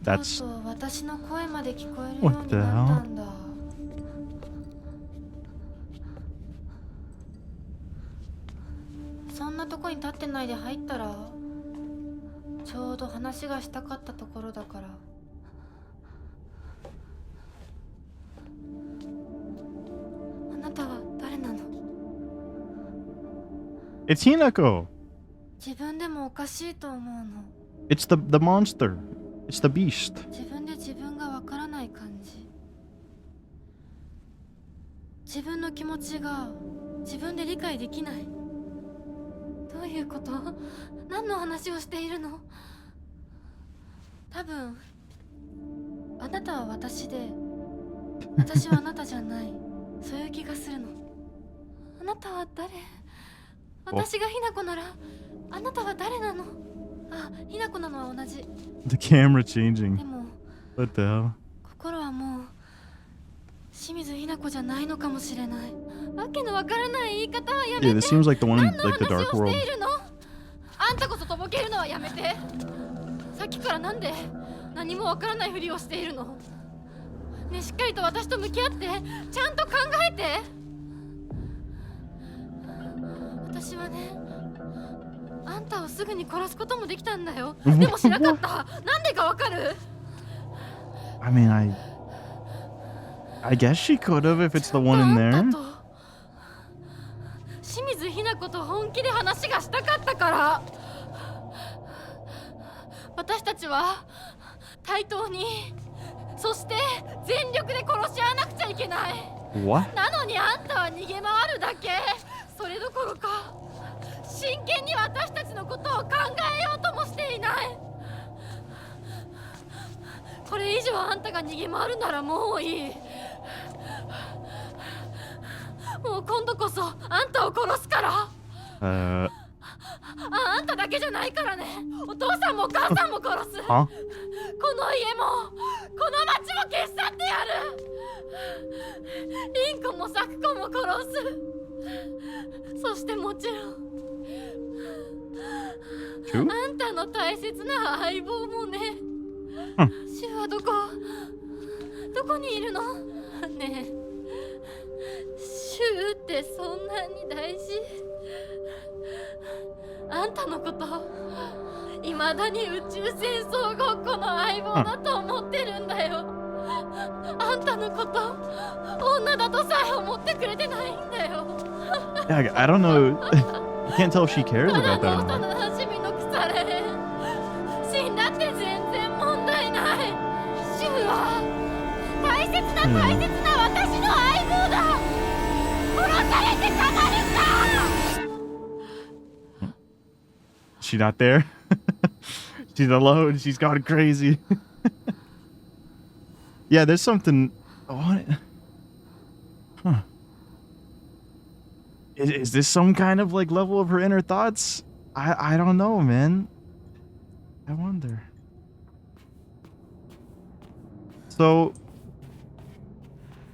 とうとう私の声まで聞こえるよう What に the なった hell? んだ。そんなとこに立ってないで入ったら、ちょうど話がしたかったところだから。あなたは誰なの？ It's Hinako! 自分でもおかしいと思うの。 It's the monster. It's the beast. 自分で自分がわからない感じ。自分の気持ちが自分で理解できない。どういうこと？何の話をしているの？多分あなたは私で、私はあなたじゃない。そういう気がするの。あなたは誰？私がひなこなら、あなたは誰なの？あ、ひなこなのは同じ。 The camera changing. でも What the hell? 心はもう清水ひな子じゃないのかもしれない。わけのわからない言い方はやめ Yeah, て。 this seems like the one in 何の like the 話 dark を world. しているの？あんたこそとぼけるのはやめて。さっきからなんで何もわからないふりをしているの？ねえ、しっかりと私と向き合って、ちゃんと考えて。私はね、あんたをすぐに殺すこともできたんだよ。でもしなかった。なんでかわかる？ I mean, I guess she could have if it's the one in there. 清水ひな子と本気で話がしたかったから。私たちは対等に、そして全力で殺し合わなくちゃいけない。 What? なのにあんたは逃げ回るだけ。それどころか真剣に私たちのことを考えようともしていない。これ以上あんたが逃げ回るならもういい。もう今度こそあんたを殺すから。あんただけじゃないからね。お父さんもお母さんも殺す。この家もこの町も消し去ってやる。リンコもサクコも殺す。そしてもちろんあんたの大切な相棒もね。シュはどこにいるの？ねえ、シュってそんなに大事？あんたのこといまだに宇宙戦争ごっこの相棒だと思ってるんだよ。あんたのこと女だとさえ思ってくれてないんだよ。Yeah, I don't know. I can't tell if she cares about that ただ anymore. の幼馴染の腐れ。死んだって全然問題ない。シュは大切な私の相棒だ。殺されてたまるか。 She's not there. She's alone. She's gone crazy. Yeah, there's something. What? Huh. Is this some kind of like level of her inner thoughts? I don't know, man. I wonder. So,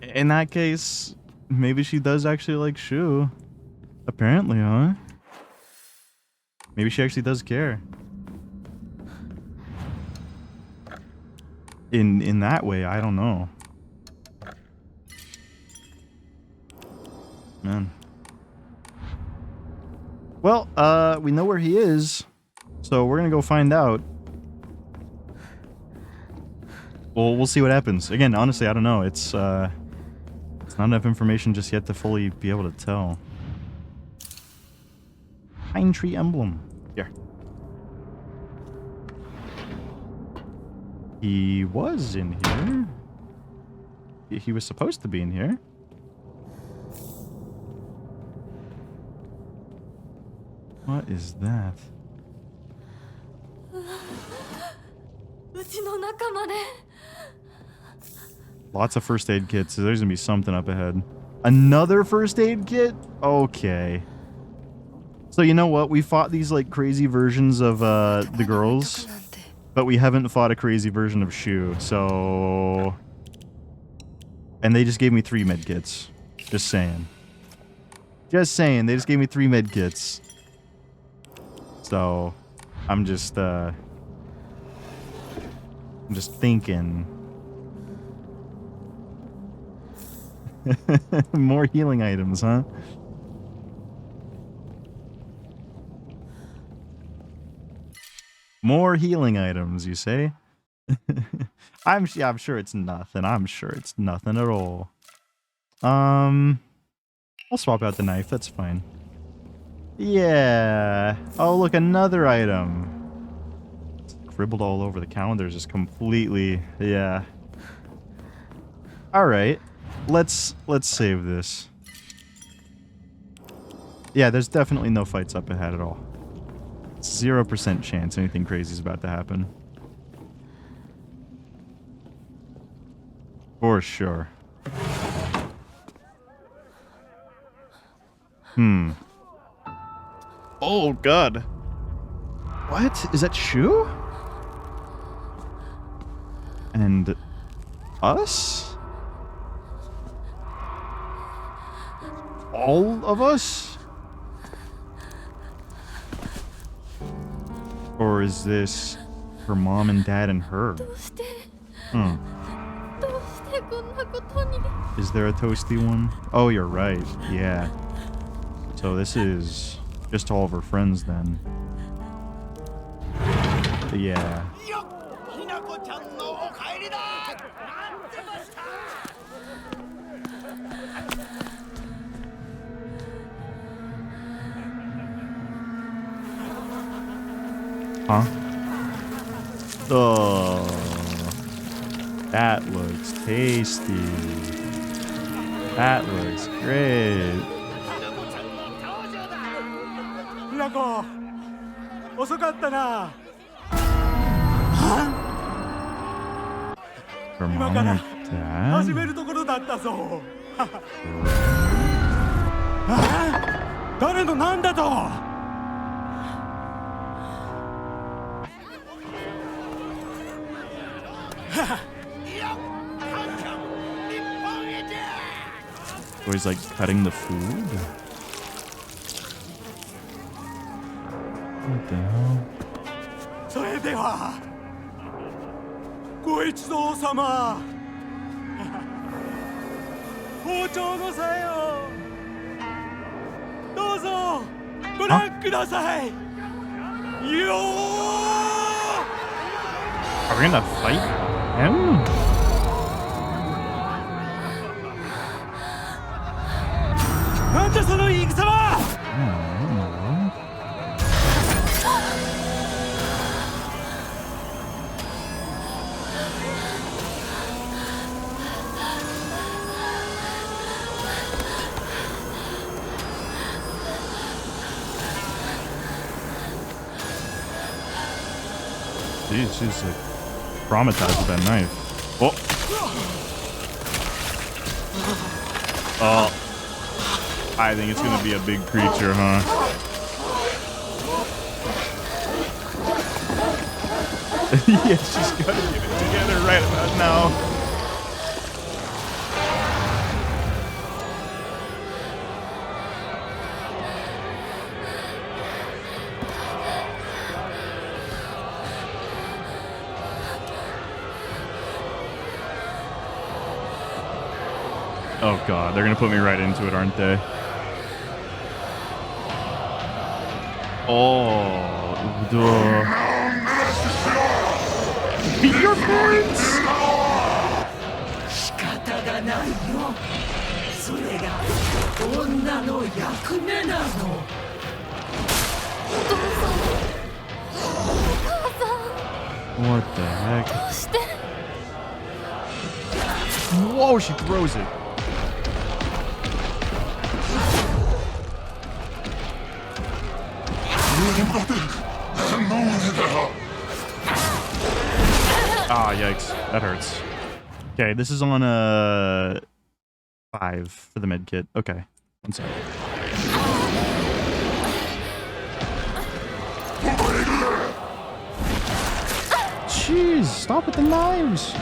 in that case, maybe she does actually like Shu. Apparently, huh? Maybe she actually does care. In that way, I don't know. Man. Well, we know where he is, so we're gonna go find out. Well, we'll see what happens. Again, honestly, I don't know. It's not enough information just yet to fully be able to tell. Pine tree emblem. Here. He was in here. He was supposed to be in here. What is that? Lots of first aid kits, so there's gonna be something up ahead. Another first aid kit? Okay. So you know what? We fought these like crazy versions of the girls, but we haven't fought a crazy version of Shu, so... And they just gave me 3 med kits. Just saying. Just saying, they just gave me 3 med kits. So, I'm just thinking. More healing items, huh? More healing items, you say? I'm sure it's nothing. I'm sure it's nothing at all. I'll swap out the knife. That's fine. Yeah. Oh, look, another item. It's scribbled all over the calendar. Just completely. Yeah. All right. Let's save this. Yeah, there's definitely no fights up ahead at all. 0% chance anything crazy is about to happen. For sure. Oh, God. What? Is that Shu? And us? All of us? Or is this her mom and dad and her? Is there a toasty one? Oh, you're right. Yeah. So this is just all of her friends then. Yeah. Huh? Oh, that looks tasty. That looks great. Her mom and dad? Or he's like cutting the food? What the hell? Are we gonna fight him? Jeez, she's like traumatized with that knife. Oh. Oh. I think it's gonna be a big creature, huh? Yeah, she's gotta get it together right about now. Oh god, they're gonna put me right into it, aren't they? Oh, duh. Beat your parents! 仕方がないよ。それが女の役目なの。What the heck? Whoa, she throws it. Ah, yikes. That hurts. Okay, this is on 5 for the med kit. Okay. One second. Jeez, stop with the knives.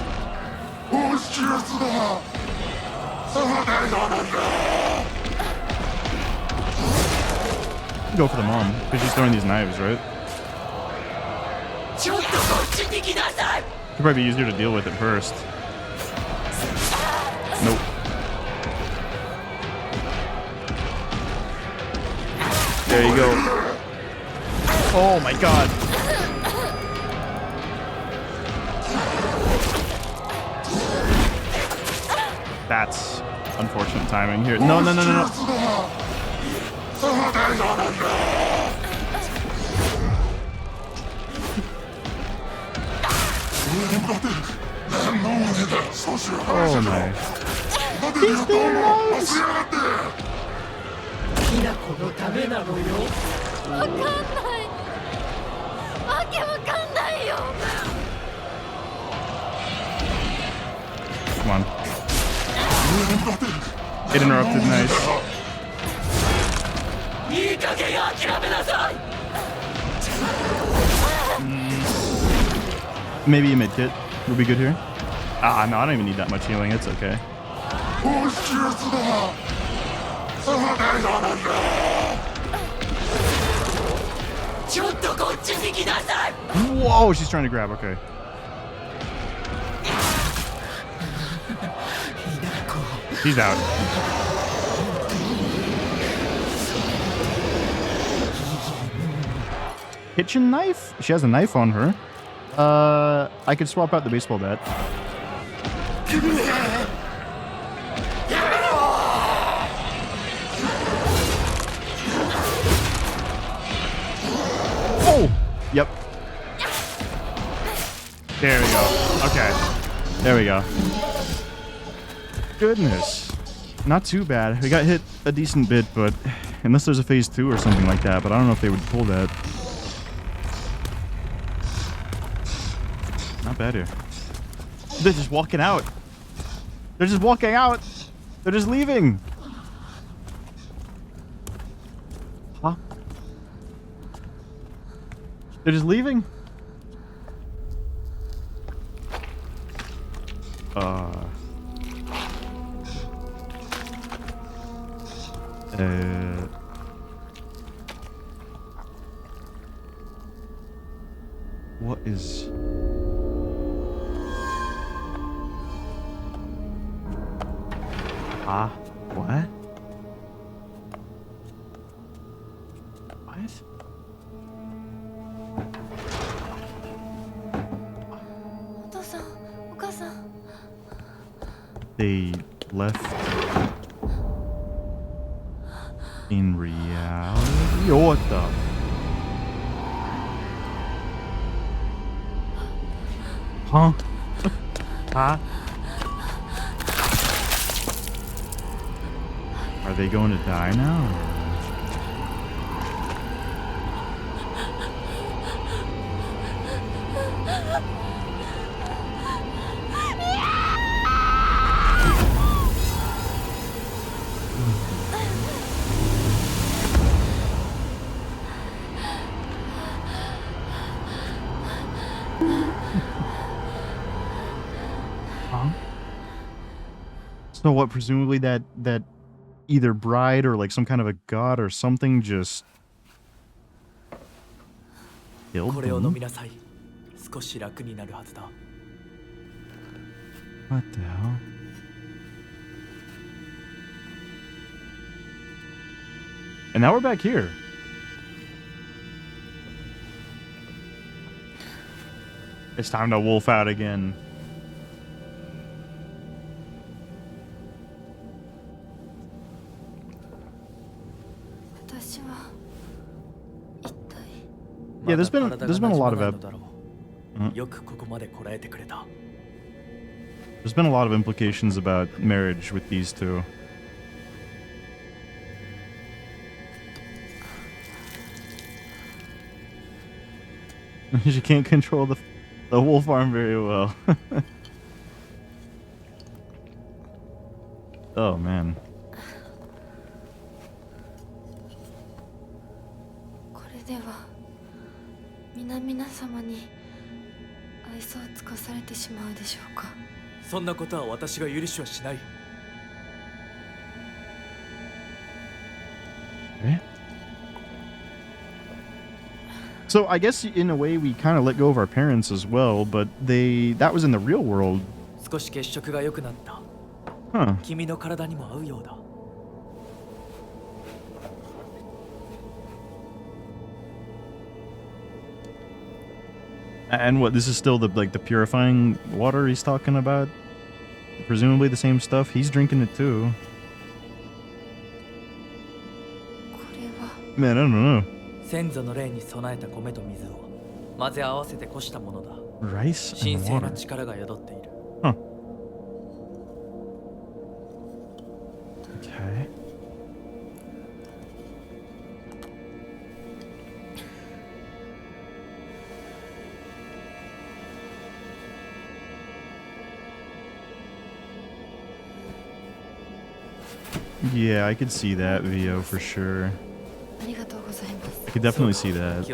Go for the mom, because she's throwing these knives, right? Could probably be easier to deal with at first. Nope. There you go. Oh my god. That's unfortunate timing here. No, no, no, no, no. Oh my. He's being nice. きなこのためなのよ。わかんない。わけわかんないよ。Come on. It interrupted, nice. いい加減諦めなさい。Maybe a mid kit will be good here. Ah, no, I don't even need that much healing. It's okay. Whoa, she's trying to grab. Okay. She's out. Kitchen knife? She has a knife on her. I could swap out the baseball bat. Oh! Yep. There we go. Okay. There we go. Goodness. Not too bad. We got hit a decent bit, but unless there's a phase 2 or something like that, but I don't know if they would pull that. Not bad here. They're just walking out. They're just walking out. They're just leaving. Huh? They're just leaving? What is... Ah, what? What? They left in reality? What the? Huh? Huh? Are they going to die now? So what? Presumably that either bride or like some kind of a god or something just killed them? What the hell? And now we're back here. It's time to wolf out again. Yeah, there's been a lot of there's been a lot of implications about marriage with these two. She can't control the wolf arm very well. Oh man. Okay. So I guess in a way we kind of let go of our parents as well, but that was in the real world. Huh. And what, this is still the purifying water he's talking about? Presumably the same stuff. He's drinking it too. Man, I don't know. Rice and water. Huh. Okay. Yeah, I could see that video for sure. I could definitely see that.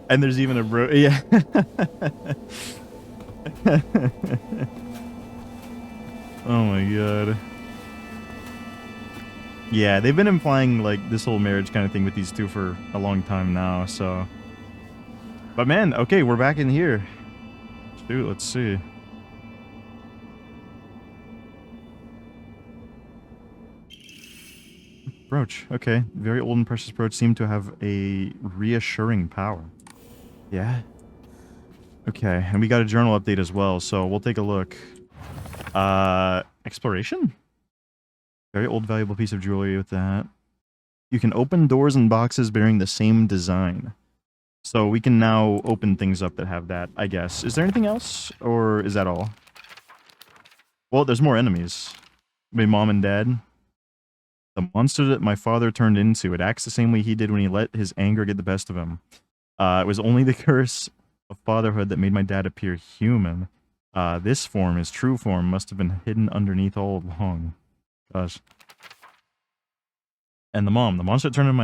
And there's even a bro. Yeah. Oh my god. Yeah, they've been implying like this whole marriage kind of thing with these two for a long time now, so. But man, okay, we're back in here. Shoot, let's see. Brooch. Okay. Very old and precious brooch seem to have a reassuring power. Yeah. Okay. And we got a journal update as well, so we'll take a look. Exploration? Very old valuable piece of jewelry with that. You can open doors and boxes bearing the same design. So we can now open things up that have that, I guess. Is there anything else? Or is that all? Well, there's more enemies. My mom and dad. The monster that my father turned into, it acts the same way he did when he let his anger get the best of him. It was only the curse of fatherhood that made my dad appear human. This form, his true form, must have been hidden underneath all along. Gosh. And the monster that turned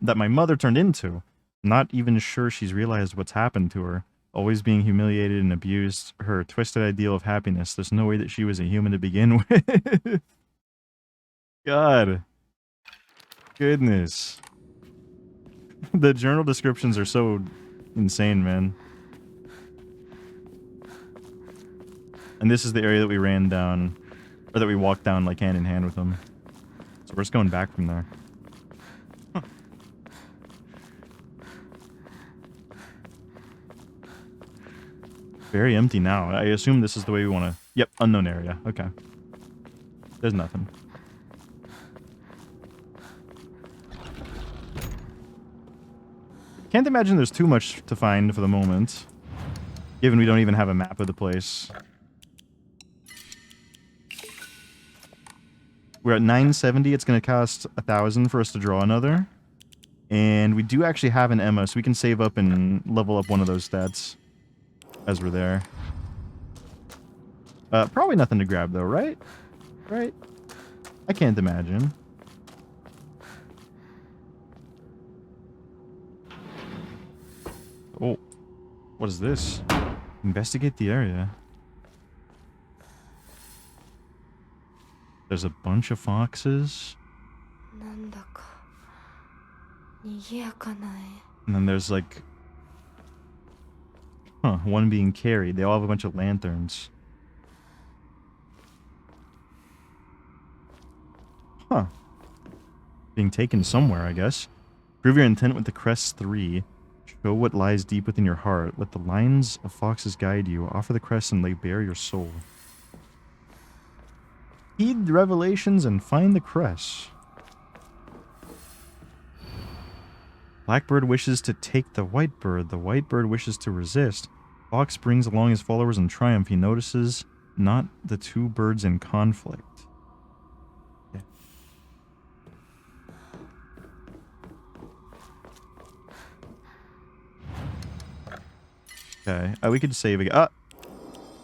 that my mother turned into. Not even sure she's realized what's happened to her. Always being humiliated and abused. Her twisted ideal of happiness. There's no way that she was a human to begin with. God. Goodness. The journal descriptions are so insane, man. And this is the area that we ran down, or that we walked down like hand in hand with them. So we're just going back from there. Huh. Very empty now. I assume this is the way we want to... Yep, unknown area. Okay. There's nothing. Can't imagine there's too much to find for the moment, given we don't even have a map of the place. We're at 970. It's going to cost 1,000 for us to draw another. And we do actually have an Emma, so we can save up and level up one of those stats as we're there. Probably nothing to grab, though, right? Right? I can't imagine. Oh. What is this? Investigate the area. There's a bunch of foxes. And then there's like... Huh, one being carried. They all have a bunch of lanterns. Huh. Being taken somewhere, I guess. Prove your intent with the crest 3. Show what lies deep within your heart. Let the lines of foxes guide you. Offer the crest and lay bare your soul. Heed the revelations and find the crest. Blackbird wishes to take the white bird. The white bird wishes to resist. Fox brings along his followers in triumph. He notices not the two birds in conflict. Okay, we could save again. I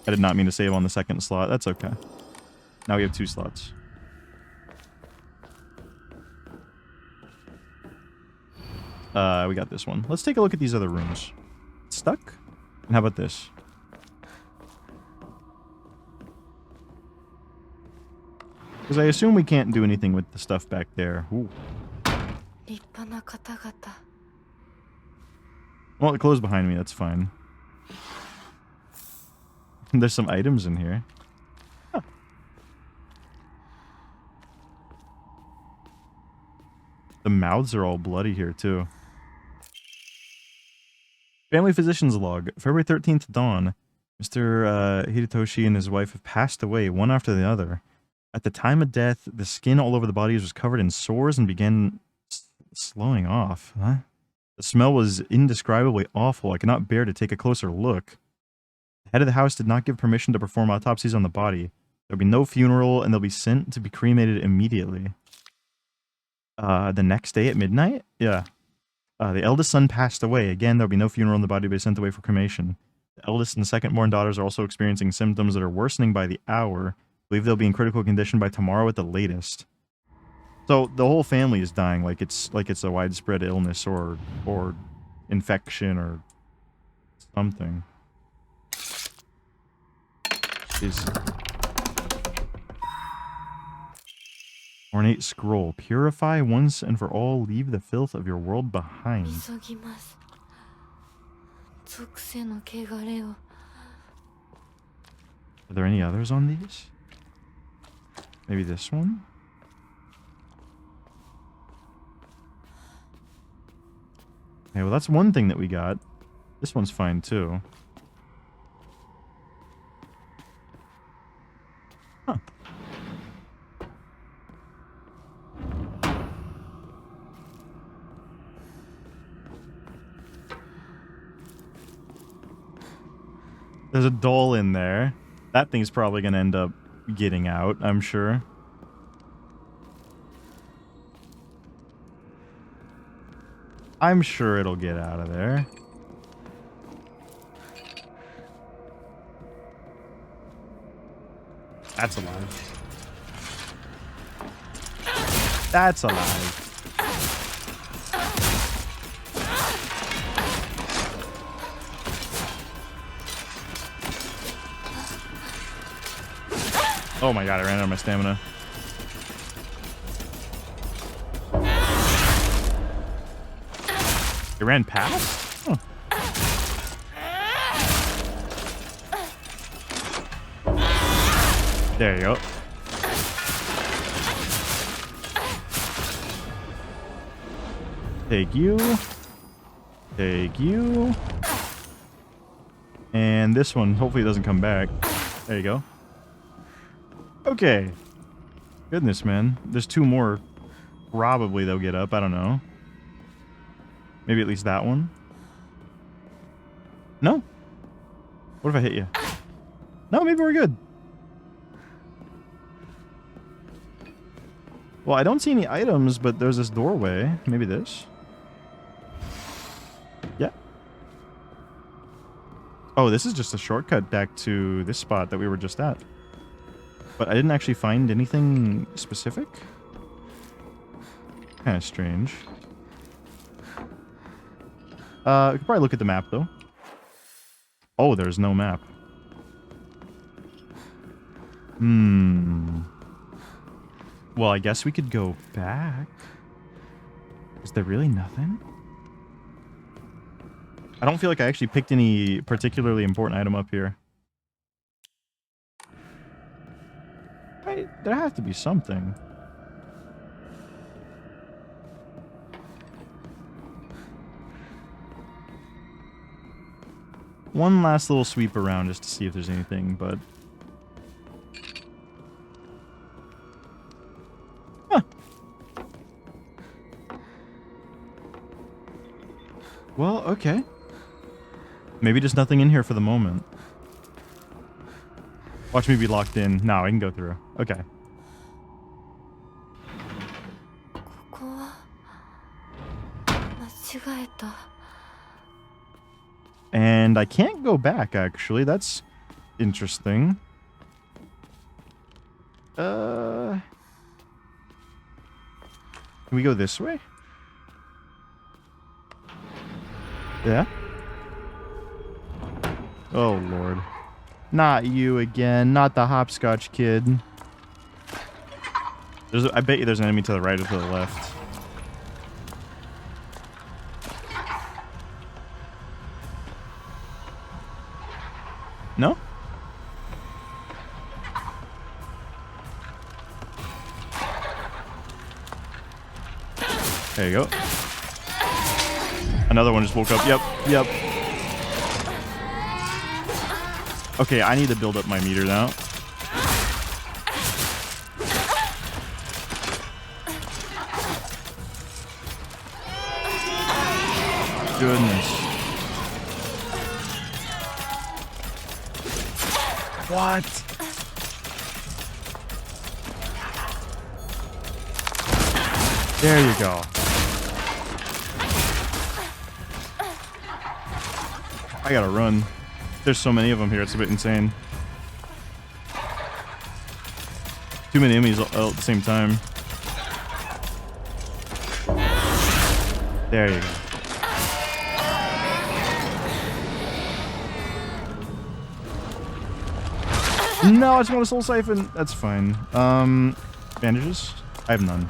did not mean to save on the second slot. That's okay. Now we have 2 slots. We got this one. Let's take a look at these other rooms. Stuck? And how about this? Because I assume we can't do anything with the stuff back there. Ooh. Well, it closed behind me. That's fine. There's some items in here. Huh. The mouths are all bloody here, too. Family physician's log. February 13th dawn. Mr. Hidetoshi and his wife have passed away, one after the other. At the time of death, the skin all over the bodies was covered in sores and began slowing off. Huh? The smell was indescribably awful. I could not bear to take a closer look. The head of the house did not give permission to perform autopsies on the body. There'll be no funeral, and they'll be sent to be cremated immediately. The next day at midnight? Yeah. The eldest son passed away. Again, there'll be no funeral, and the body will be sent away for cremation. The eldest and second-born daughters are also experiencing symptoms that are worsening by the hour. I believe they'll be in critical condition by tomorrow at the latest. So the whole family is dying like it's a widespread illness or infection or something. Jeez. Ornate scroll. Purify once and for all. Leave the filth of your world behind. Are there any others on these? Maybe this one? Okay, well that's one thing that we got. This one's fine too. Huh. There's a doll in there. That thing's probably gonna end up getting out, I'm sure. I'm sure it'll get out of there. That's alive. That's alive. Oh my god, I ran out of my stamina. It ran past? Huh. There you go. Take you. Take you. And this one, hopefully it doesn't come back. There you go. Okay. Goodness, man. There's 2 more. Probably they'll get up. I don't know. Maybe at least that one. No? What if I hit you? No, maybe we're good. Well, I don't see any items, but there's this doorway. Maybe this? Yeah. Oh, this is just a shortcut back to this spot that we were just at. But I didn't actually find anything specific. Kind of strange. We could probably look at the map, though. Oh, there's no map. Well, I guess we could go back. Is there really nothing? I don't feel like I actually picked any particularly important item up here. Right, there has to be something. One last little sweep around just to see if there's anything, but... Huh. Well, okay. Maybe just nothing in here for the moment. Watch me be locked in. No, I can go through. Okay. And I can't go back, actually. That's interesting. Can we go this way? Yeah? Oh, Lord. Not you again. Not the hopscotch kid. I bet you there's an enemy to the right or to the left. No? There you go. Another one just woke up. Yep. Okay, I need to build up my meter now. Goodness. What? There you go. I gotta run. There's so many of them here, it's a bit insane. Too many enemies all at the same time. There you go. No, I just want a soul siphon. That's fine. Bandages? I have none.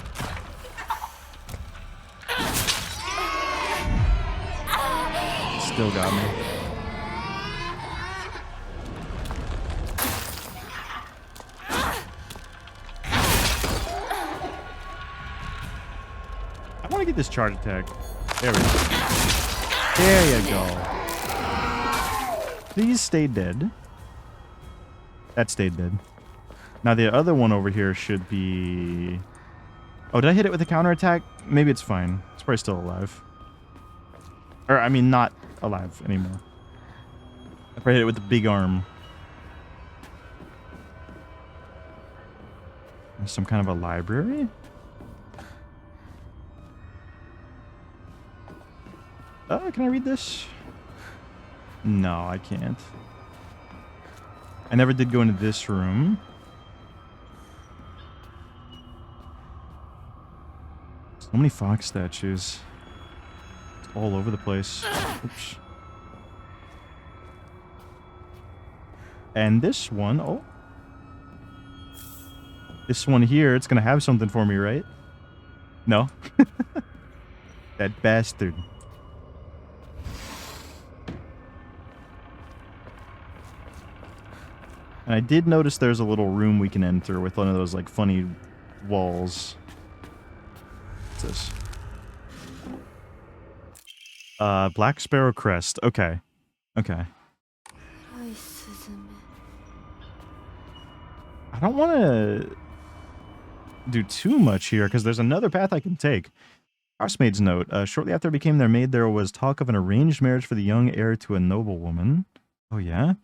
Still got me. I want to get this charge attack. There we go. There you go. Please stay dead. That stayed dead. Now the other one over here should be... Oh, did I hit it with a counterattack? Maybe it's fine. It's probably still alive. Or, I mean, not alive anymore. I probably hit it with the big arm. Some kind of a library? Can I read this? No, I can't. I never did go into this room. So many fox statues. It's all over the place. Oops. And this one, oh. This one here, it's gonna have something for me, right? No? That bastard. And I did notice there's a little room we can enter with one of those, like, funny walls. What's this? Black Sparrow Crest. Okay. Okay. I don't want to do too much here, because there's another path I can take. Housemaid's note. Shortly after I became their maid, there was talk of an arranged marriage for the young heir to a noblewoman. Oh, yeah?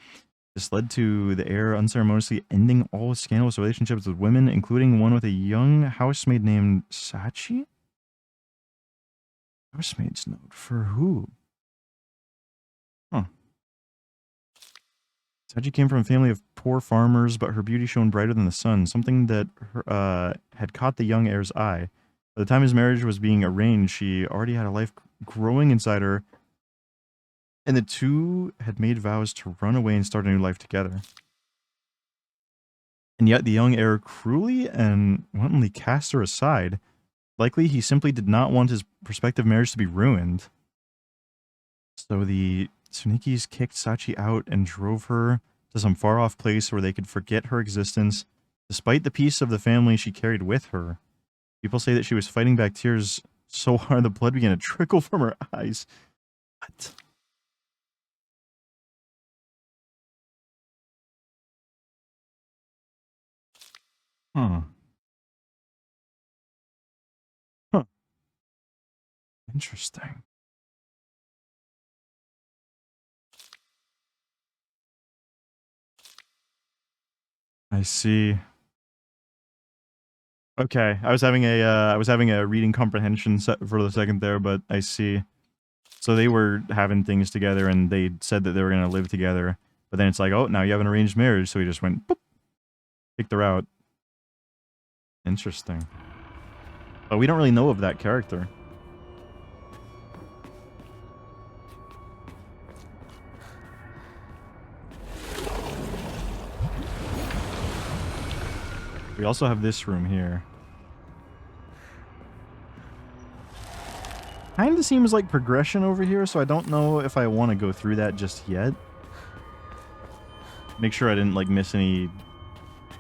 This led to the heir unceremoniously ending all scandalous relationships with women, including one with a young housemaid named Sachi? Housemaid's note? For who? Huh. Sachi came from a family of poor farmers, but her beauty shone brighter than the sun, something that had caught the young heir's eye. By the time his marriage was being arranged, she already had a life growing inside her, and the two had made vows to run away and start a new life together. And yet the young heir cruelly and wantonly cast her aside. Likely he simply did not want his prospective marriage to be ruined. So the Tsunikis kicked Sachi out and drove her to some far-off place where they could forget her existence, despite the peace of the family she carried with her. People say that she was fighting back tears so hard the blood began to trickle from her eyes. What? Huh. Huh. Interesting. I see. Okay, I was having a reading comprehension set for the second there, but I see. So they were having things together, and they said that they were going to live together. But then it's like, oh, now you have an arranged marriage, so he just went, boop, kicked her out. Interesting. But we don't really know of that character. We also have this room here. Kinda seems like progression over here, so I don't know if I want to go through that just yet. Make sure I didn't like miss any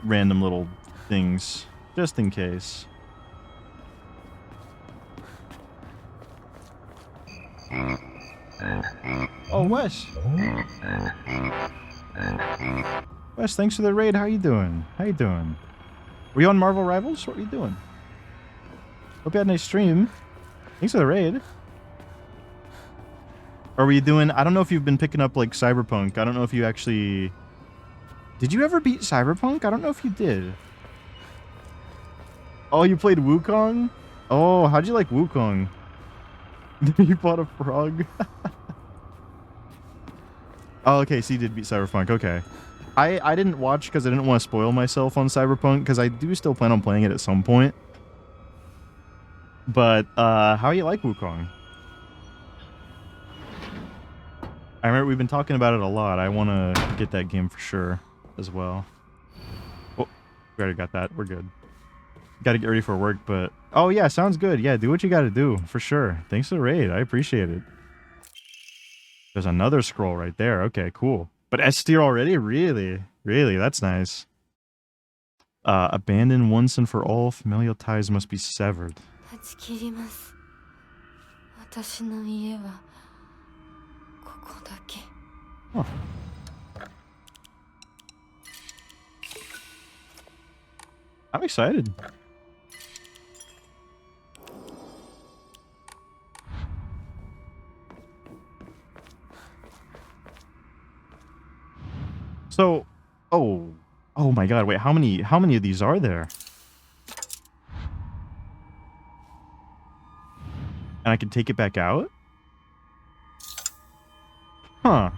random little things, just in case. Oh, Wes. Wes, thanks for the raid. How you doing? How you doing? Were you on Marvel Rivals? What were you doing? Hope you had a nice stream. Thanks for the raid. Are we doing... I don't know if you've been picking up, like, Cyberpunk. I don't know if you actually... Did you ever beat Cyberpunk? I don't know if you did. Oh, you played Wukong? Oh, how'd you like Wukong? You bought a frog? Oh, okay, so you did beat Cyberpunk. Okay. I didn't watch because I didn't want to spoil myself on Cyberpunk, because I do still plan on playing it at some point. But, how you like Wukong? I remember we've been talking about it a lot. I want to get that game for sure as well. Oh, we already got that. We're good. Got to get ready for work, but... Oh, yeah, sounds good. Yeah, do what you got to do, for sure. Thanks for the raid. I appreciate it. There's another scroll right there. Okay, cool. But S tier already? Really? Really? That's nice. Abandon once and for all. Familial ties must be severed. Huh. I'm excited. So, oh my god, wait, how many of these are there? And I can take it back out? Huh.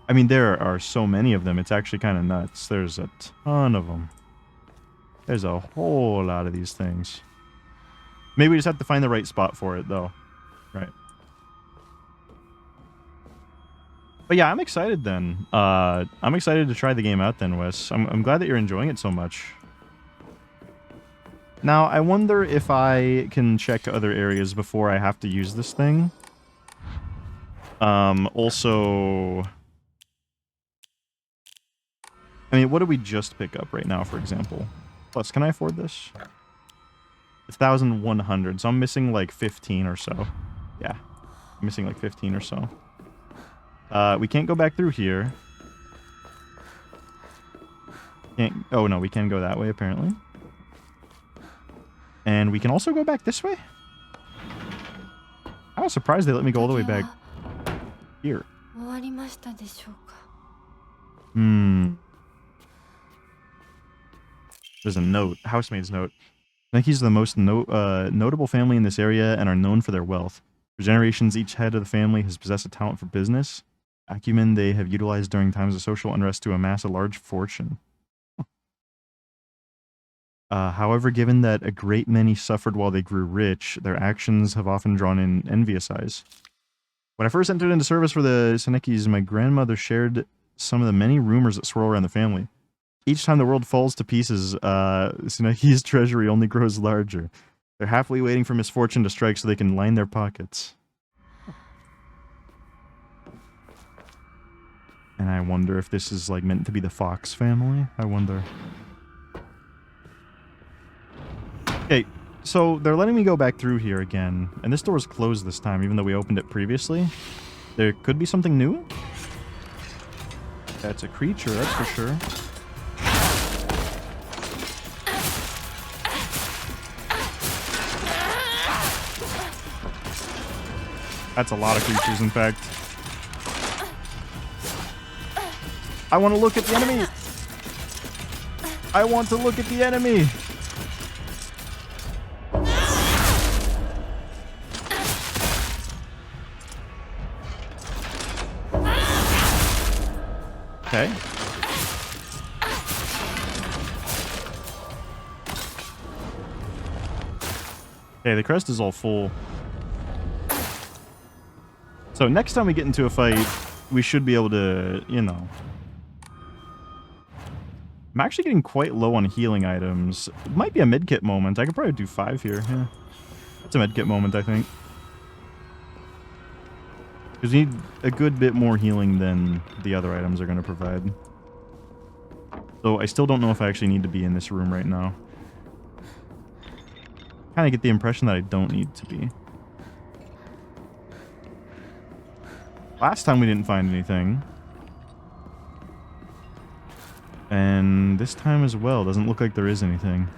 I mean, there are so many of them, it's actually kind of nuts. There's a ton of them. There's a whole lot of these things. Maybe we just have to find the right spot for it, though. Right. But yeah, I'm excited then. I'm excited to try the game out then, Wes. I'm glad that you're enjoying it so much. Now, I wonder if I can check other areas before I have to use this thing. Also... I mean, what did we just pick up right now, for example? Plus, can I afford this? It's 1,100, so I'm missing like 15 or so. Yeah, I'm missing like 15 or so. We can't go back through here. Can't... Oh, no, we can go that way, apparently. And we can also go back this way? I was surprised they let me go all the way back here. 終わりましたでしょうか。There's a note. Housemaid's note. Tsuneki's are the most notable family in this area and are known for their wealth. For generations, each head of the family has possessed a talent for business, acumen they have utilized during times of social unrest to amass a large fortune. However, given that a great many suffered while they grew rich, their actions have often drawn in envious eyes. When I first entered into service for the Tsunekis, my grandmother shared some of the many rumors that swirl around the family. Each time the world falls to pieces, Tsuneki's treasury only grows larger. They're happily waiting for misfortune to strike so they can line their pockets. And I wonder if this is like meant to be the Fox family. I wonder. Okay, so they're letting me go back through here again, and this door's closed this time, even though we opened it previously. There could be something new? That's a creature, that's for sure. That's a lot of creatures, in fact. I want to look at the enemy! I want to look at the enemy! Okay. Okay, the crest is all full. So next time we get into a fight, we should be able to, you know... I'm actually getting quite low on healing items. It might be a medkit moment. I could probably do 5 here, yeah. It's a medkit moment, I think. Because we need a good bit more healing than the other items are going to provide. So I still don't know if I actually need to be in this room right now. Kind of get the impression that I don't need to be. Last time we didn't find anything. And this time as well, doesn't look like there is anything.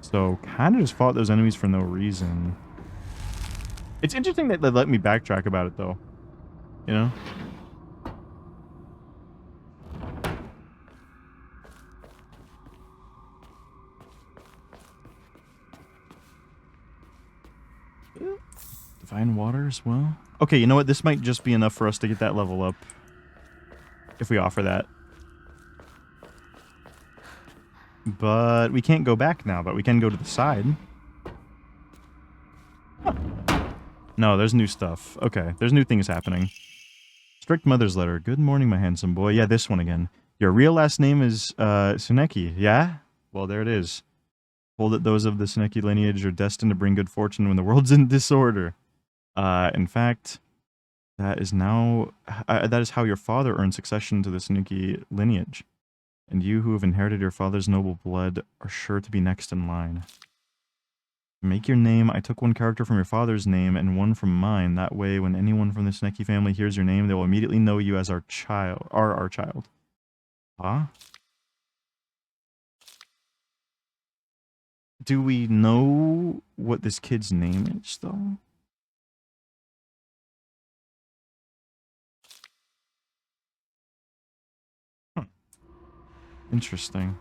So kind of just fought those enemies for no reason. It's interesting that they let me backtrack about it, though. You know? Divine water as well. Okay, you know what? This might just be enough for us to get that level up. If we offer that. But we can't go back now, but we can go to the side. Huh. No, there's new stuff. Okay, there's new things happening. Strict mother's letter. Good morning, my handsome boy. Yeah, this one again. Your real last name is Tsuneki, yeah? Well, there it is. Hold that those of the Tsuneki lineage are destined to bring good fortune when the world's in disorder. In fact, that is how your father earned succession to the Tsuneki lineage. And you who have inherited your father's noble blood are sure to be next in line. Make your name. I took one character from your father's name and one from mine. That way, when anyone from the Tsuneki family hears your name, they will immediately know you as our child. Our child. Huh? Do we know what this kid's name is, though? Huh. Interesting.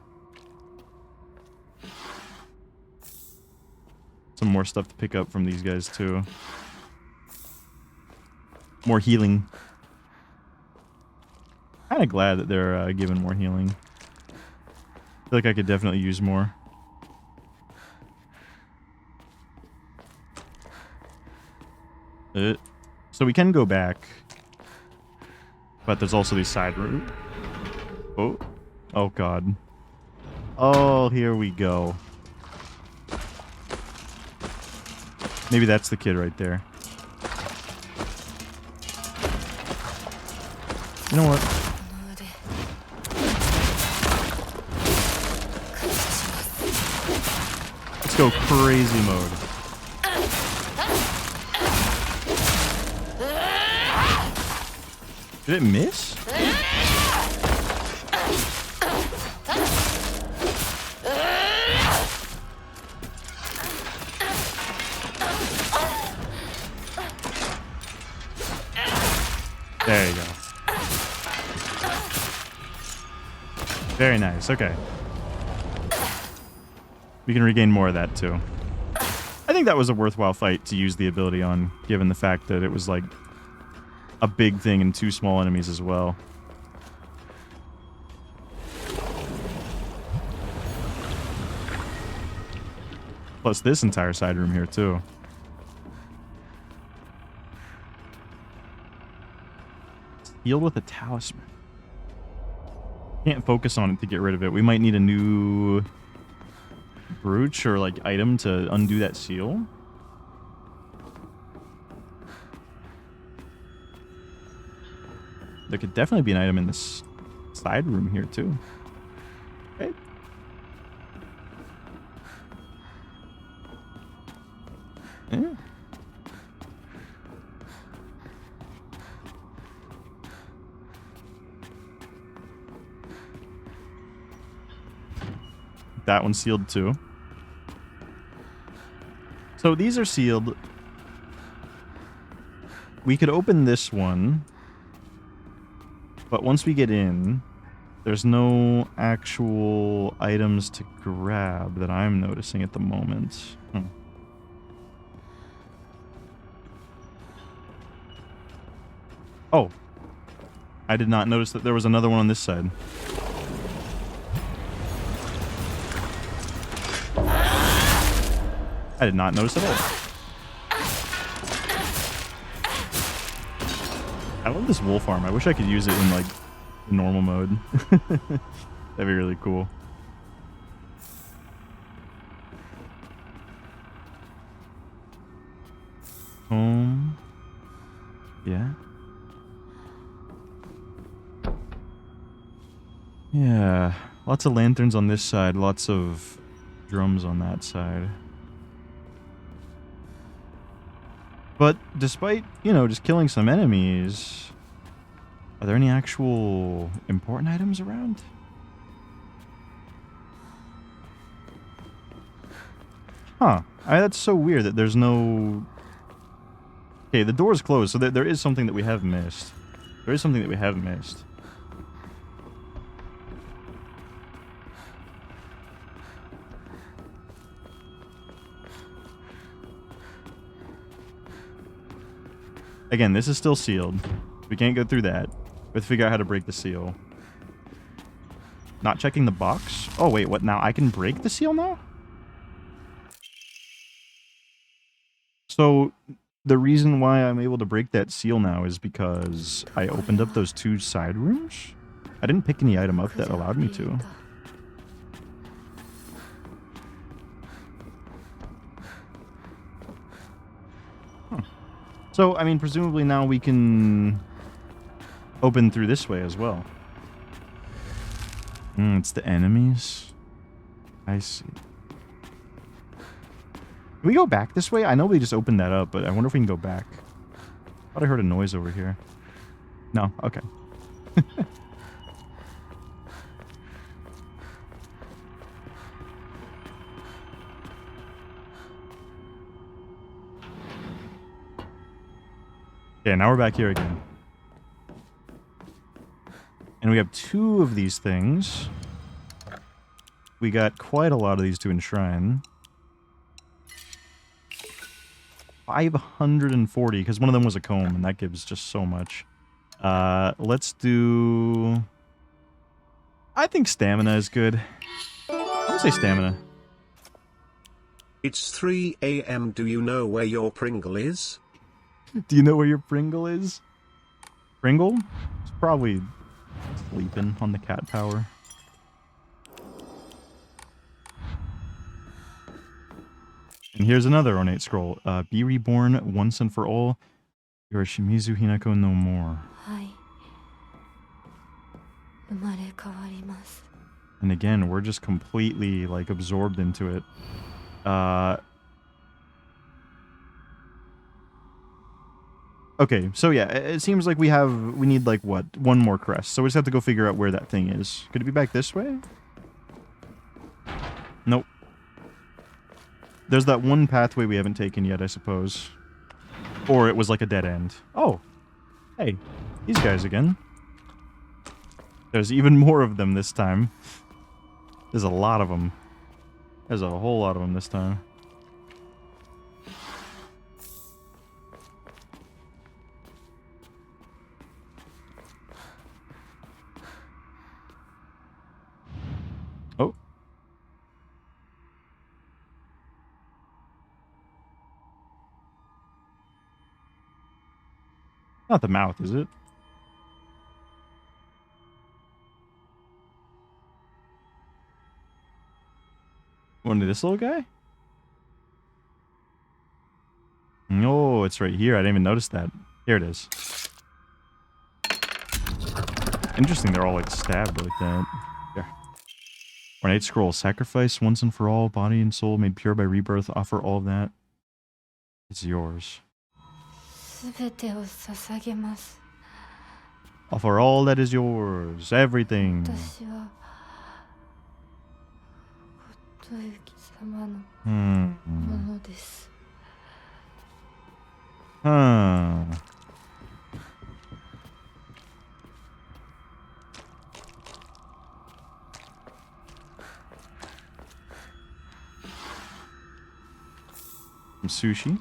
Some more stuff to pick up from these guys, too. More healing. Kind of glad that they're giving more healing. I feel like I could definitely use more. So we can go back. But there's also these side routes. Oh. Oh, God. Oh, here we go. Maybe that's the kid right there. You know what? Let's go crazy mode. Did it miss? There you go. Very nice. Okay. We can regain more of that, too. I think that was a worthwhile fight to use the ability on, given the fact that it was, like, a big thing and 2 small enemies as well. Plus this entire side room here, too. Healed with a talisman. Can't focus on it to get rid of it. We might need a new brooch or like item to undo that seal. There could definitely be an item in this side room here too. Okay. Yeah. That one's sealed too. So these are sealed. We could open this one, but once we get in, there's no actual items to grab that I'm noticing at the moment. Oh. I did not notice that there was another one on this side. I did not notice at all. I love this wolf arm. I wish I could use it in, like, normal mode. That'd be really cool. Yeah. Yeah. Lots of lanterns on this side. Lots of drums on that side. But despite, you know, just killing some enemies, are there any actual important items around? Huh. That's so weird that there's no... Okay, the door's closed, so there is something that we have missed. There is something that we have missed. Again, this is still sealed. We can't go through that. We have to figure out how to break the seal. Not checking the box? Oh, wait, what now? I can break the seal now? So, the reason why I'm able to break that seal now is because I opened up those 2 side rooms? I didn't pick any item up that allowed me to. So, I mean, presumably now we can open through this way as well. It's the enemies. I see. Can we go back this way? I know we just opened that up, but I wonder if we can go back. I thought I heard a noise over here. No? Okay. Okay, now we're back here again. And we have 2 of these things. We got quite a lot of these to enshrine. 540, because one of them was a comb, and that gives just so much. Let's do... I think stamina is good. I'm gonna say stamina. It's 3 AM. Do you know where your Pringle is? Do you know where your Pringle is? Pringle? It's probably sleeping on the cat tower. And here's another ornate scroll. Be reborn once and for all. You are Shimizu Hinako no more. And again, we're just completely, like, absorbed into it. Okay, so yeah, it seems like we need, like, what? 1 more crest. So we just have to go figure out where that thing is. Could it be back this way? Nope. There's that one pathway we haven't taken yet, I suppose. Or it was like a dead end. Oh. Hey, these guys again. There's even more of them this time. There's a lot of them. There's a whole lot of them this time. Oh. Not the mouth, is it? One to this little guy? Oh, it's right here. I didn't even notice that. Here it is. Interesting, they're all like stabbed like that. Here. Ornate scroll. Sacrifice once and for all. Body and soul made pure by rebirth. Offer all of that. It's yours. Offer all that is yours. Everything. Huh. Some sushi.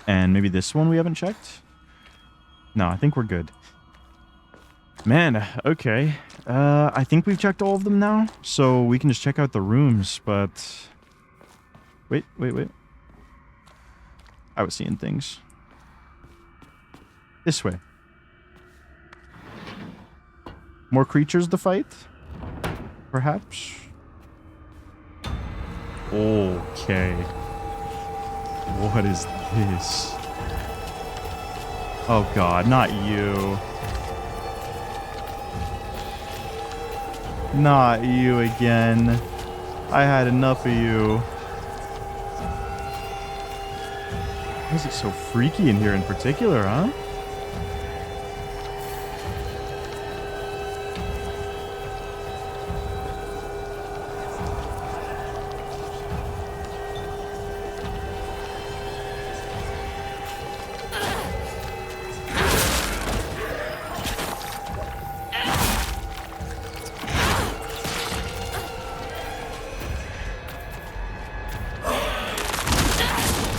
And maybe this one we haven't checked? No, I think we're good. Man, okay. I think we've checked all of them now, so we can just check out the rooms, but... Wait. I was seeing things. This way. More creatures to fight? Perhaps? Okay. What is this? Oh god, not you. Not you again. I had enough of you. Why is it so freaky in here in particular, huh?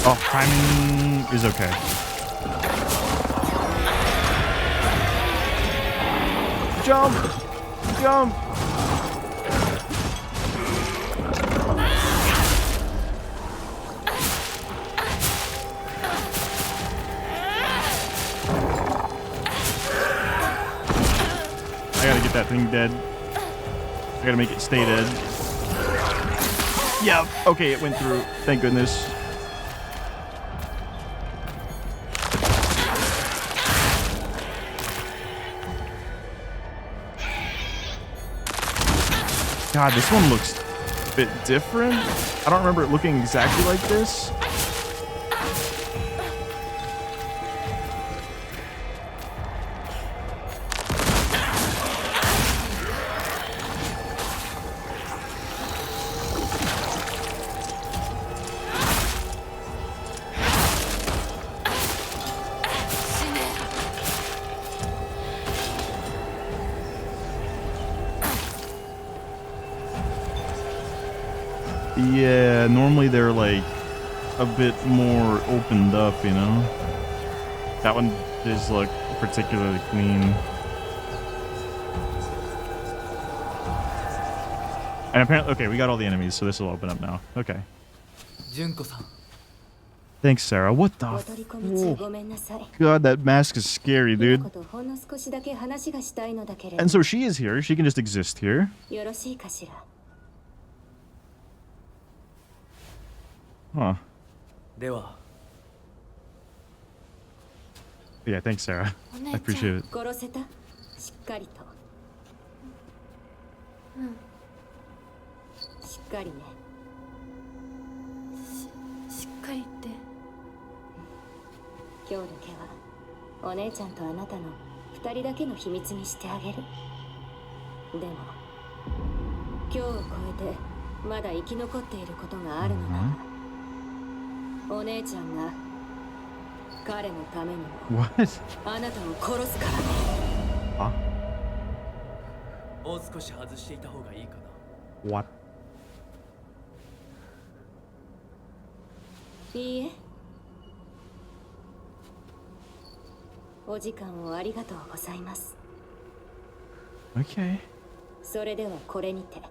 Oh, timing is okay. Jump! Jump! I gotta get that thing dead. I gotta make it stay dead. Yeah, okay, it went through. Thank goodness. God, this one looks a bit different. I don't remember it looking exactly like this. Yeah, normally they're like a bit more opened up, you know? That one does look particularly clean. And apparently, okay, we got all the enemies, so this will open up now. Okay. Thanks, Sarah. What the? Oh. God, that mask is scary, dude. And so she is here. She can just exist here. Huh. Yeah, thanks, Sarah. I appreciate it. What? Huh? What? いいえ。お時間をありがとうございます。Okay. それではこれにて。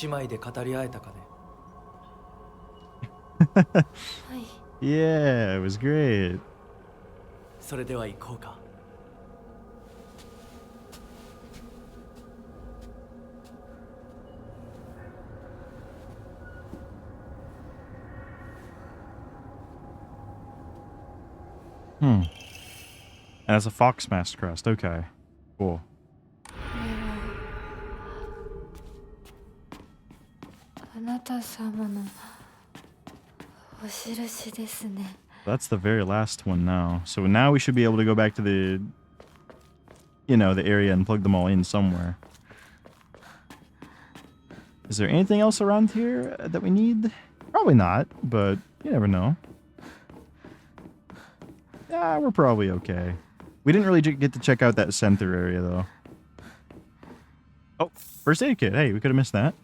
姉妹で語り合えたかね。はい。Yeah, it was great. それでは行こうか。And it's a fox mask crest. Okay. Cool. あなた様のお印ですね。 That's the very last one now. So now we should be able to go back to the, you know, the area and plug them all in somewhere. Is there anything else around here that we need? Probably not, but you never know. Yeah, we're probably okay. We didn't really get to check out that center area, though. Oh, first aid kit. Hey, we could have missed that.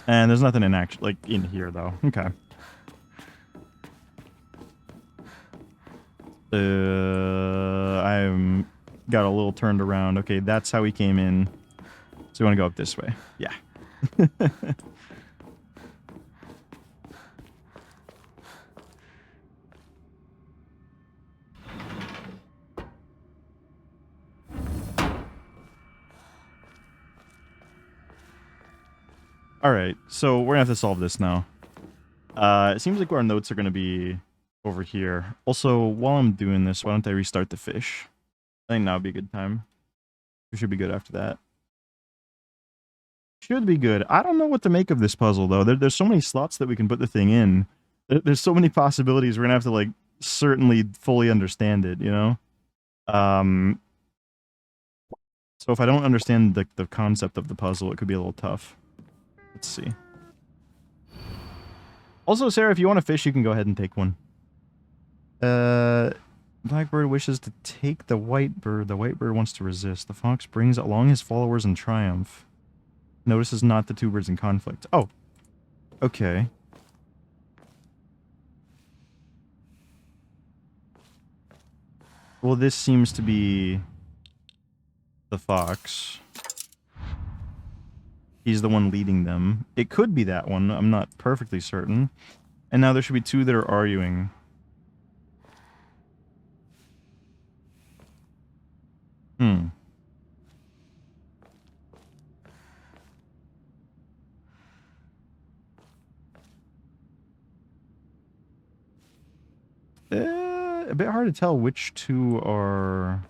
And there's nothing in in here, though. Okay. I'm got a little turned around. Okay, that's how we came in. So we want to go up this way. Yeah. Alright, so we're gonna have to solve this now. It seems like our notes are gonna be over here. Also, while I'm doing this, why don't I restart the fish? I think now would be a good time. We should be good after that. Should be good. I don't know what to make of this puzzle, though. There's so many slots that we can put the thing in. There's so many possibilities. We're gonna have to, like, certainly fully understand it, you know? So if I don't understand the concept of the puzzle, it could be a little tough. Let's see. Also, Sarah, if you want a fish, you can go ahead and take one. Blackbird wishes to take the white bird. The white bird wants to resist. The fox brings along his followers in triumph. Notices not the two birds in conflict. Oh. Okay. Well, this seems to be the fox. He's the one leading them. It could be that one. I'm not perfectly certain. And now there should be two that are arguing. A bit hard to tell which two are...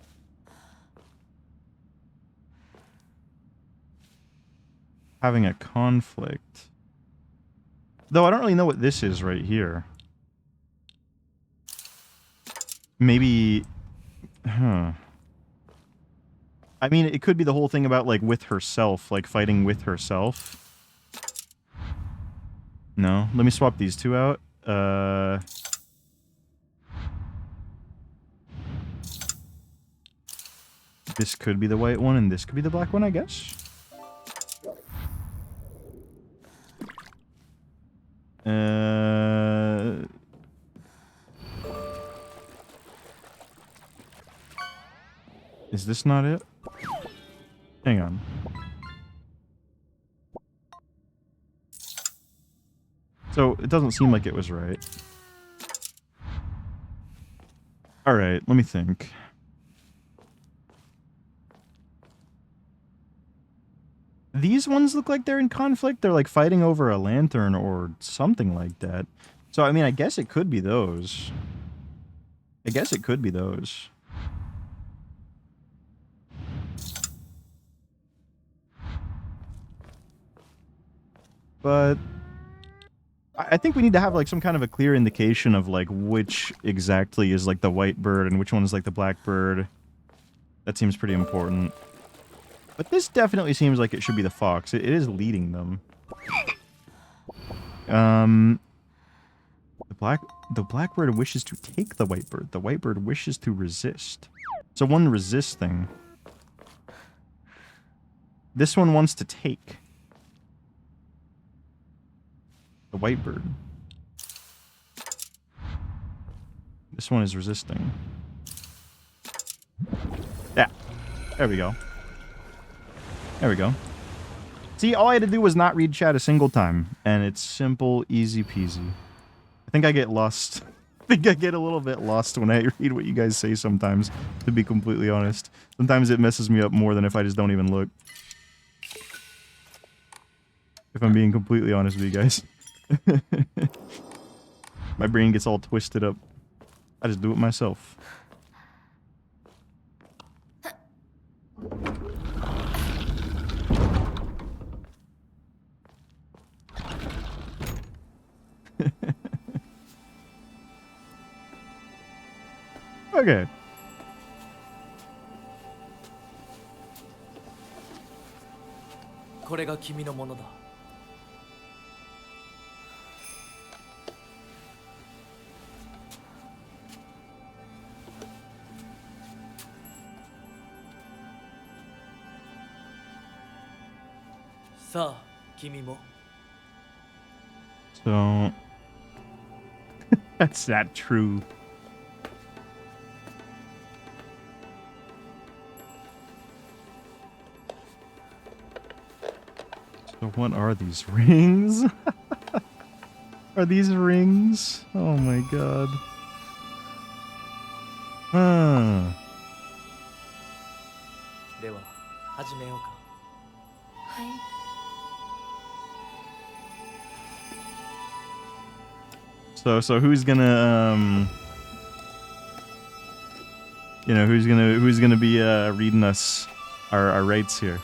having a conflict. Though I don't really know what this is right here. Maybe... Huh. I mean, it could be the whole thing about, like, with herself. Like, fighting with herself. No? Let me swap these two out. This could be the white one, and this could be the black one, I guess? Is this not it? Hang on. So, it doesn't seem like it was right. Alright, let me think. These ones look like they're in conflict. They're like fighting over a lantern or something like that. So, I mean, I guess it could be those. I guess it could be those. But I think we need to have like some kind of a clear indication of like which exactly is like the white bird and which one is like the black bird. That seems pretty important. But this definitely seems like it should be the fox. It is leading them. The black bird wishes to take the white bird. The white bird wishes to resist. So one resisting. This one wants to take. The white bird. This one is resisting. Yeah. There we go. There we go. See, all I had to do was not read chat a single time. And it's simple, easy peasy. I think I get lost. I think I get a little bit lost when I read what you guys say sometimes, to be completely honest. Sometimes it messes me up more than if I just don't even look. If I'm being completely honest with you guys. My brain gets all twisted up. I just do it myself. Okay. So that's not true. So what are these rings? Are these rings? Oh my god. Huh. So who's gonna you know, who's gonna be reading us our rights here?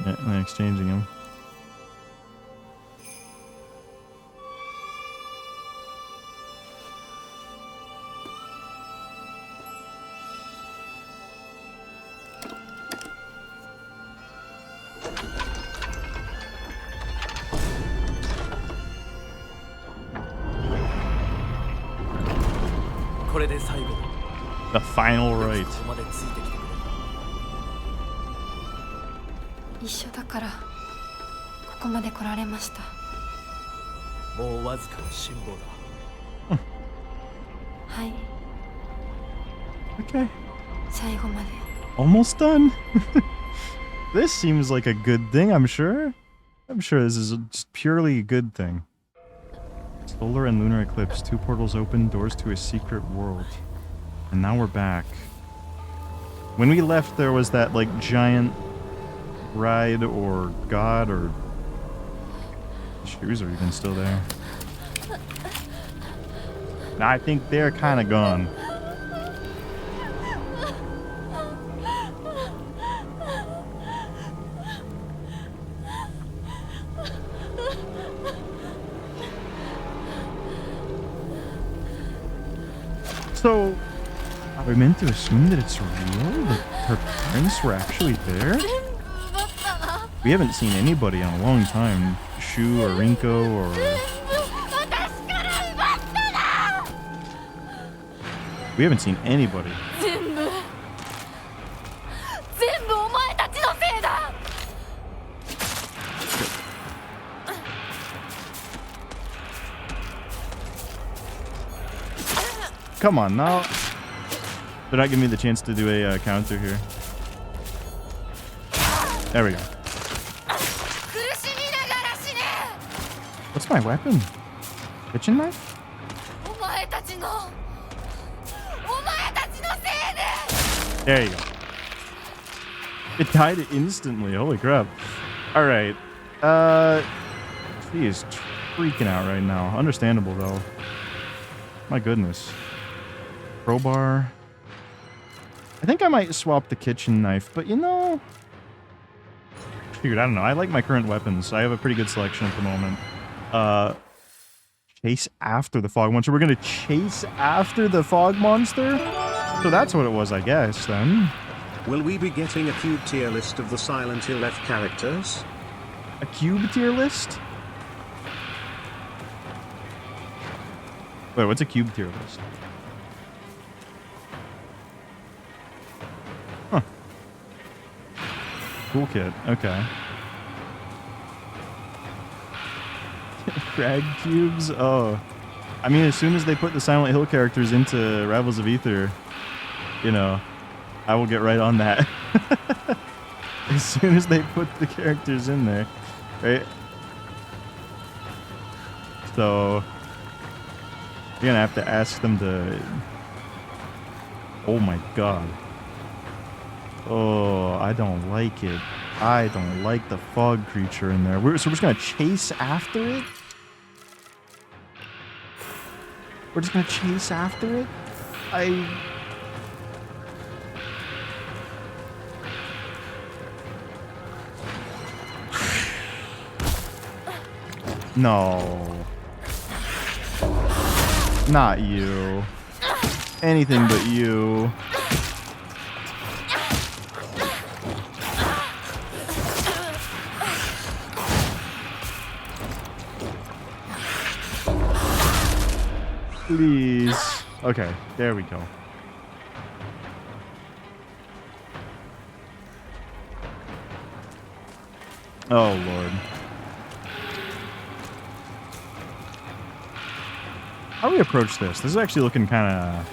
Yeah, and exchanging them. The final right. 一緒だからここまで来られました。もうわずかな辛抱だ。はい。 Okay. 最後まで。 Almost done. This seems like a good thing, I'm sure. I'm sure this is just purely a good thing. Solar and lunar eclipse. 2 portals open, doors to a secret world. And now we're back. When we left, there was that, like, giant ride or god or... The shoes are even still there. Now, I think they're kind of gone. So, are we meant to assume that it's real? That her parents were actually there? We haven't seen anybody in a long time. Shu or Rinko or... We haven't seen anybody. Come on, now. They're not giving me the chance to do a counter here. There we go. What's my weapon? Kitchen knife? There you go. It died instantly. Holy crap. Alright. She is freaking out right now. Understandable, though. My goodness. Crowbar. I think I might swap the kitchen knife, but you know... Dude, I don't know. I like my current weapons. I have a pretty good selection at the moment. Chase after the fog monster. We're gonna chase after the fog monster? So that's what it was, I guess, then. Will we be getting a cube tier list of the Silent Hill F characters? A cube tier list? Wait, what's a cube tier list? Huh. Cool kit. Okay. Frag cubes? Oh. I mean, as soon as they put the Silent Hill characters into Rivals of Aether, you know, I will get right on that. As soon as they put the characters in there, right? So, you're gonna have to ask them to... Oh my god. Oh, I don't like it. I don't like the fog creature in there. So we're just gonna chase after it? We're just gonna chase after it? No. Not you. Anything but you. Please. Okay, there we go. Oh, Lord. How do we approach this? This is actually looking kind of...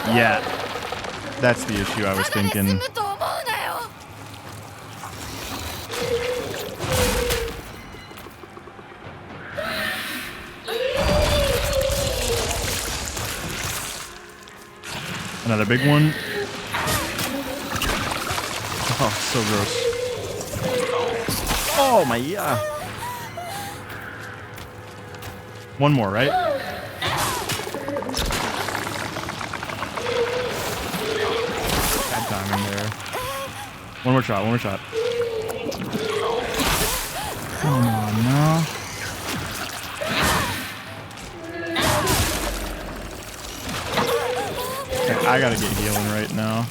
Yeah, that's the issue I was thinking. Another big one. Oh, so gross. Oh my, yeah. One more, right? Bad timing there. One more shot, one more shot. Come on, no. I gotta get healing right now.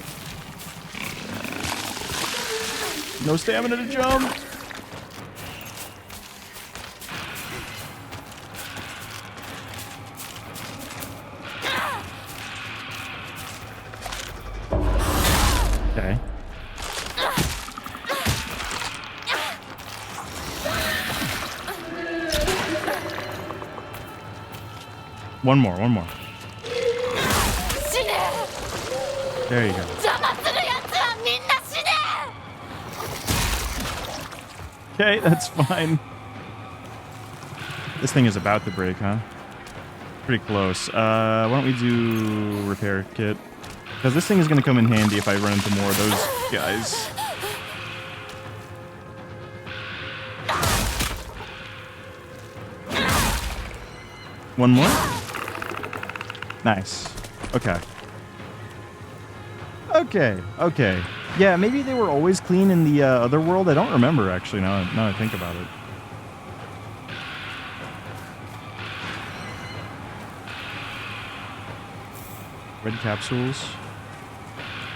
No stamina to jump. Okay. One more, one more. There you go. Okay, that's fine. This thing is about to break, huh? Pretty close. Why don't we do repair kit? Because this thing is going to come in handy if I run into more of those guys. One more? Nice. Okay. Okay, okay. Yeah, maybe they were always clean in the other world. I don't remember, actually, now I think about it. Red capsules.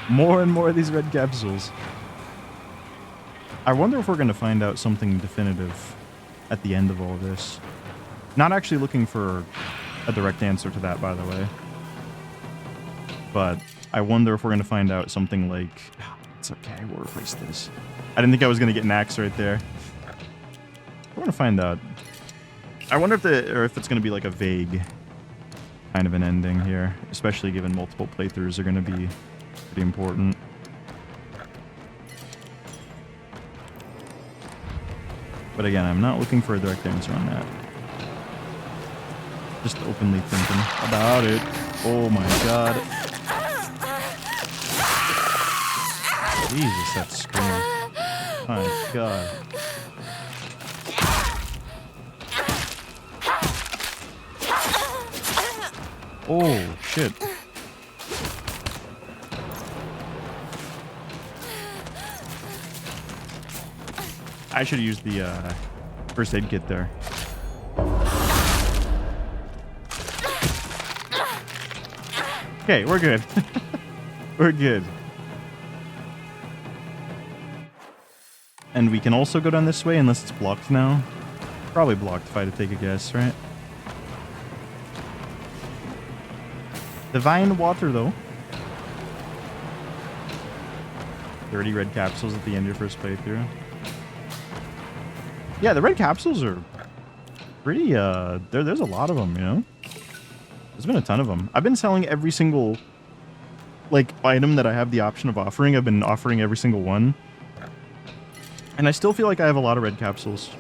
More and more of these red capsules. I wonder if we're going to find out something definitive at the end of all this. Not actually looking for a direct answer to that, by the way. But I wonder if we're going to find out something like... It's okay, we'll replace this. I didn't think I was going to get an axe right there. We're going to find out. I wonder if it's going to be like a vague kind of an ending here. Especially given multiple playthroughs are going to be pretty important. But again, I'm not looking for a direct answer on that. Just openly thinking about it. Oh my god. Jesus, that scream. My God. Oh, shit. I should have used the first aid kit there. Okay, we're good. We're good. And we can also go down this way unless it's blocked now. Probably blocked if I had to take a guess, right? Divine water, though. 30 red capsules at the end of your first playthrough. Yeah, the red capsules are pretty, there's a lot of them, you know? There's been a ton of them. I've been selling every single, like, item that I have the option of offering. I've been offering every single one. And I still feel like I have a lot of red capsules.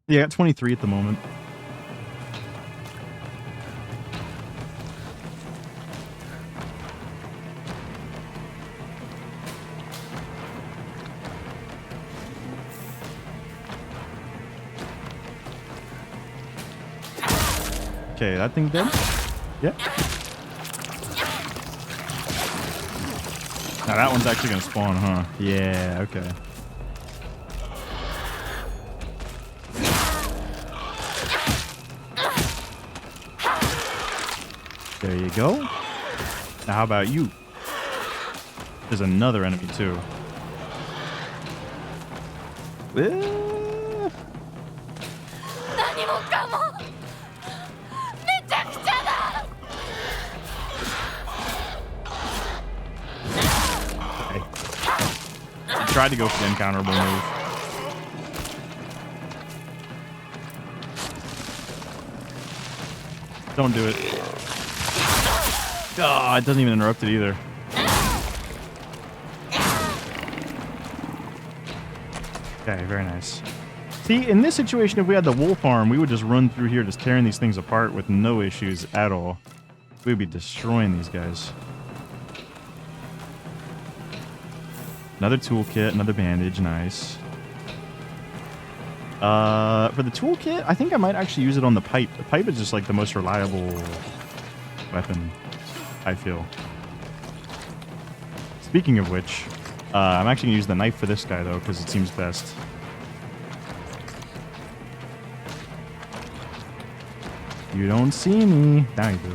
Yeah, I got 23 at the moment. Okay, that thing dead? Yeah. Now that one's actually gonna spawn, huh? Yeah, okay. There you go. Now how about you? There's another enemy too. Tried to go for the uncounterable move. Don't do it. Oh, it doesn't even interrupt it either. Okay, very nice. See, in this situation, if we had the wolf arm, we would just run through here just tearing these things apart with no issues at all. We'd be destroying these guys. Another toolkit, another bandage, nice. For the toolkit, I think I might actually use it on the pipe. The pipe is just like the most reliable weapon, I feel. Speaking of which, I'm actually gonna use the knife for this guy though, because it seems best. You don't see me. Now you do.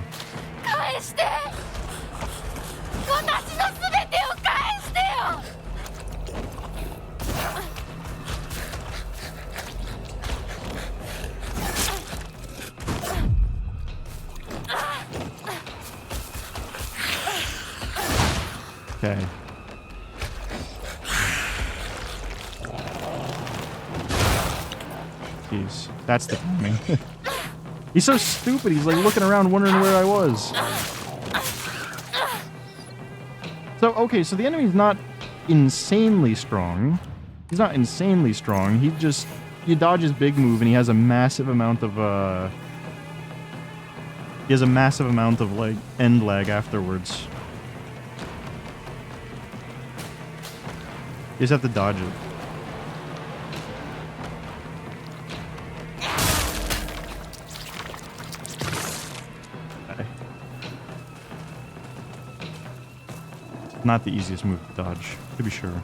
Okay. Jeez, that's the timing. He's so stupid. He's like looking around wondering where I was. So, okay, so the enemy's not insanely strong. He's not insanely strong. He just, you dodge his big move and he has a massive amount of, like, end lag afterwards. You just have to dodge it. Okay. Not the easiest move to dodge, to be sure.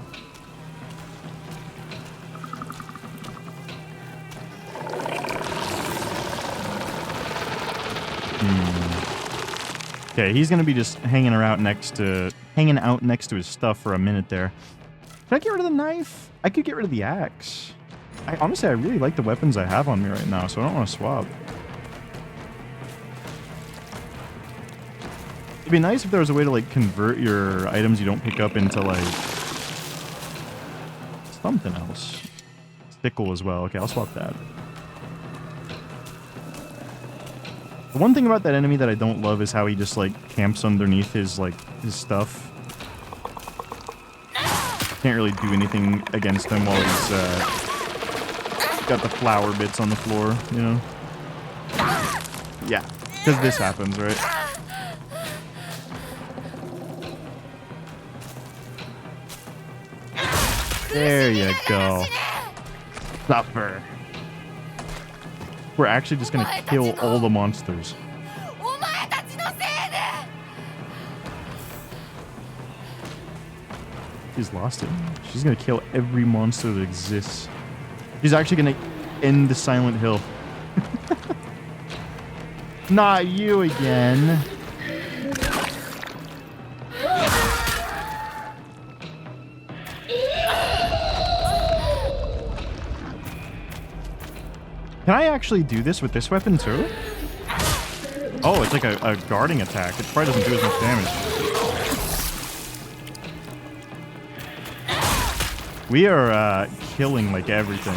Okay, he's gonna be just hanging out next to his stuff for a minute there. Can I get rid of the knife? I could get rid of the axe. Honestly, I really like the weapons I have on me right now, so I don't want to swap. It'd be nice if there was a way to, like, convert your items you don't pick up into, like, something else. Stickle as well. Okay, I'll swap that. The one thing about that enemy that I don't love is how he just, like, camps underneath his, like, his stuff. Can't really do anything against him while he's got the flower bits on the floor, you know? Yeah, because this happens, right? There you go. Suffer. We're actually just gonna kill all the monsters. She's lost it. She's gonna kill every monster that exists. She's actually gonna end the Silent Hill. Not you again. Can I actually do this with this weapon too? Oh, it's like a guarding attack. It probably doesn't do as much damage. We are killing like everything.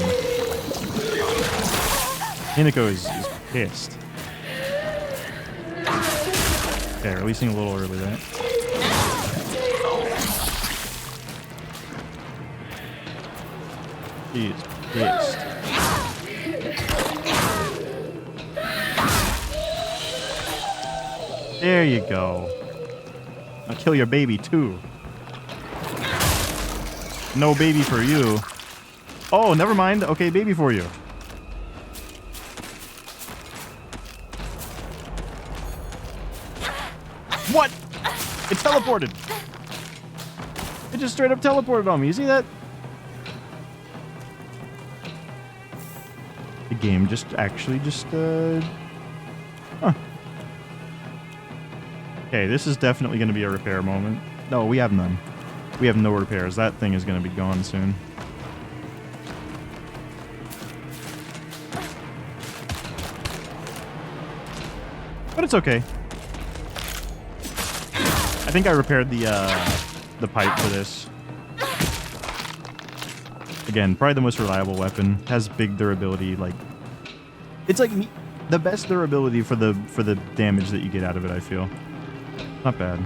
Hinako is pissed. Okay, releasing a little early, right? He is pissed. There you go. I'll kill your baby too. No baby for you. Oh, never mind. Okay, baby for you. What? It teleported. It just straight up teleported on me. You see that? The game just actually huh. Okay, this is definitely going to be a repair moment. No, we have none. We have no repairs. That thing is going to be gone soon. But it's okay. I think I repaired the pipe for this. Again, probably the most reliable weapon. Has big durability. Like, it's like the best durability for the damage that you get out of it, I feel. Not bad.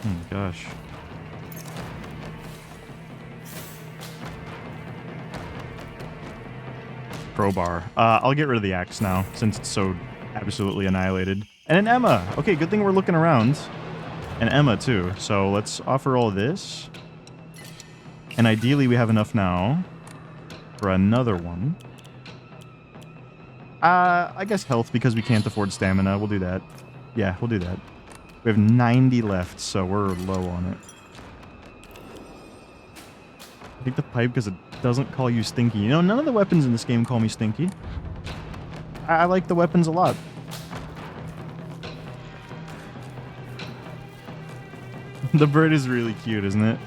Oh my gosh. Crowbar. I'll get rid of the axe now, since it's so absolutely annihilated. And an Emma! Okay, good thing we're looking around. And Emma, too. So let's offer all this. And ideally, we have enough now for another one. I guess health, because we can't afford stamina. We'll do that. Yeah, we'll do that. We have 90 left, so we're low on it. I think the pipe, because it doesn't call you stinky. You know, none of the weapons in this game call me stinky. I like the weapons a lot. The bird is really cute, isn't it?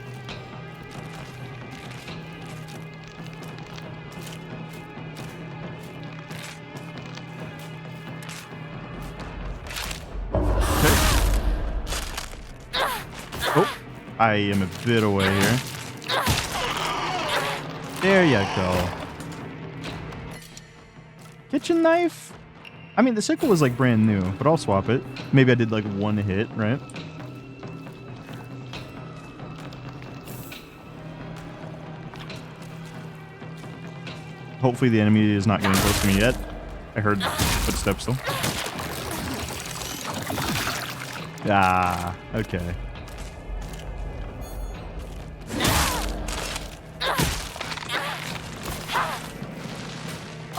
I am a bit away here. There you go. Kitchen knife? I mean, the sickle was like brand new, but I'll swap it. Maybe I did like one hit, right? Hopefully the enemy is not getting close to me yet. I heard footsteps though. Ah, okay.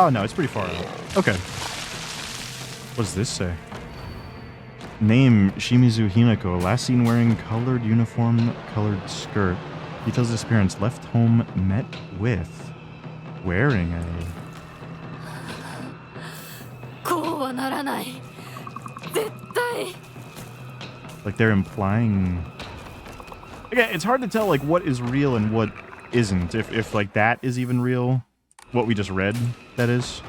Oh no, it's pretty far out. Okay. What does this say? Name Shimizu Hinako. Last seen wearing colored uniform, colored skirt. Details of disappearance. Left home, met with. Wearing a... Like they're implying... Okay, it's hard to tell like what is real and what isn't. If like that is even real. What we just read, that is.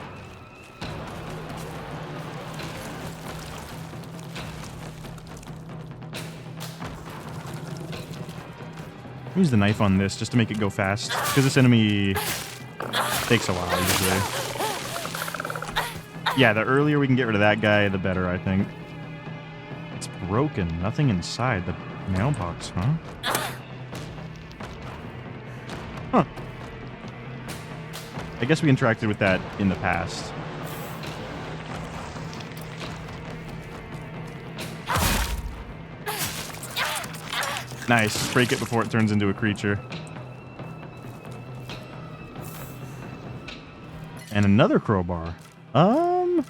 Use the knife on this just to make it go fast. Because this enemy takes a while, usually. Yeah, the earlier we can get rid of that guy, the better, I think. It's broken. Nothing inside the mailbox, huh? Huh. I guess we interacted with that in the past. Nice. Break it before it turns into a creature. And another crowbar. I'm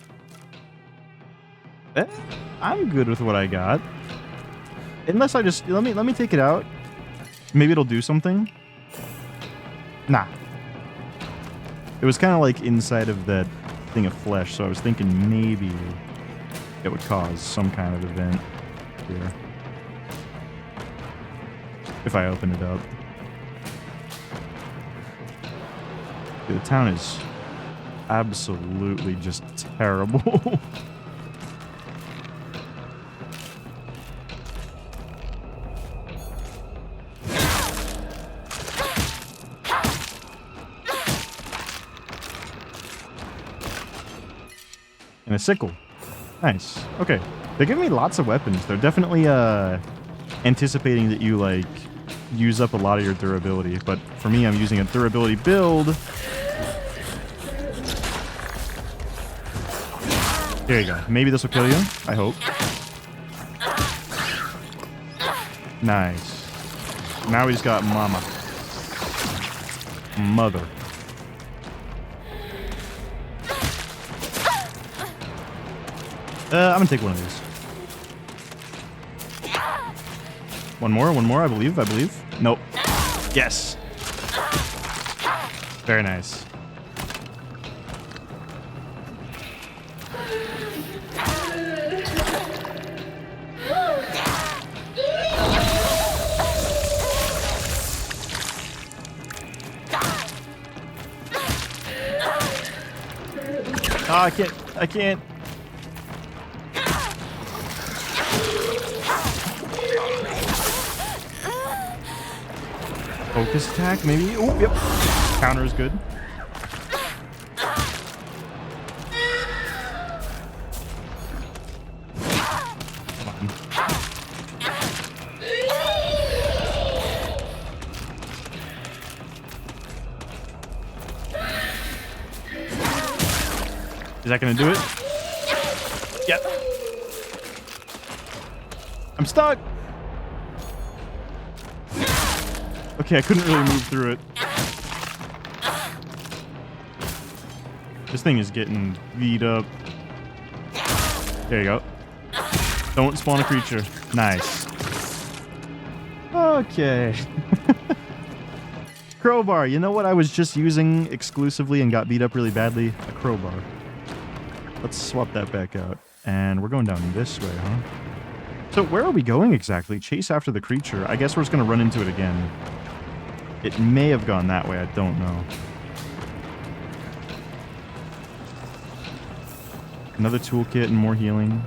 good with what I got. Unless I just let me take it out. Maybe it'll do something. Nah. It was kind of like inside of that thing of flesh, so I was thinking maybe it would cause some kind of event here. If I open it up. Dude, the town is absolutely just terrible. And a sickle. Nice. Okay. They're giving me lots of weapons. They're definitely anticipating that you, like, use up a lot of your durability. But for me, I'm using a durability build. There you go. Maybe this will kill you. I hope. Nice. Now he's got mama. Mother. I'm gonna take one of these. One more, I believe. Nope. Yes. Very nice. Oh, I can't. Focus attack, maybe? Oh, yep. Counter is good. Come on. Is that gonna do it? Yep. I'm stuck. Okay, I couldn't really move through it. This thing is getting beat up. There you go. Don't spawn a creature. Nice. Okay. Crowbar. You know what I was just using exclusively and got beat up really badly? A crowbar. Let's swap that back out. And we're going down this way, huh? So where are we going exactly? Chase after the creature. I guess we're just going to run into it again. It may have gone that way. I don't know. Another toolkit and more healing.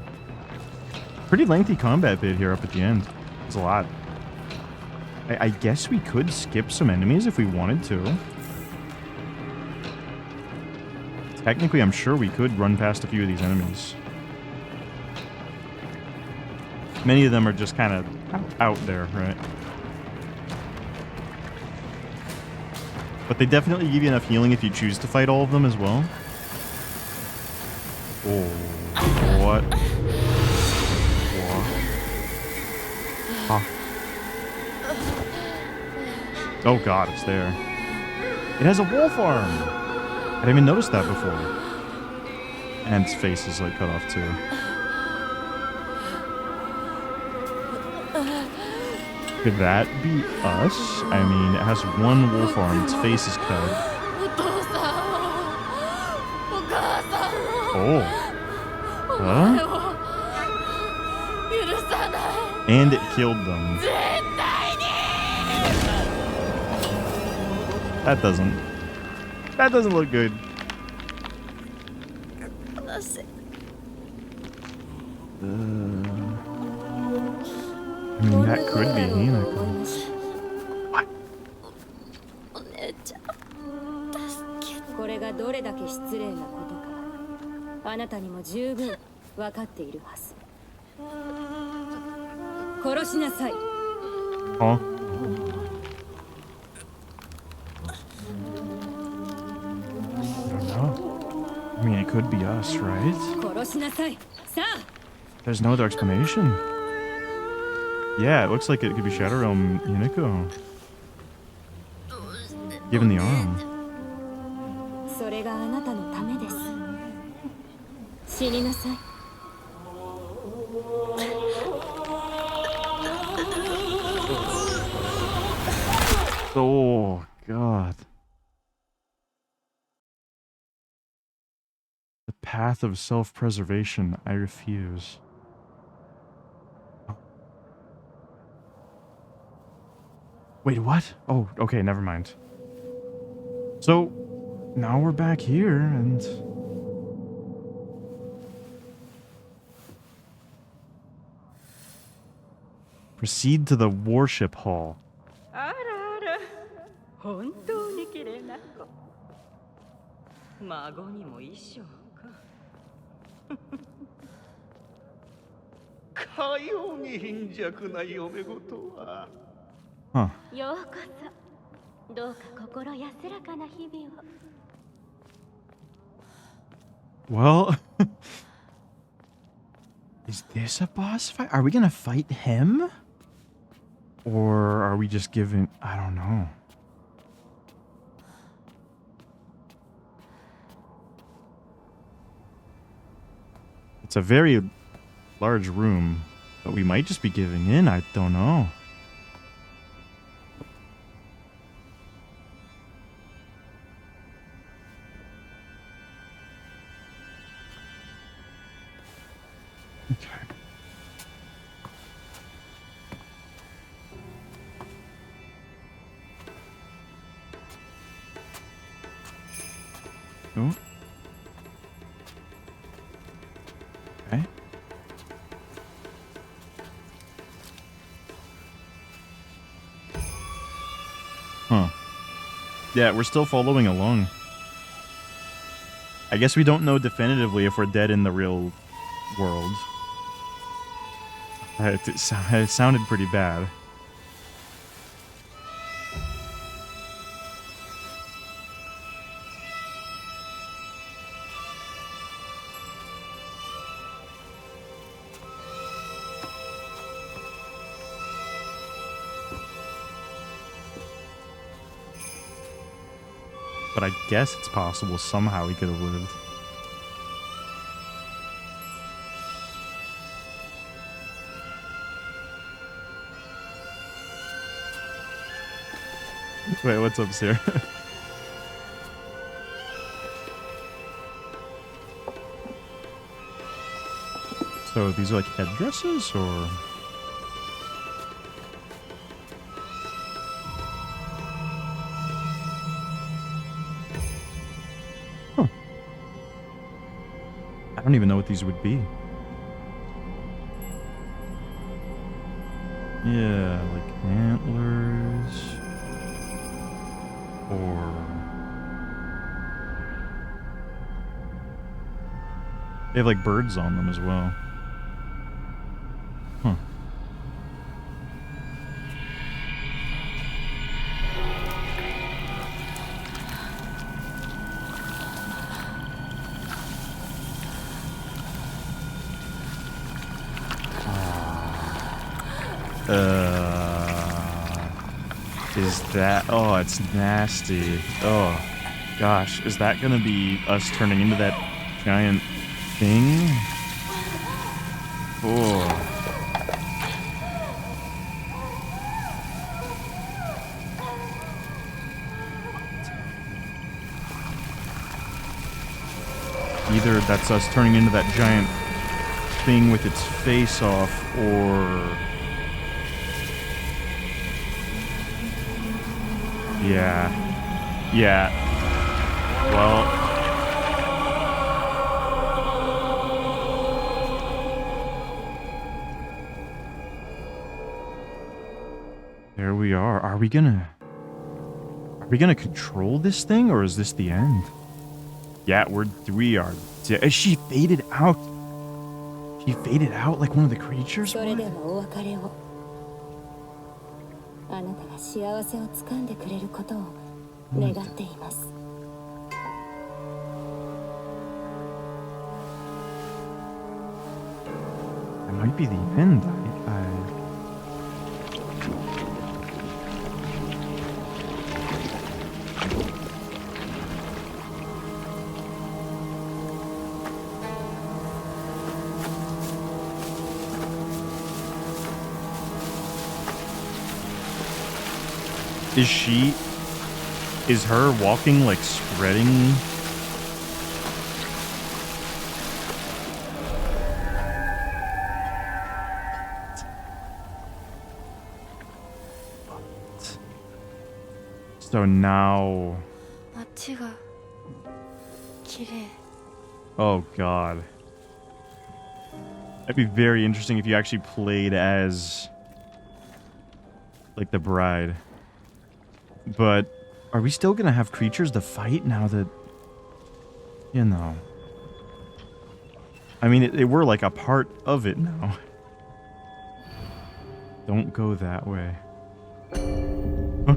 Pretty lengthy combat bit here up at the end. It's a lot. I guess we could skip some enemies if we wanted to. Technically, I'm sure we could run past a few of these enemies. Many of them are just kind of out there, right? But they definitely give you enough healing if you choose to fight all of them as well. Oh, what? Huh. Oh god, it's there. It has a wolf arm! I didn't even notice that before. And its face is like cut off too. Could that be us? I mean, it has one wolf arm. Its face is cut. Oh. Huh? And it killed them. That doesn't look good. I mean, that could be Hinako. What? これがどれだけ失礼なことか、あなたにも十分分かっているはず。殺しなさい。Huh? I don't know. I mean, it could be us, right? 殺しなさい。さあ。 There's no other explanation. Yeah, it looks like it could be Shadow Realm Yuniko. Given the arm. それがあなたのためです。死になさい。Oh, God. The path of self-preservation, I refuse. Wait, what? Oh, okay, never mind. So, now we're back here, and... proceed to the warship hall. あらあら、本当に綺麗な子。孫にも衣装か。かように貧弱な嫁ごとは。Huh. ようこそ。どうか心安らかな日々を。Well... is this a boss fight? Are we gonna fight him? Or are we just giving... I don't know. It's a very large room, but we might just be giving in. I don't know. Okay. Oh. Okay. Huh. Yeah, we're still following along. I guess we don't know definitively if we're dead in the real world. It sounded pretty bad. But I guess it's possible somehow he could have lived. Wait, what's up, Sarah? So these are like headdresses, or? Huh. I don't even know what these would be. Yeah, like antlers. Or... they have like birds on them as well. Huh. Is that... oh, it's nasty. Oh, gosh. Is that gonna be us turning into that giant thing? Oh. Either that's us turning into that giant thing with its face off, or... yeah. Yeah. Well... there we are. Are we gonna control this thing, or is this the end? Yeah, we are. She faded out. She faded out like one of the creatures? What? あなたが幸せをつかんでくれることを願っています。It might be the end. Is her walking like spreading? So now, oh god, that'd be very interesting if you actually played as like the bride. But are we still gonna have creatures to fight now that, you know? I mean, we're like a part of it now. Don't go that way. Huh?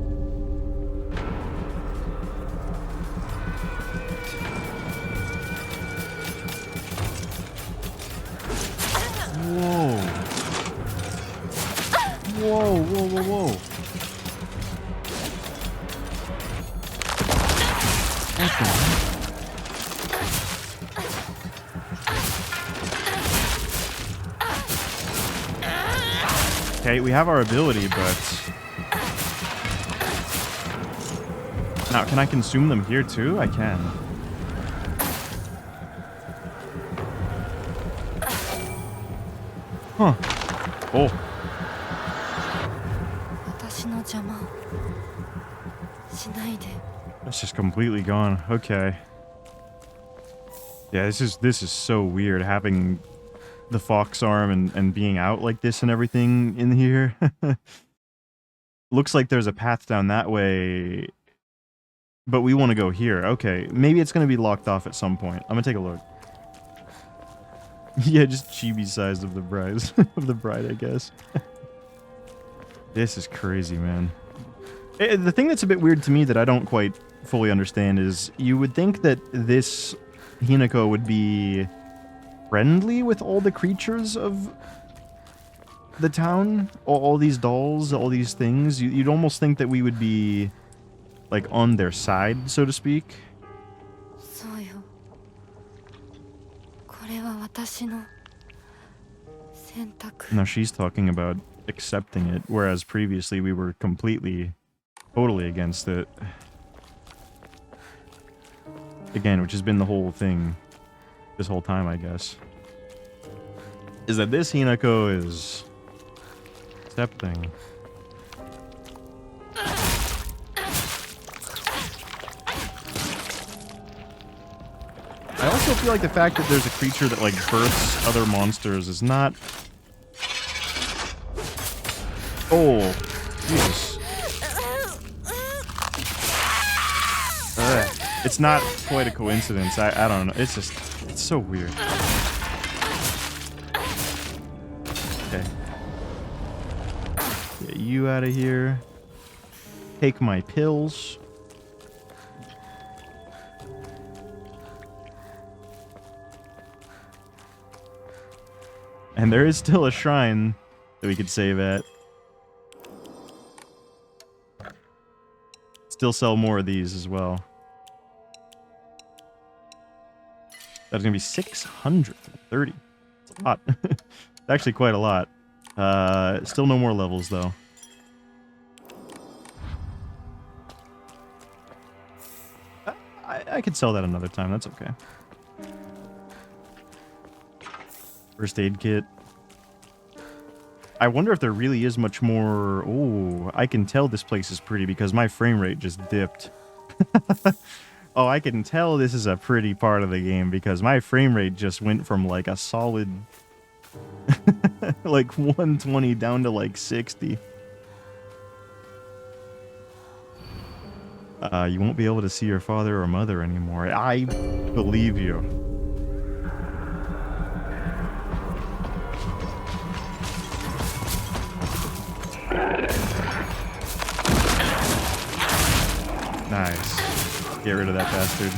Whoa. Whoa, whoa, whoa, whoa. Okay, we have our ability, but now can I consume them here too? I can. Huh. Oh. That's just completely gone. Okay. Yeah, this is so weird having the fox arm and being out like this and everything in here. Looks like there's a path down that way, but we want to go here. Okay, maybe it's going to be locked off at some point. I'm going to take a look. Yeah, just chibi sized of the bride, I guess. This is crazy, man. The thing that's a bit weird to me that I don't quite fully understand is you would think that this Hinako would be friendly with all the creatures of the town, all these dolls, all these things. You'd almost think that we would be like on their side, so to speak. Now she's talking about accepting it, whereas previously we were completely, totally against it. Again, which has been the whole thing this whole time, I guess. Is that this Hinako is accepting. I also feel like the fact that there's a creature that like births other monsters is not... Oh, Jesus. It's not quite a coincidence. I don't know. It's just, it's so weird. Okay. Get you out of here. Take my pills. And there is still a shrine that we could save at. Still sell more of these as well. That's gonna be 630. It's a lot. It's actually quite a lot. Still no more levels though. I could sell that another time. That's okay. First aid kit. I wonder if there really is much more... Oh, I can tell this place is pretty because my frame rate just dipped. Oh, I can tell this is a pretty part of the game because my frame rate just went from like a solid... like 120 down to like 60. You won't be able to see your father or mother anymore. I believe you. Nice. Get rid of that bastard.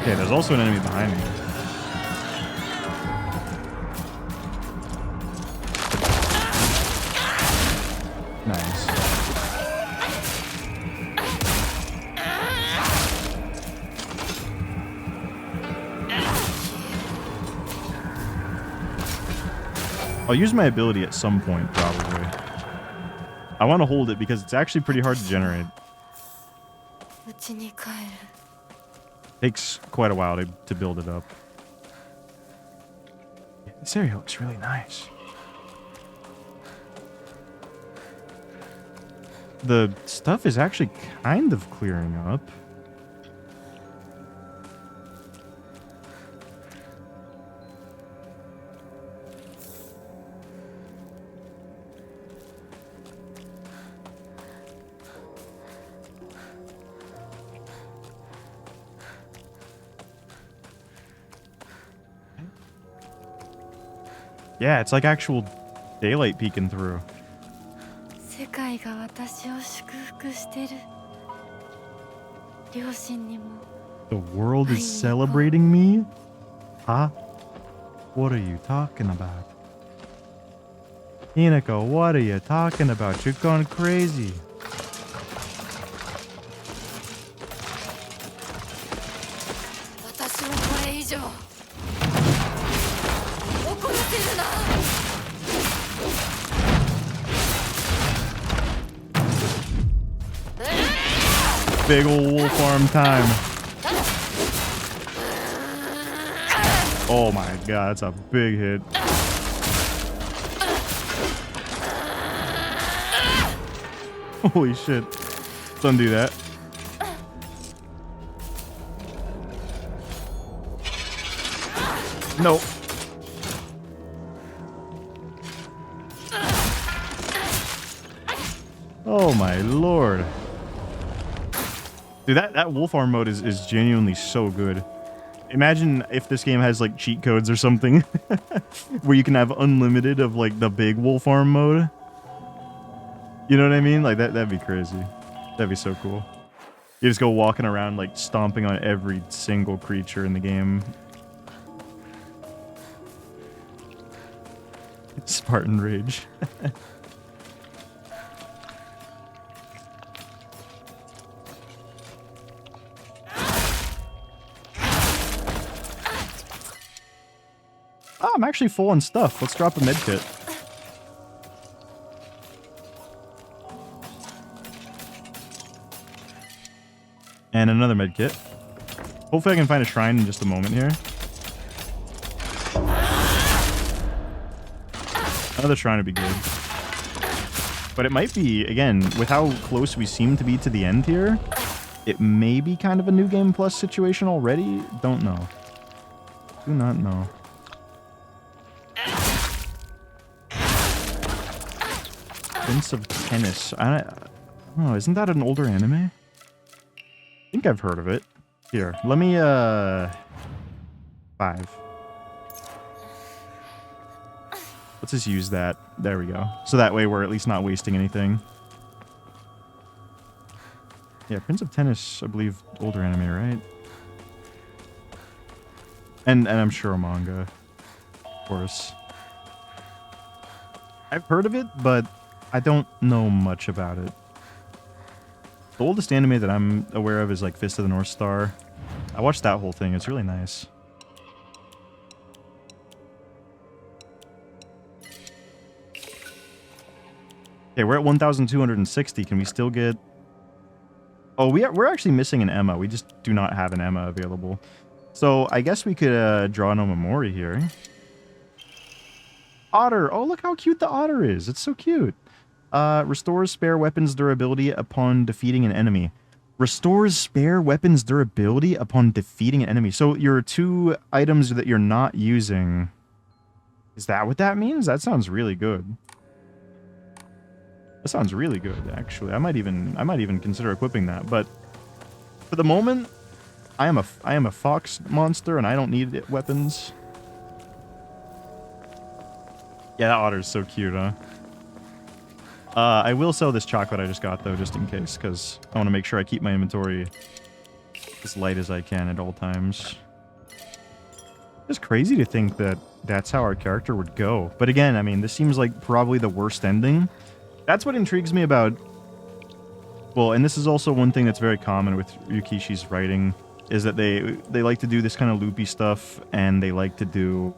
Okay, there's also an enemy behind me. Nice. I'll use my ability at some point, probably. I want to hold it because it's actually pretty hard to generate. Takes quite a while to build it up. Yeah, this area looks really nice. The stuff is actually kind of clearing up. Yeah, it's like actual daylight peeking through. The world is celebrating me? Huh? What are you talking about? Hinako, what are you talking about? You're going crazy. Big ol' wolf arm time. Oh my god, that's a big hit. Holy shit. Let's undo that. Nope. Oh my lord. Dude, that wolf arm mode is genuinely so good. Imagine if this game has like cheat codes or something where you can have unlimited of like the big wolf arm mode. You know what I mean? Like that'd be crazy. That'd be so cool. You just go walking around like stomping on every single creature in the game. Spartan Rage. Oh, I'm actually full on stuff. Let's drop a med kit. And another med kit. Hopefully I can find a shrine in just a moment here. Another shrine would be good. But it might be, again, with how close we seem to be to the end here, it may be kind of a New Game Plus situation already. Don't know. Do not know. Prince of Tennis. I don't know, isn't that an older anime? I think I've heard of it. Here, let me, 5. Let's just use that. There we go. So that way we're at least not wasting anything. Yeah, Prince of Tennis, I believe, older anime, right? And I'm sure a manga, of course. I've heard of it, but I don't know much about it. The oldest anime that I'm aware of is like Fist of the North Star. I watched that whole thing. It's really nice. Okay, we're at 1,260. Can we still get... Oh, we're actually missing an Emma. We just do not have an Emma available. So I guess we could draw no Momori here. Otter. Oh, look how cute the otter is. It's so cute. Restores spare weapons durability upon defeating an enemy. Restores spare weapons durability upon defeating an enemy. So your 2 items that you're not using... Is that what that means? That sounds really good. That sounds really good, actually. I might even consider equipping that. But for the moment, I am a fox monster and I don't need weapons. Yeah, that otter's so cute, huh? I will sell this chocolate I just got, though, just in case, because I want to make sure I keep my inventory as light as I can at all times. It's crazy to think that that's how our character would go. But again, I mean, this seems like probably the worst ending. That's what intrigues me about... Well, and this is also one thing that's very common with Yukishi's writing, is that they like to do this kind of loopy stuff, and they like to do...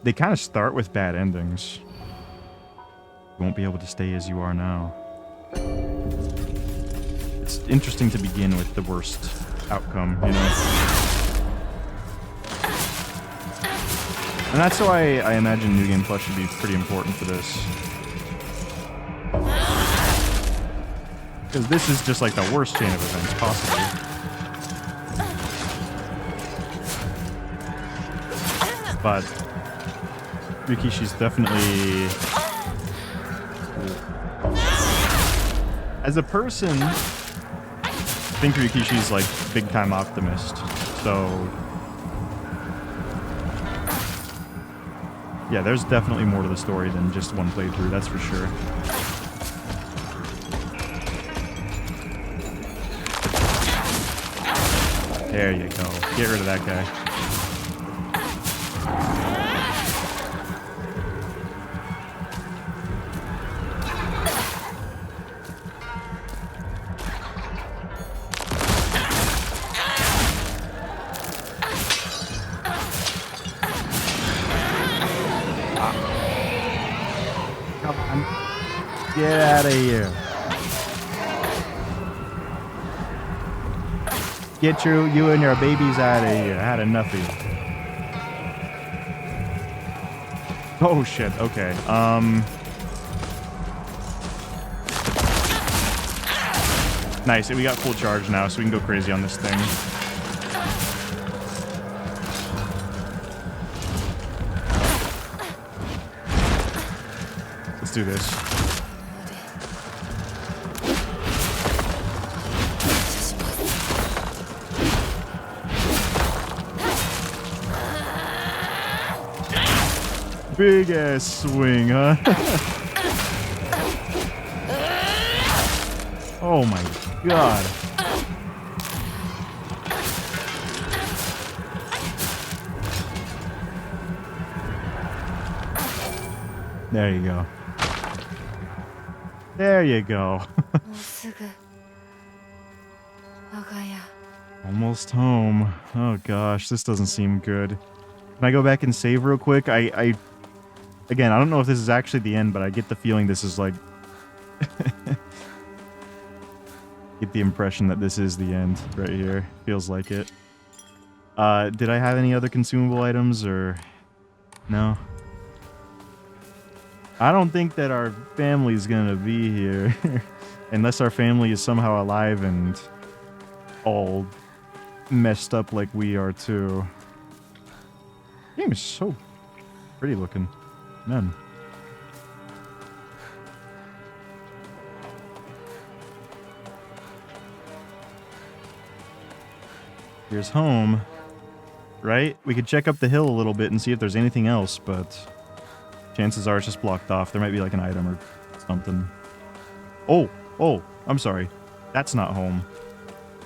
They kind of start with bad endings. You won't be able to stay as you are now. It's interesting to begin with the worst outcome, you know? And that's why I imagine New Game Plus should be pretty important for this. Because this is just like the worst chain of events possible. But Rikishi's definitely... As a person, I think Rikishi's like big time optimist. So yeah, there's definitely more to the story than just one playthrough, that's for sure. There you go. Get rid of that guy. Come on. Get out of here. Get you and your babies out of here. I had enough of you. Oh shit, okay. Nice, we got full charge now, so we can go crazy on this thing. Let's do this. Big ass swing, huh? Oh my god. There you go. There you go. Almost home. Oh gosh, this doesn't seem good. Can I go back and save real quick? Again, I don't know if this is actually the end, but I get the feeling this is like... Get the impression that this is the end right here. Feels like it. Did I have any other consumable items, or... No? I don't think that our family's gonna be here. Unless our family is somehow alive and... all messed up like we are, too. The game is so pretty looking. Man. Here's home. Right? We could check up the hill a little bit and see if there's anything else, but chances are it's just blocked off. There might be like an item or something. Oh, I'm sorry. That's not home.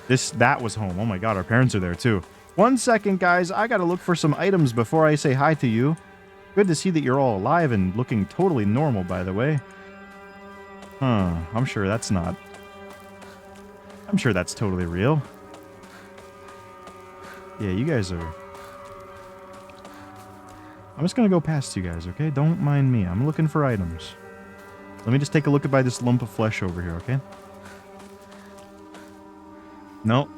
That was home. Oh my god, our parents are there too. 1 second, guys. I gotta look for some items before I say hi to you. Good to see that you're all alive and looking totally normal, by the way. Huh, I'm sure that's totally real. Yeah, you guys are... I'm just gonna go past you guys, okay? Don't mind me. I'm looking for items. Let me just take a look at this lump of flesh over here, okay? Nope.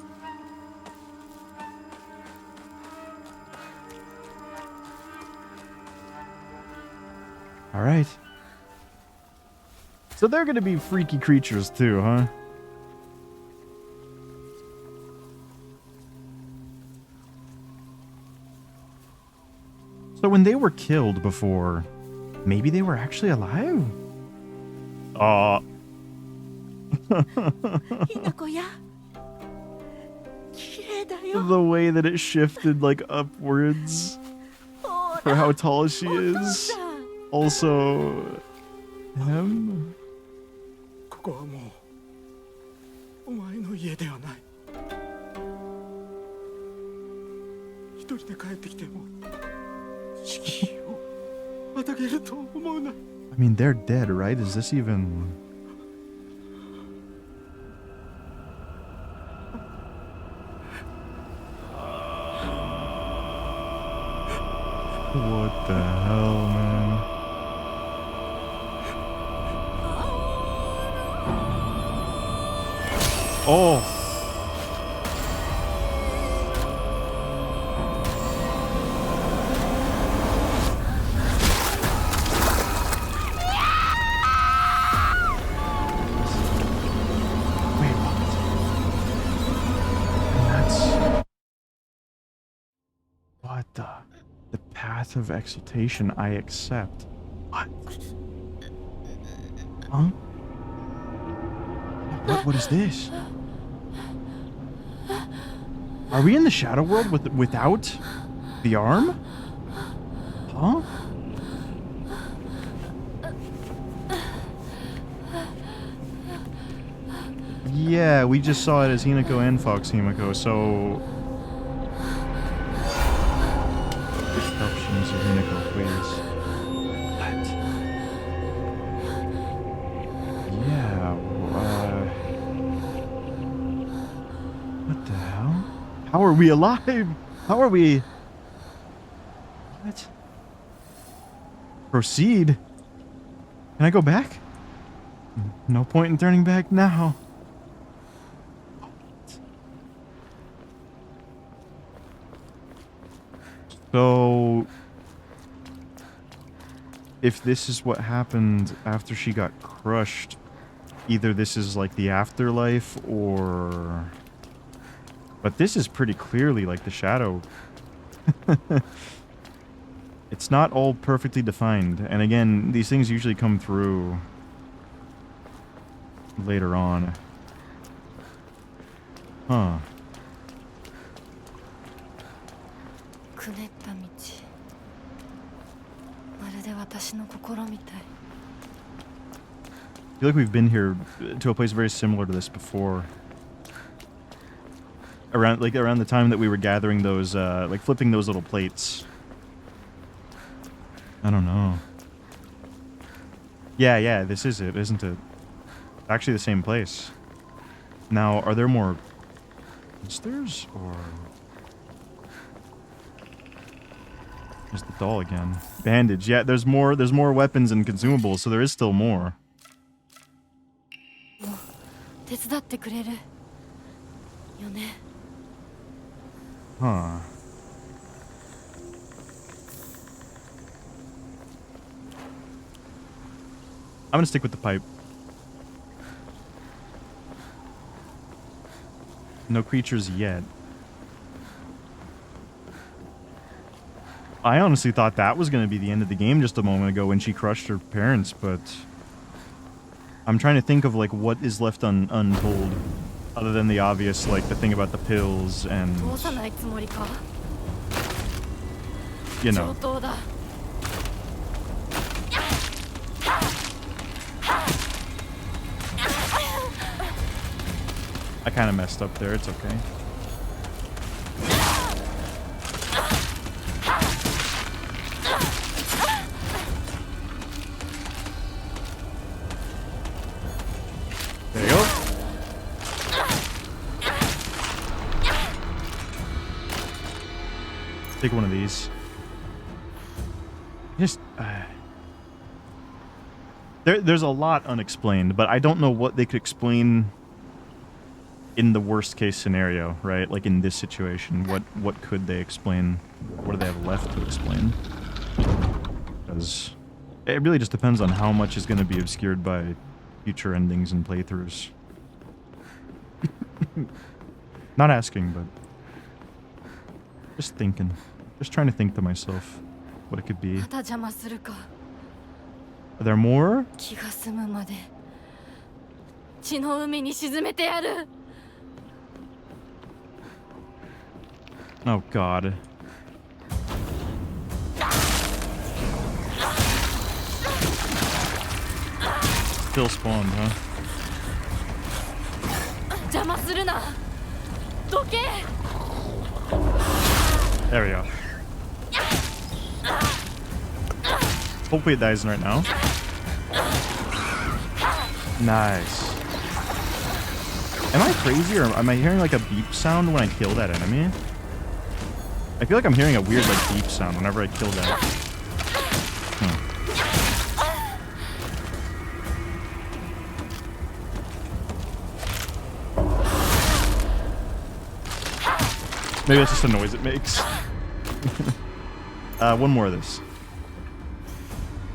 Alright. So they're gonna be freaky creatures too, huh? So when they were killed before, maybe they were actually alive? The way that it shifted like upwards for how tall she is. Also, him? 一人で帰ってきても地球をまたげると思うな。 I mean, they're dead, right? Is this even... What the hell, man? Oh! What the path of exaltation I accept. What? Huh? What is this? Are we in the shadow world without the arm? Huh? Yeah, we just saw it as Hinako and Fox Himiko, so... Instructions of Hinako, please. What? Yeah, what the hell? How are we alive? How are we... What? Proceed? Can I go back? No point in turning back now. So, if this is what happened after she got crushed, either this is like the afterlife or... But this is pretty clearly like the shadow. It's not all perfectly defined. And again, these things usually come through later on. Huh. I feel like we've been here to a place very similar to this before. Around the time that we were gathering those, like flipping those little plates. I don't know. Yeah, this is it, isn't it? Actually the same place. Now, are there more monsters, or... There's the doll again. Bandage. Yeah, there's more weapons and consumables, so there is still more. Huh. I'm gonna stick with the pipe. No creatures yet. I honestly thought that was going to be the end of the game just a moment ago when she crushed her parents, but... I'm trying to think of, like, what is left untold. Other than the obvious, like, the thing about the pills and... You know. I kind of messed up there, it's okay. There you go. Take one of these. Just... There's a lot unexplained, but I don't know what they could explain in the worst case scenario, right? Like in this situation, what could they explain? What do they have left to explain? Because it really just depends on how much is going to be obscured by future endings and playthroughs. Not asking, but just thinking. Just trying to think to myself what it could be. Are there more? Oh god. Still spawned, huh? There we go. Hopefully it dies right now. Nice. Am I crazy or am I hearing like a beep sound when I kill that enemy? I feel like I'm hearing a weird like beep sound whenever I kill that. Maybe it's just the noise it makes. One more of this.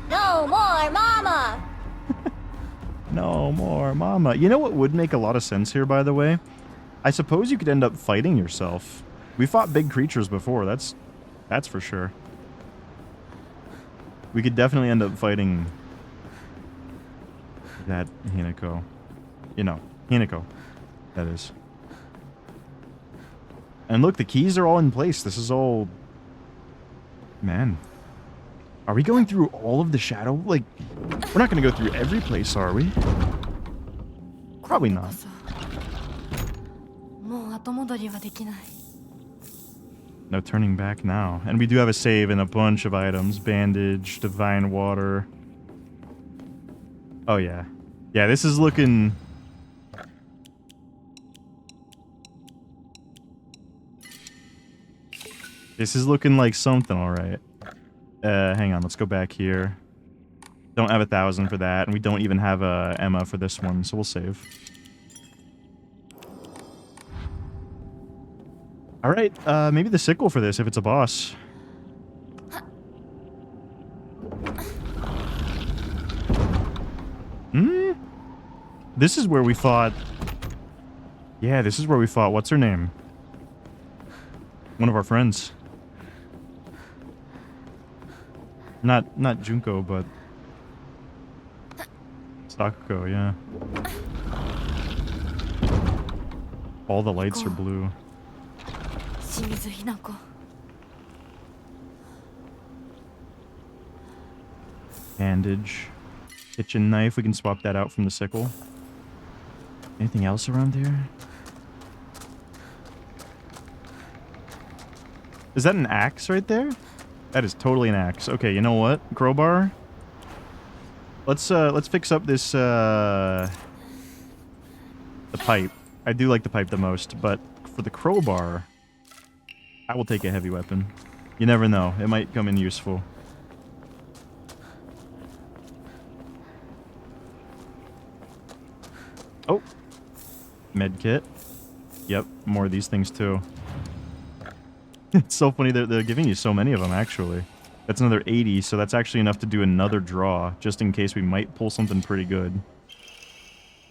No more mama. No more mama. You know what would make a lot of sense here, by the way? I suppose you could end up fighting yourself. We fought big creatures before, that's for sure. We could definitely end up fighting that Hinako. You know, Hinako. That is. And look, the keys are all in place. This is all... Man. Are we going through all of the shadow? Like, we're not going to go through every place, are we? Probably not. No turning back now. And we do have a save and a bunch of items. Bandage, divine water. Oh, yeah. Yeah, this is looking... This is looking like something, alright. Hang on, let's go back here. Don't have 1,000 for that, and we don't even have a Emma for this one, so we'll save. Alright, maybe the sickle for this if it's a boss. This is where we fought... Yeah, this is where we fought. What's her name? One of our friends. Not Junko, but... Sakuko, yeah. All the lights are blue. Bandage. Kitchen knife, we can swap that out from the sickle. Anything else around here? Is that an axe right there? That is totally an axe. Okay, you know what? Crowbar? Let's fix up this, the pipe. I do like the pipe the most, but for the crowbar, I will take a heavy weapon. You never know. It might come in useful. Oh. Medkit. Yep, more of these things too. It's so funny that they're giving you so many of them, actually. That's another 80, so that's actually enough to do another draw, just in case we might pull something pretty good.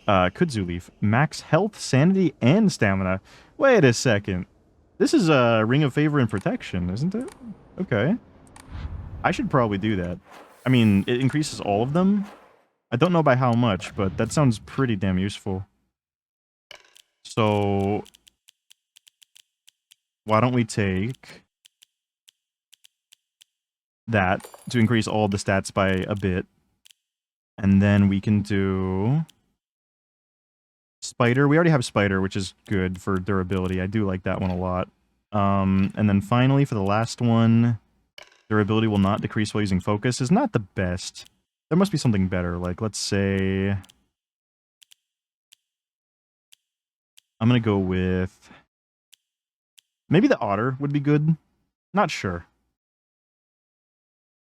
Kudzu leaf. Max health, sanity, and stamina. Wait a second. This is a ring of favor and protection, isn't it? Okay. I should probably do that. I mean, it increases all of them. I don't know by how much, but that sounds pretty damn useful. So... why don't we take that to increase all the stats by a bit. And then we can do Spider. We already have Spider, which is good for durability. I do like that one a lot. And then finally, for the last one, durability will not decrease while using focus is not the best. There must be something better. Like, let's say... I'm going to go with... maybe the otter would be good. Not sure.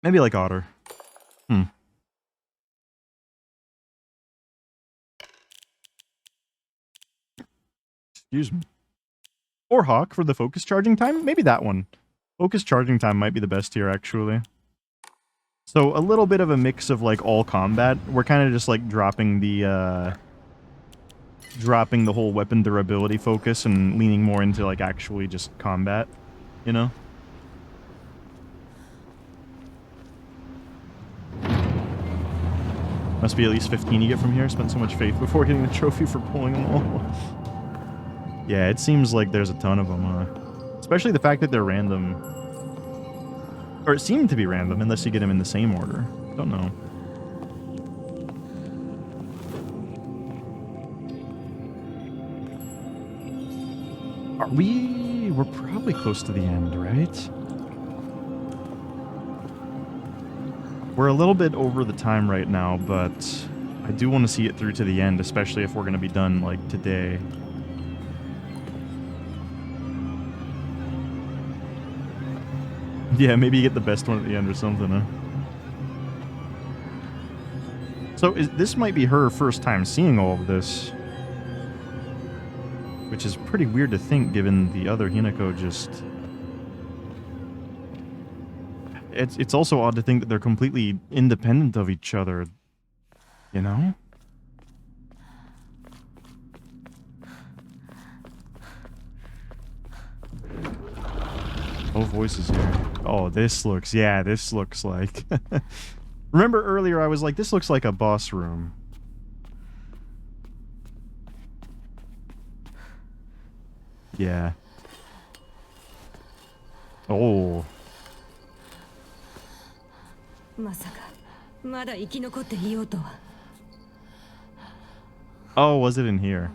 Maybe like otter. Excuse me. Or hawk for the focus charging time. Maybe that one. Focus charging time might be the best here, actually. So a little bit of a mix of like all combat. We're kind of just like dropping the whole weapon durability focus and leaning more into like actually just combat, you know? Must be at least 15 you get from here. Spent so much faith before getting the trophy for pulling them all. Yeah, it seems like there's a ton of them, especially the fact that they're random. Or it seemed to be random, unless you get them in the same order. Don't know. Are we we're probably close to the end, right? We're a little bit over the time right now, but I do want to see it through to the end, especially if we're going to be done, like, today. Yeah, maybe you get the best one at the end or something, huh? So this might be her first time seeing all of this. Which is pretty weird to think, given the other Hinako just... It's also odd to think that they're completely independent of each other. You know? Both voices here. Oh, this looks... Yeah, this looks like... Remember earlier I was like, this looks like a boss room. Yeah. Oh. Oh, was it in here?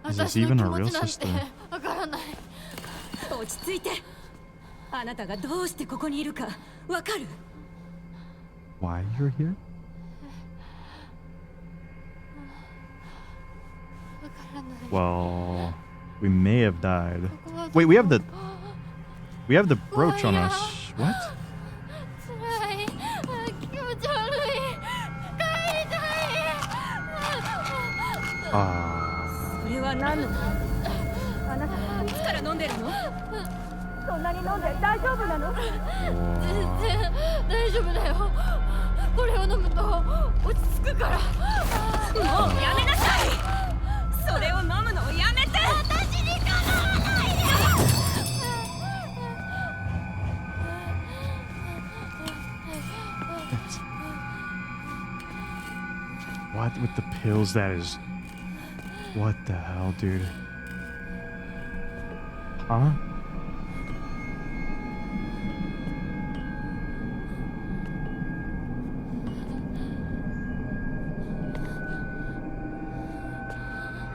Is this even a real sister? Why you're here? Well, we may have died. Wait, we have the brooch on us. What? What with the pills? That is... What the hell, dude? Huh?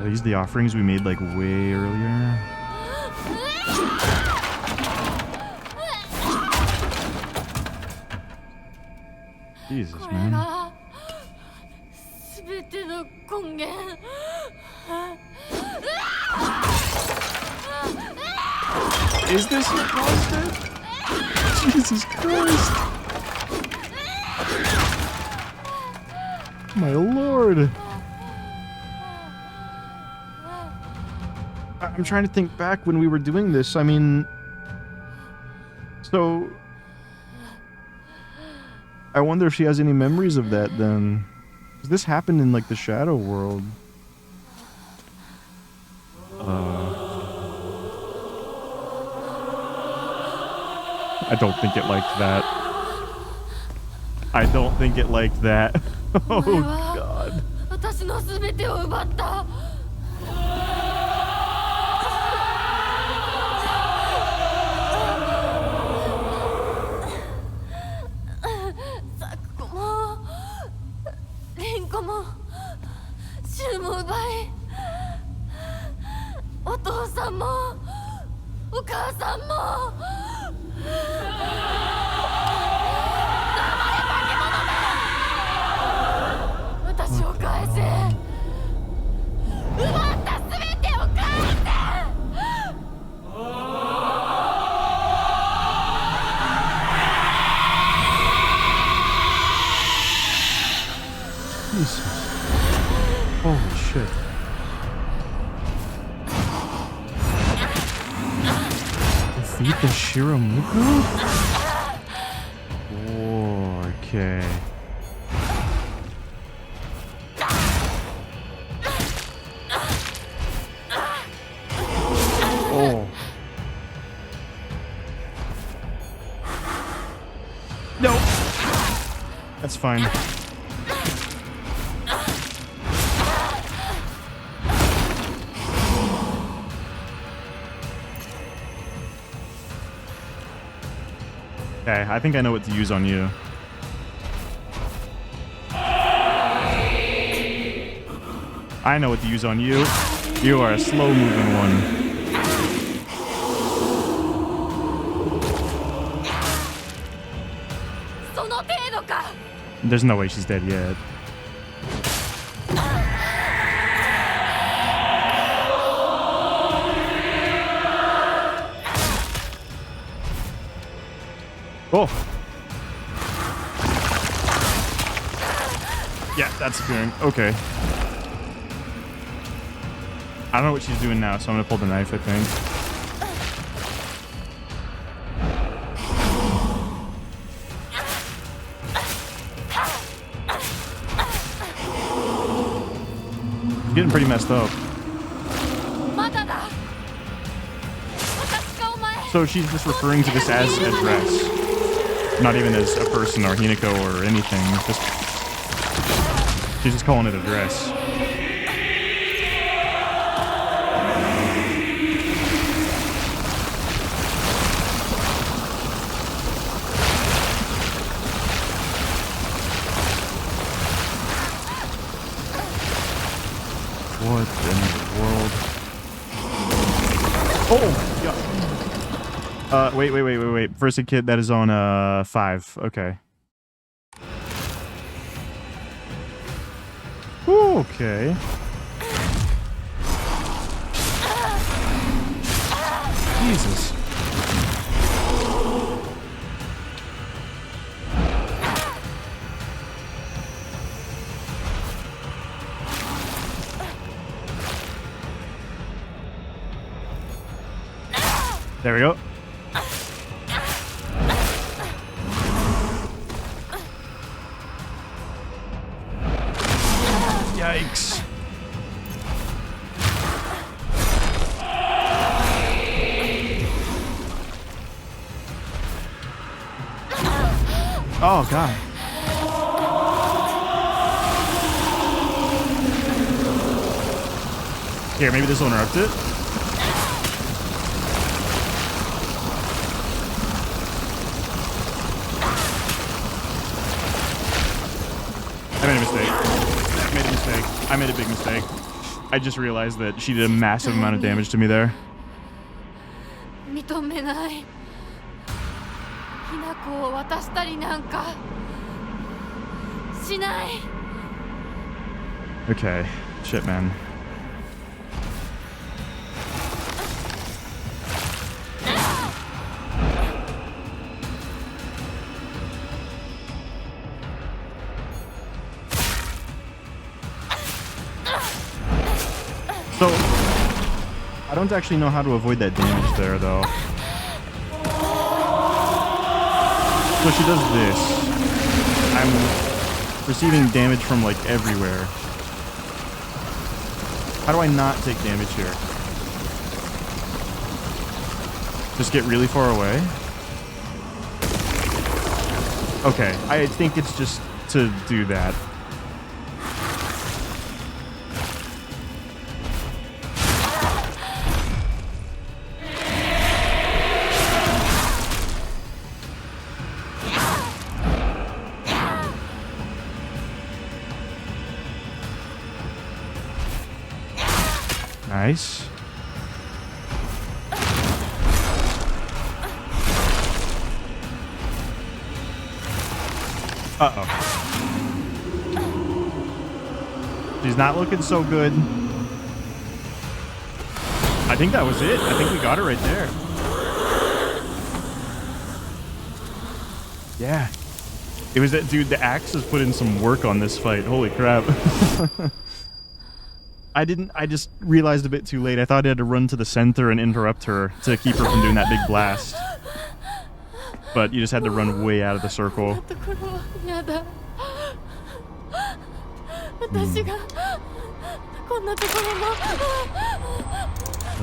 Are these the offerings we made, like, way earlier? Jesus, man. Is this what caused it? Jesus Christ! My lord! I'm trying to think back when we were doing this. I mean... So... I wonder if she has any memories of that then. Because this happened in, like, the Shadow World. I don't think it liked that. I don't think it liked that. Oh, God. Jesus. Holy shit. Defeat the Shiramuku? Oh, okay. Oh. No. That's fine. Okay, I think I know what to use on you. I know what to use on you. You are a slow-moving one. There's no way she's dead yet. Oh. Yeah, that's appearing. Okay. I don't know what she's doing now, so I'm gonna pull the knife, I think. She's getting pretty messed up. So she's just referring to this as a dress. Not even as a person or Hinako or anything. She's just calling it a dress. What in the world? Oh my god. Wait. First aid kit, that is on 5. Okay. Ooh, okay. Jesus. There we go. Yikes. Oh, God. Here, maybe this will interrupt it. I made a mistake. I made a big mistake. I just realized that she did a massive amount of damage to me there. Okay. Shit, man. So, I don't actually know how to avoid that damage there, though. So she does this. I'm receiving damage from, like, everywhere. How do I not take damage here? Just get really far away? Okay, I think it's just to do that. Nice. Uh-oh. She's not looking so good. I think that was it. I think we got her right there. Yeah. It was that dude, the axe has put in some work on this fight. Holy crap. I just realized a bit too late. I thought I had to run to the center and interrupt her to keep her from doing that big blast. But you just had to run way out of the circle. Are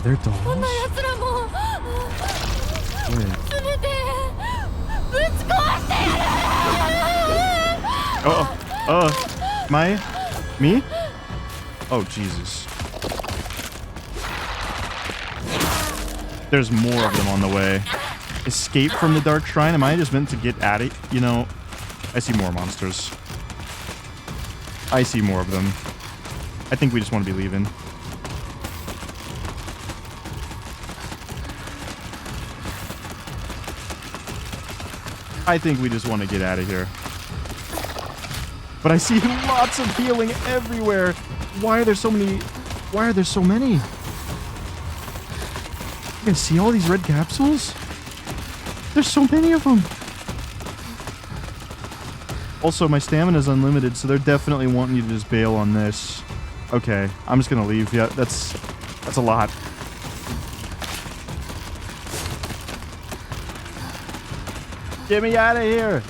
there dolls? Me? Oh, Jesus. There's more of them on the way. Escape from the Dark Shrine? Am I just meant to get at it? You know, I see more monsters. I see more of them. I think we just want to be leaving. I think we just want to get out of here. But I see lots of healing everywhere. Why are there so many? Why are there so many? You guys see all these red capsules? There's so many of them. Also, my stamina is unlimited, so they're definitely wanting you to just bail on this. Okay, I'm just gonna leave. Yeah, that's a lot. Get me out of here!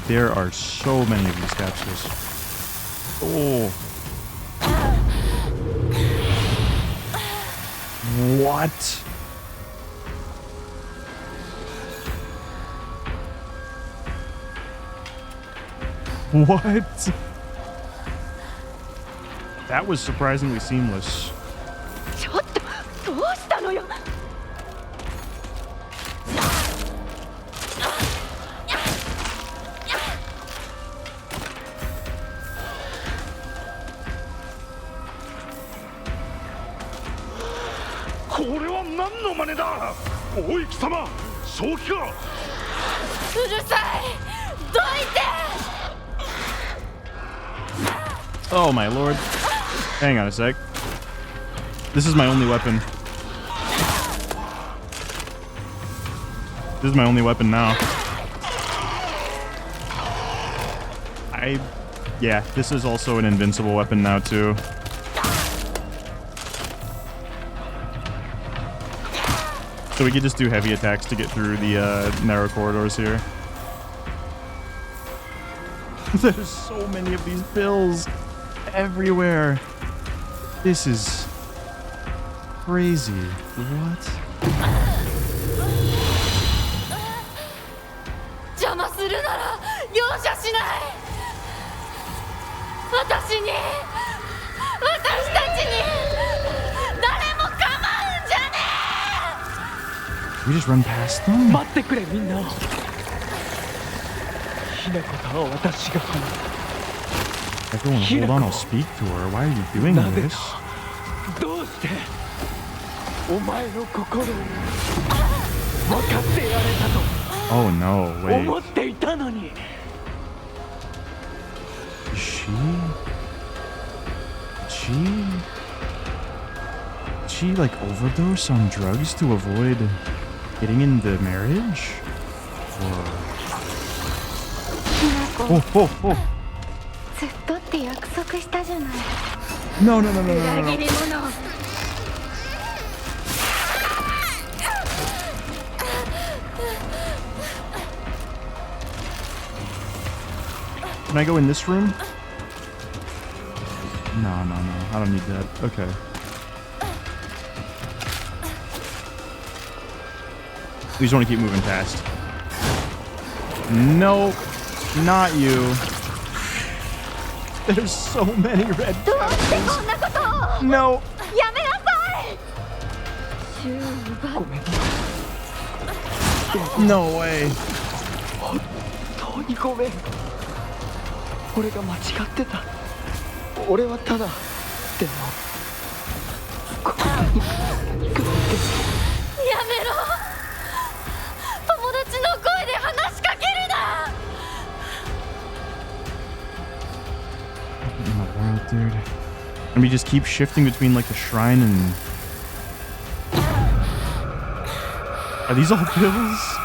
There are so many of these capsules. Oh. What? What? That was surprisingly seamless. ちょっとどうしたのよ。これは何の真似だ。おい貴様、正気か。うるさい。どいて。 Oh my lord. Hang on a sec. This is my only weapon. This is my only weapon now. Yeah, this is also an invincible weapon now too. So we could just do heavy attacks to get through the narrow corridors here. There's so many of these pills everywhere. This is crazy. What? 邪魔するなら容赦しない。私に、私たちに誰も構うんじゃねえ。 We just run past them? 待ってくれみんな。ひな子とは私が話す。 Everyone, hold on, I'll speak to her. Why are you doing this? どうしてお前の心を分かってやれたと Oh no, wait. 思っていたのに。 She like overdose on drugs to avoid getting into marriage? Or... Oh, oh, oh. ずっとって約束したじゃない。 No, no, no, no, no, no, 裏 no. 切り者。 Can I go in this room? No, no, no. I don't need that. Okay. We just want to keep moving past. Nope. Not you. There's so many red どうして capsules. こんなことを。 No. やめなさい。銃奪っごめん。 No way. 本当にごめん。俺が間違ってた。俺はただ。でもこんなに行くなんて。やめろ。友達の声で話しかけるな。 In the world, dude. And we just keep shifting between like the shrine and... Are these all pills?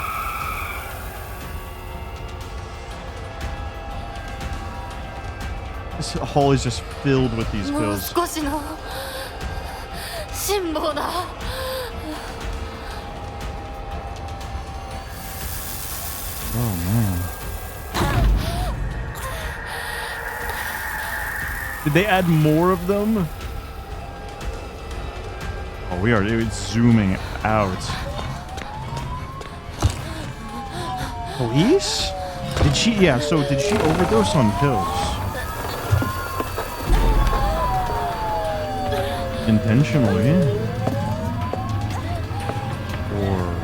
This hall is just filled with these もう pills. 少しの辛抱だ。 Oh man. Did they add more of them? Oh, we are zooming out. Police? Did she? Yeah, so did she overdose on pills? Intentionally? Or...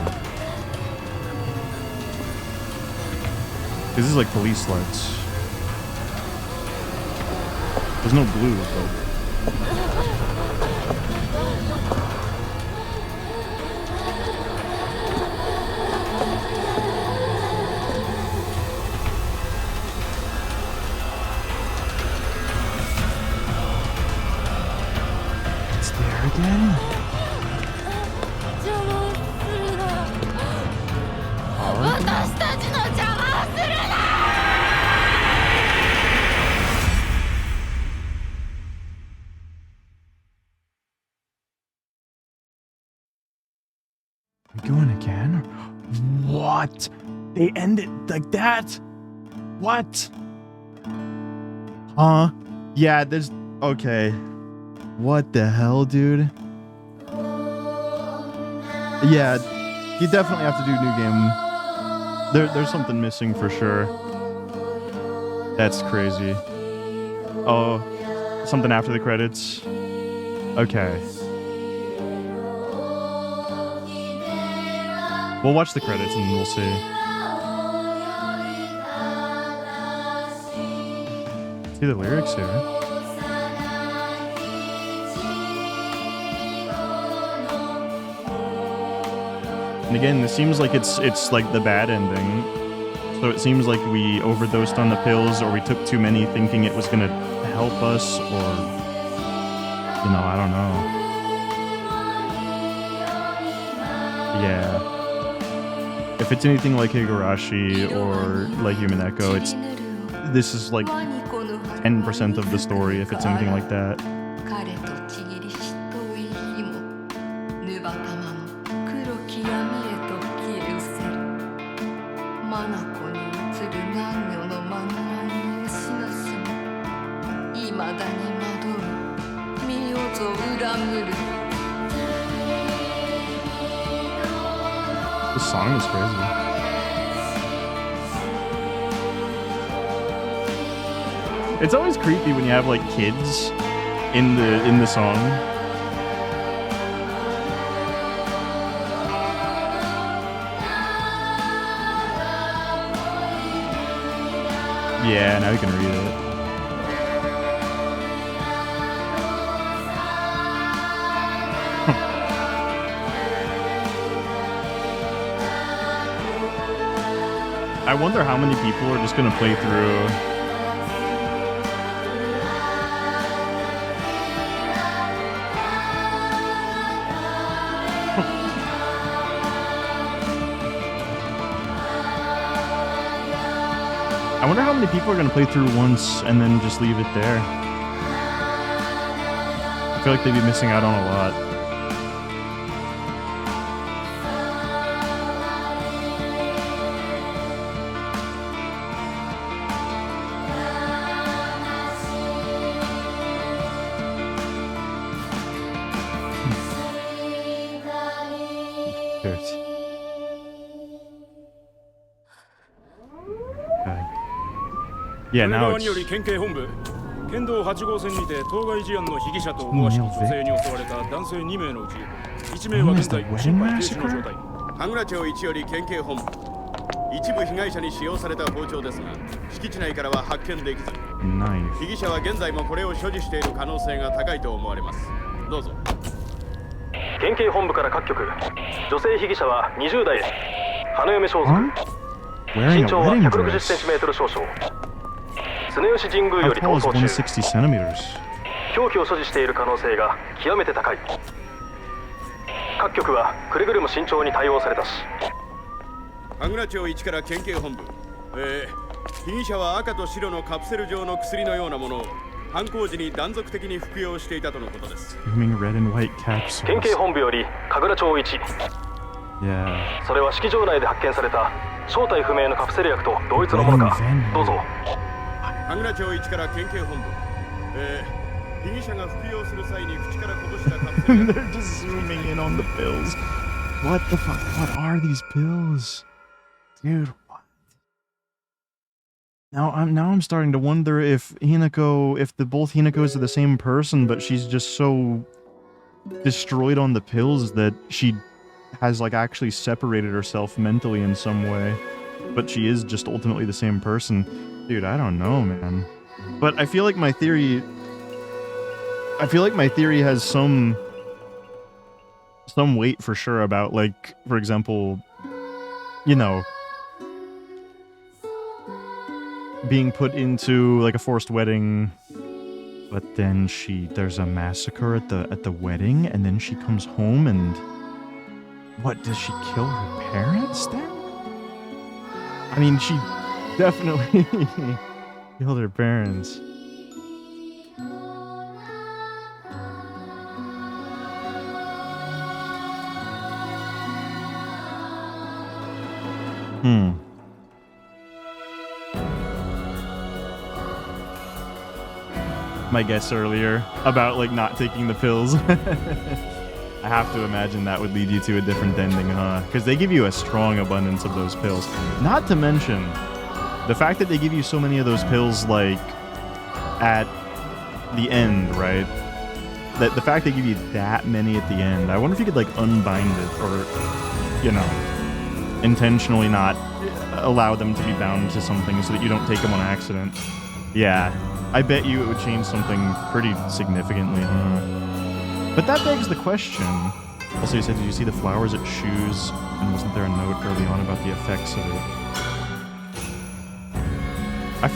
This is like police lights. There's no blue though. It's there again? We're going again? What? They ended like that? What? Huh? Yeah, there's... Okay. What the hell, dude? Yeah, you definitely have to do new game. There's something missing for sure. That's crazy. Oh, something after the credits? Okay. We'll watch the credits and we'll see. See the lyrics here. And again, this seems like it's like the bad ending. So it seems like we overdosed on the pills, or we took too many thinking it was gonna help us, or you know, I don't know. Yeah. If it's anything like Higurashi or like Human Echo, this is like 10% of the story if it's anything like that. This song is crazy. It's always creepy when you have like kids in the song. Yeah, now you can read it. I wonder how many people are just gonna play through. I wonder how many people are gonna play through once and then just leave it there. I feel like they'd be missing out on a lot. Yeah, now it's... 県道8号線にて当該事案の被疑者と思わしき女性に襲われた男性2名のうち1名は現在心肺停止の状態。羽村町1より県警本部。一部被害者に使用された包丁ですが、敷地内からは発見できず、被疑者は現在もこれを所持している可能性が高いと思われます。どうぞ。県警本部から各局、女性被疑者は20代です。花嫁装束。身長は160センチメートル少々。 常吉神宮より逃走中。凶器を所持している可能性が極めて高い。各局はくれぐれも慎重に対応されたし。羽村町1から県警本部。被疑者は赤と白のカプセル状の薬のようなものを犯行時に断続的に服用していたとのことです。県警本部より神楽町1。それは式場内で発見された正体不明のカプセル薬と同一のものか。どうぞ。 羽村町1から県警本部。被疑者が服用する際に口からこぼしたカプセル。They're just zooming in on the pills. What the fuck? What are these pills? Dude, what? Now I'm starting to wonder if both Hinakos are the same person, but she's just so destroyed on the pills that she has like actually separated herself mentally in some way. but she is just ultimately the same person. Dude, I don't know, man. But I feel like my theory has some weight for sure about, like, for example, you know, being put into like a forced wedding, but then there's a massacre at the wedding, and then she comes home and what, does she kill her parents then? I mean, she definitely killed her parents. My guess earlier about like not taking the pills. I have to imagine that would lead you to a different ending, huh? Because they give you a strong abundance of those pills. Not to mention the fact that they give you so many of those pills, like at the end, right? That the fact they give you that many at the end. I wonder if you could like unbind it, or, you know, intentionally not allow them to be bound to something so that you don't take them on accident. Yeah. I bet you it would change something pretty significantly, huh? But that begs the question. Also, you said, did you see the flowers at Shoes? And wasn't there a note early on about the effects of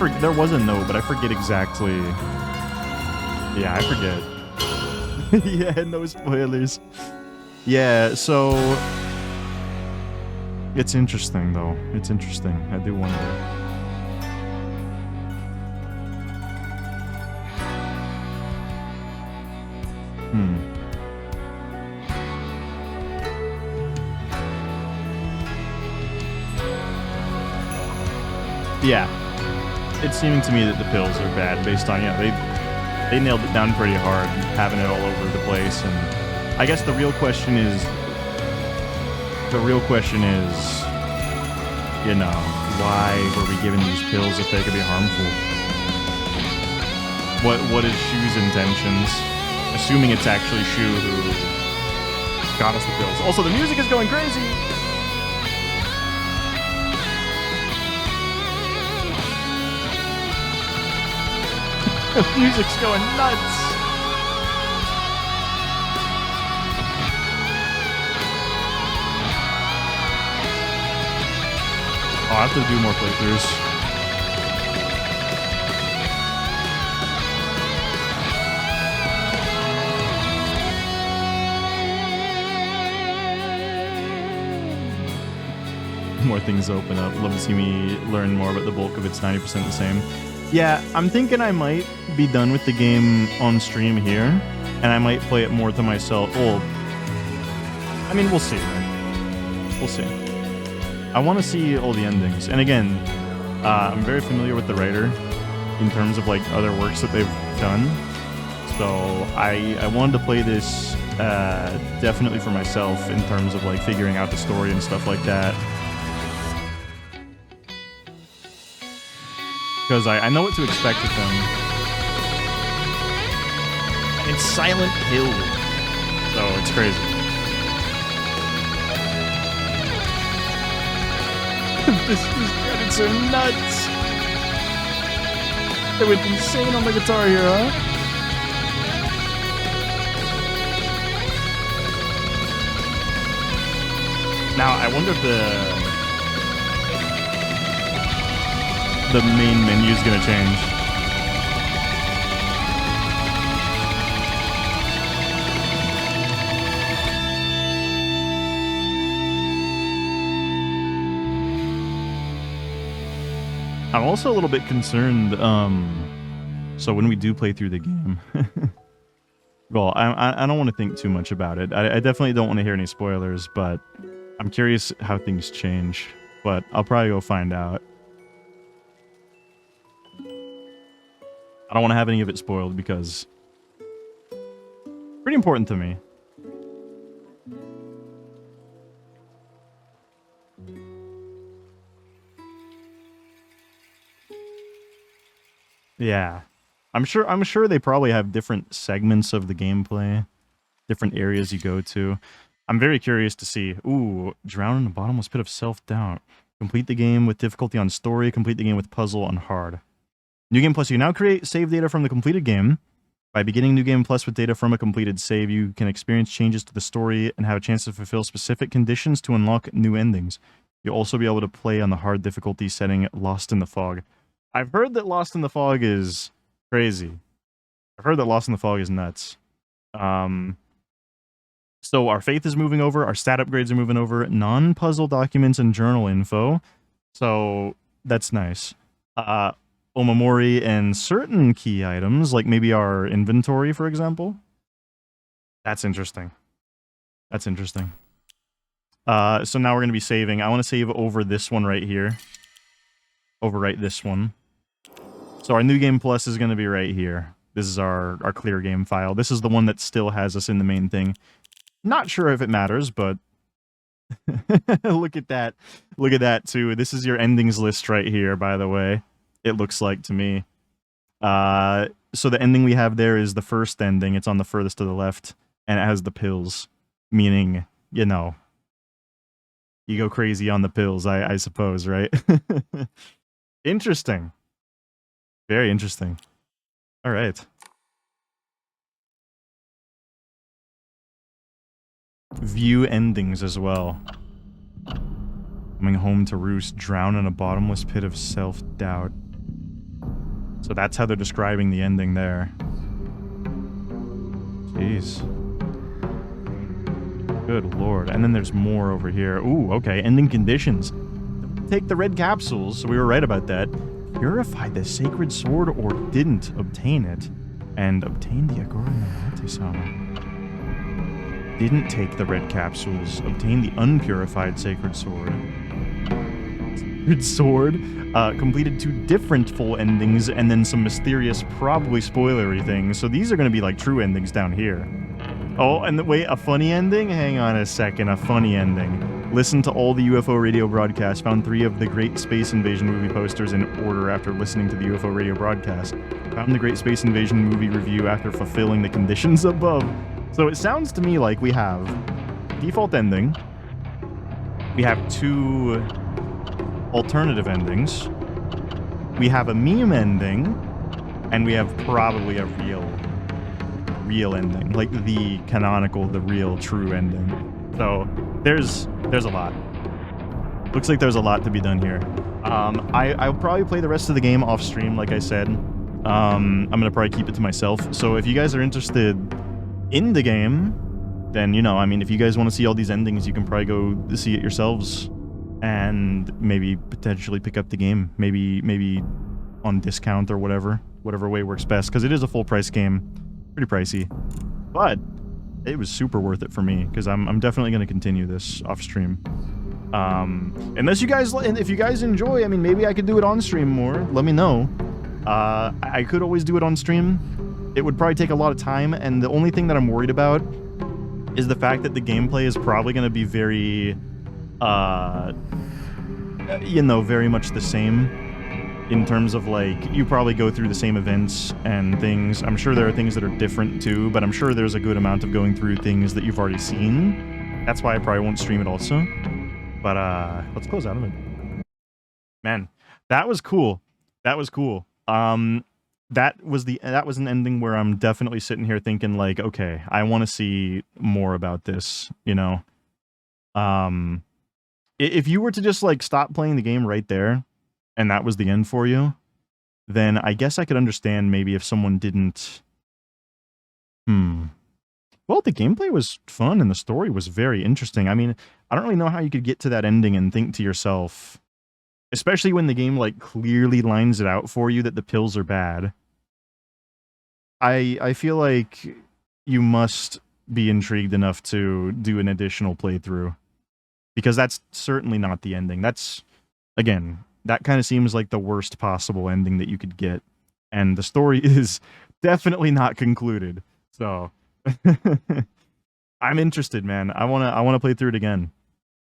it? There was a note, but I forget exactly. Yeah, I forget. Yeah, no spoilers. Yeah, so... It's interesting, though. It's interesting. I do wonder. Yeah, it's seeming to me that the pills are bad based on, yeah, they nailed it down pretty hard, having it all over the place. And I guess the real question is, you know, why were we given these pills if they could be harmful? What is Shu's intentions? Assuming it's actually Shu who got us the pills. Also, the music is going crazy! The music's going nuts! Oh, I have to do more playthroughs. More things open up. Love to see me learn more, but the bulk of it's 90% the same. Yeah, I'm thinking I might be done with the game on stream here, and I might play it more to myself. Well, I mean, we'll see, right? We'll see. I want to see all the endings. And again, I'm very familiar with the writer in terms of, like, other works that they've done. So I wanted to play this definitely for myself in terms of, like, figuring out the story and stuff like that. Because I know what to expect with them. It's Silent Hill. So it's crazy. These credits are nuts. They went insane on the Guitar Hero, huh? Now, I wonder if the main menu is going to change. I'm also a little bit concerned, so when we do play through the game, well, I don't want to think too much about it. I definitely don't want to hear any spoilers, but I'm curious how things change, but I'll probably go find out. I don't want to have any of it spoiled because it's pretty important to me. Yeah. I'm sure they probably have different segments of the gameplay, different areas you go to. I'm very curious to see. Ooh, drown in the bottomless pit of self-doubt. Complete the game with difficulty on story. Complete the game with puzzle on hard. New Game Plus. You now create save data from the completed game. By beginning New Game Plus with data from a completed save, you can experience changes to the story and have a chance to fulfill specific conditions to unlock new endings. You'll also be able to play on the hard difficulty setting Lost in the Fog. I've heard that Lost in the Fog is crazy. I've heard that Lost in the Fog is nuts. So our faith is moving over, our stat upgrades are moving over, non-puzzle documents and journal info. So that's nice. Omamori and certain key items, like maybe our inventory, for example. That's interesting. That's interesting. So now we're going to be saving. I want to save over this one right here. Overwrite this one. So our New Game Plus is going to be right here. This is our clear game file. This is the one that still has us in the main thing. Not sure if it matters, but look at that. Look at that, too. This is your endings list right here, by the way. It looks like to me. So the ending we have there is the first ending. It's on the furthest to the left, and it has the pills, meaning, you know, you go crazy on the pills, I suppose, right? Interesting. Very interesting. All right. View endings as well. Coming home to roost, drown in a bottomless pit of self-doubt. So that's how they're describing the ending there. Jeez. Good lord. And then there's more over here. Ooh, okay. Ending conditions. Take the red capsules, so we were right about that. Purified the sacred sword or didn't obtain it. And obtain the Agora Namatesama. Didn't take the red capsules. Obtain the unpurified sacred sword. Sacred sword. Completed 2 different full endings and then some mysterious, probably spoilery things. So these are going to be like true endings down here. Oh, and wait, a funny ending? Hang on a second, a funny ending. Listen to all the UFO radio broadcasts. Found 3 of the Great Space Invasion movie posters in order after listening to the UFO radio broadcast. Found the Great Space Invasion movie review after fulfilling the conditions above. So it sounds to me like we have default ending. We have 2 alternative endings. We have a meme ending. And we have probably a real ending. Like the canonical, the real true ending. So there's a lot. Looks like there's a lot to be done here. I'll probably play the rest of the game off stream, like I said. I'm gonna probably keep it to myself. So if you guys are interested in the game, then, you know, I mean, if you guys want to see all these endings, you can probably go see it yourselves and maybe potentially pick up the game. Maybe on discount or whatever way works best, because it is a full price game. Pretty pricey, but it was super worth it for me, because I'm definitely going to continue this off stream. Unless you guys, if you guys enjoy, I mean, maybe I could do it on stream more. Let me know. I could always do it on stream. It would probably take a lot of time, and the only thing that I'm worried about is the fact that the gameplay is probably going to be very, you know, very much the same in terms of, like, you probably go through the same events and things. I'm sure there are things that are different too, but I'm sure there's a good amount of going through things that you've already seen. That's why I probably won't stream it also. But, let's close out of it. Man, that was cool. That was cool. That was an ending where I'm definitely sitting here thinking, like, okay, I want to see more about this, you know. If you were to just, like, stop playing the game right there and that was the end for you, then I guess I could understand maybe if someone didn't. Well, the gameplay was fun and the story was very interesting. I mean, I don't really know how you could get to that ending and think to yourself, especially when the game, like, clearly lines it out for you that the pills are bad. I feel like you must be intrigued enough to do an additional playthrough, because that's certainly not the ending. That's, again, that kind of seems like the worst possible ending that you could get, and the story is definitely not concluded. So I'm interested, man. I wanna play through it again.